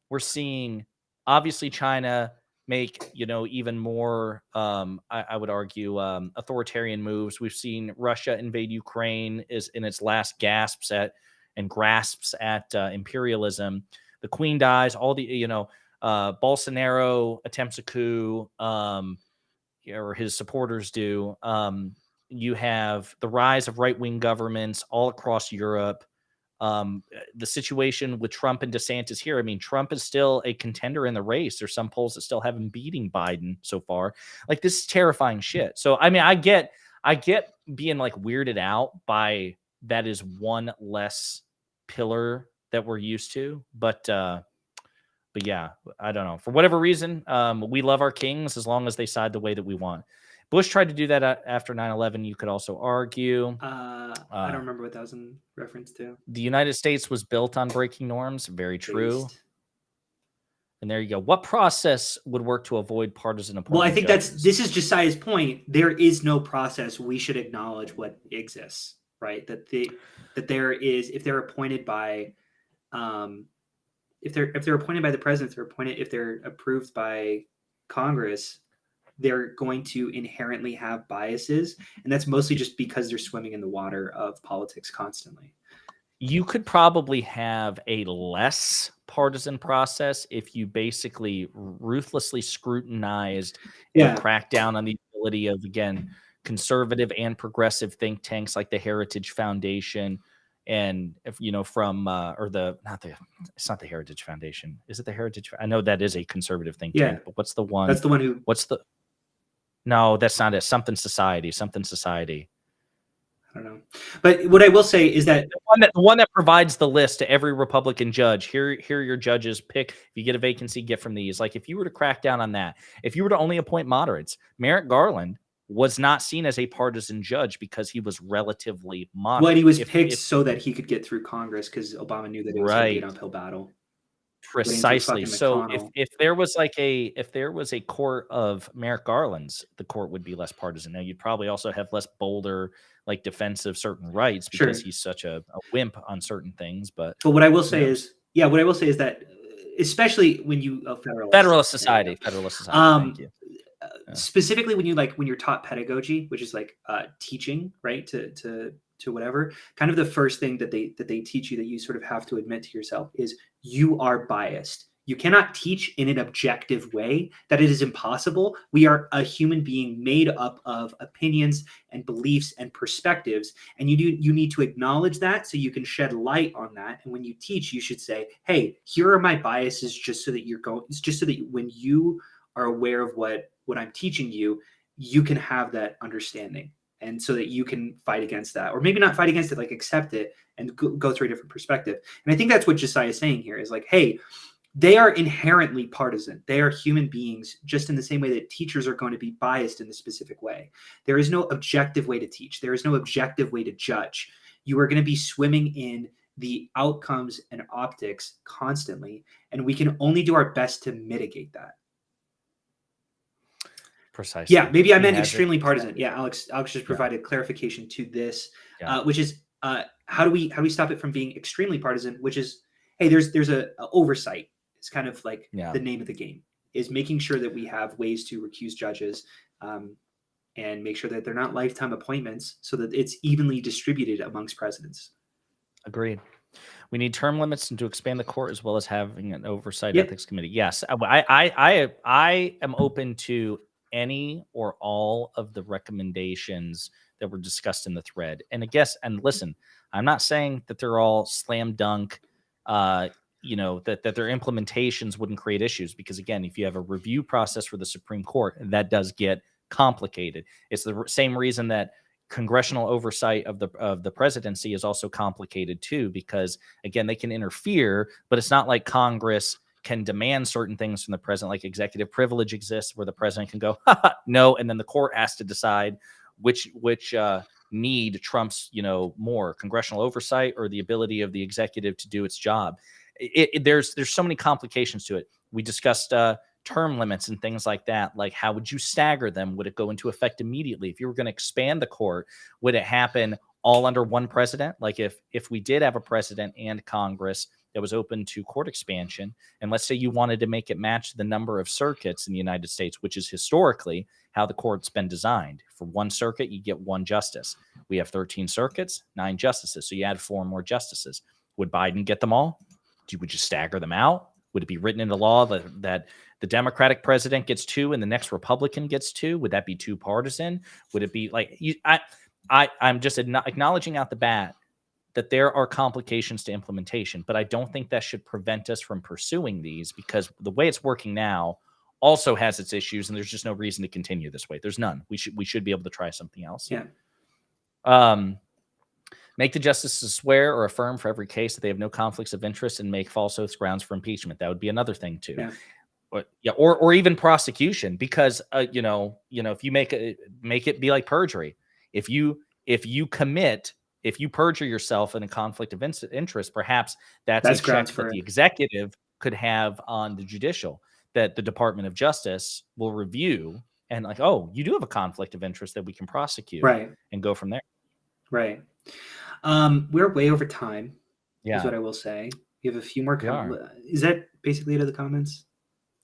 we're seeing obviously China make, even more, I would argue, authoritarian moves. We've seen Russia invade Ukraine is in its last grasps at imperialism. The Queen dies. All the Bolsonaro attempts a coup, or his supporters do. You have the rise of right-wing governments all across Europe. The situation with Trump and DeSantis here. I mean, Trump is still a contender in the race. There's some polls that still have him beating Biden so far. Like, this is terrifying shit. So, I mean, I get being like weirded out by that is one less pillar that we're used to, but yeah, I don't know. For whatever reason, we love our kings as long as they side the way that we want. Bush tried to do that after 9/11. You could also argue. I don't remember what that was in reference to. The United States was built on breaking norms. Very true. And there you go. What process would work to avoid partisan appointment? Well, I think this is Josiah's point. There is no process. We should acknowledge what exists, right? That there is, if they're appointed by, if they're appointed by the president, if they're approved by Congress, they're going to inherently have biases, and that's mostly just because they're swimming in the water of politics constantly. You could probably have a less partisan process if you basically ruthlessly scrutinized and cracked down on the ability of, again, conservative and progressive think tanks like the Heritage Foundation, and if from it's not the Heritage Foundation. Is it the Heritage? I know that is a conservative think tank, but what's the one? That's the one who. No, that's not it. Something Society. I don't know. But what I will say is that the one that provides the list to every Republican judge. Here are your judges. Pick, if you get a vacancy, get from these. Like, if you were to crack down on that, if you were to only appoint moderates, Merrick Garland was not seen as a partisan judge because he was relatively moderate. Well, he was picked so that he could get through Congress, because Obama knew that it was going to be an uphill battle. Precisely. So if there was a court of Merrick Garland's, the court would be less partisan. Now, you'd probably also have less bolder, like, defense of certain rights, because he's such a wimp on certain things. But what I will say is that, especially when you Federalist Society. Thank you. Specifically when you're taught pedagogy, which is like teaching, right, to whatever, kind of the first thing that they teach you, that you sort of have to admit to yourself, is you are biased. You cannot teach in an objective way. That it is impossible. We are a human being made up of opinions and beliefs and perspectives, and you need to acknowledge that so you can shed light on that. And when you teach, you should say, hey, here are my biases, just so that when you are aware of what I'm teaching you, you can have that understanding, and so that you can fight against that, or maybe not fight against it, like accept it and go through a different perspective. And I think that's what Josiah is saying here, is like, hey, they are inherently partisan. They are human beings, just in the same way that teachers are going to be biased in a specific way. There is no objective way to teach. There is no objective way to judge. You are going to be swimming in the outcomes and optics constantly, and we can only do our best to mitigate that. Precisely. Yeah, maybe I meant extremely partisan. Yeah, Alex just provided clarification to this, which is how do we stop it from being extremely partisan? Which is, hey, there's a oversight. It's kind of like the name of the game, is making sure that we have ways to recuse judges, and make sure that they're not lifetime appointments, so that it's evenly distributed amongst presidents. Agreed. We need term limits and to expand the court, as well as having an oversight ethics committee. Yes, I am open to any or all of the recommendations that were discussed in the thread. And listen, I'm not saying that they're all slam dunk, that their implementations wouldn't create issues, because again, if you have a review process for the Supreme Court, that does get complicated. It's the same reason that congressional oversight of the presidency is also complicated too, because again, they can interfere, but it's not like Congress can demand certain things from the president. Like executive privilege exists where the president can go, no, and then the court has to decide which need trumps more, congressional oversight or the ability of the executive to do its job. There's so many complications to it. We discussed term limits and things like that. Like, how would you stagger them? Would it go into effect immediately? If you were going to expand the court, would it happen all under one president? Like if we did have a president and Congress that was open to court expansion, and let's say you wanted to make it match the number of circuits in the United States, which is historically how the court's been designed. For one circuit, you get one justice. We have 13 circuits, 9 justices. So you add 4 more justices. Would Biden get them all? Would you stagger them out? Would it be written into law that the Democratic president gets 2 and the next Republican gets 2? Would that be too partisan? Would it be like I'm just acknowledging out the bat that there are complications to implementation, but I don't think that should prevent us from pursuing these, because the way it's working now also has its issues, and there's just no reason to continue this way. There's none. We should be able to try something else. Yeah. Make the justices swear or affirm for every case that they have no conflicts of interest, and make false oaths grounds for impeachment. That would be another thing too. Yeah. Or even prosecution, because if you make it be like perjury. If you perjure yourself in a conflict of interest, perhaps that's a check that the executive could have on the judicial, that the Department of Justice will review and like, oh, you do have a conflict of interest that we can prosecute, right, and go from there. Right. We're way over time. Yeah, is what I will say. We have a few more comments. Is that basically it of the comments?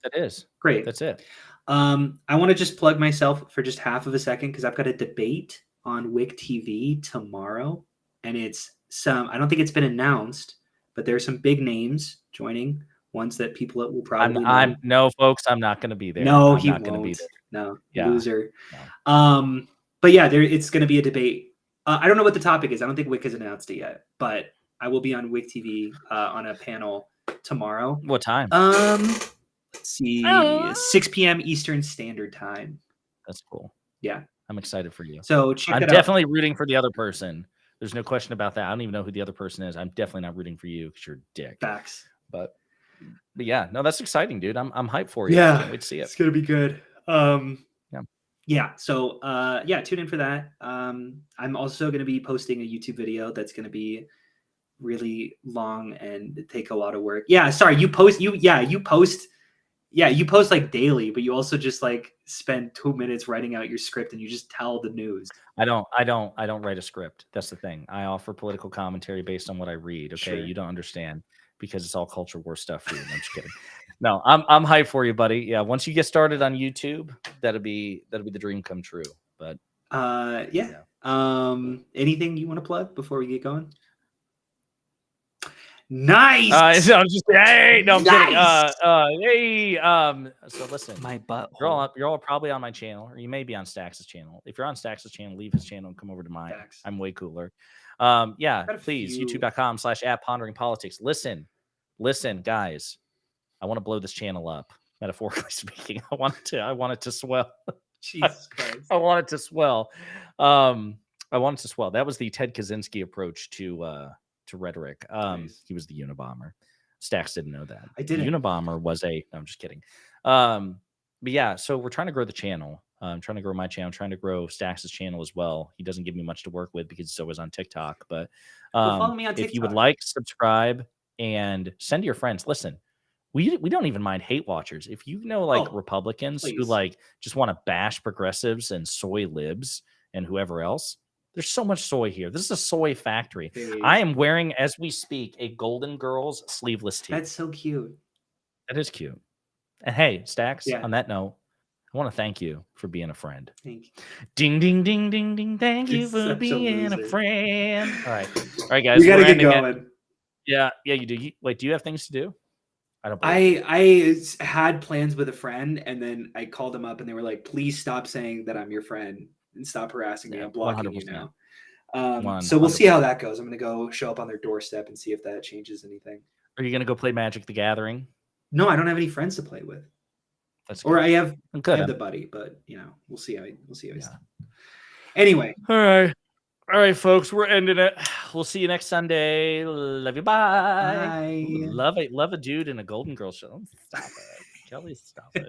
That is great. That's it. I want to just plug myself for just half of a second, because I've got a debate on WIC TV tomorrow, and it's I don't think it's been announced, but there's some big names joining, ones that people will probably know. No, folks, I'm not going to be there. No, I'm not going to be there. No, yeah. Loser. No. But yeah, it's going to be a debate. I don't know what the topic is. I don't think WIC has announced it yet, but I will be on WIC TV on a panel tomorrow. What time? Let's see, 6 p.m. Eastern Standard Time. That's cool. Yeah. I'm excited for you. So check it out. I'm definitely rooting for the other person. There's no question about that. I don't even know who the other person is. I'm definitely not rooting for you because you're a dick. Facts. But yeah, no, that's exciting, dude. I'm hyped for you. Yeah. I can't wait to see it. It's gonna be good. Yeah. So tune in for that. I'm also gonna be posting a YouTube video that's gonna be really long and take a lot of work. Yeah, sorry, you post like daily, but you also just like spend 2 minutes writing out your script and you just tell the news. I don't write a script. That's the thing. I offer political commentary based on what I read. Okay. Sure. You don't understand, because it's all culture war stuff for you. I'm just kidding. No, I'm hyped for you, buddy. Yeah. Once you get started on YouTube, that'll be the dream come true. But yeah. Anything you want to plug before we get going? Nice. I'm just hey, no, I'm nice. kidding. So listen, my butt. You're all probably on my channel, or you may be on Stax's channel. If you're on Stax's channel, leave his channel and come over to mine. Facts. I'm way cooler. Please, youtube.com/@ponderingpolitics. Listen, guys. I want to blow this channel up, metaphorically speaking. I want it to swell. Jesus Christ. I want it to swell. That was the Ted Kaczynski approach to rhetoric. Nice. He was the Unabomber. Stax didn't know that. I didn't. The Unabomber was no, I'm just kidding. But yeah, so we're trying to grow the channel. I'm trying to grow my channel. I'm trying to grow Stax's channel as well. He doesn't give me much to work with because he's always on TikTok. But follow me on TikTok. If you would like, subscribe and send to your friends. Listen, we don't even mind hate watchers. If you know Republicans who just want to bash progressives and soy libs and whoever else, there's so much soy here. This is a soy factory. I am wearing, as we speak, a Golden Girls sleeveless tee. That's so cute. That is cute. And hey, Stax, on that note, I want to thank you for being a friend. Thank you. Ding, ding, ding, ding, ding. Thank you for being a friend. All right, guys. We got to get going. Yeah, you do. Do you have things to do? I had plans with a friend, and then I called them up, and they were like, please stop saying that I'm your friend and stop harassing me. I'm blocking 100%. You now. So we'll see how that goes. I'm going to go show up on their doorstep and see if that changes anything. Are you gonna go play Magic the Gathering? No, I don't have any friends to play with. That's Or good. I have Good. the buddy, but we'll see how he's done. Anyway, All right, folks, we're ending it. We'll see you next Sunday. Love you. Bye. bye. Ooh, love a dude in a Golden Girls show. Stop it, Kelly. Stop it.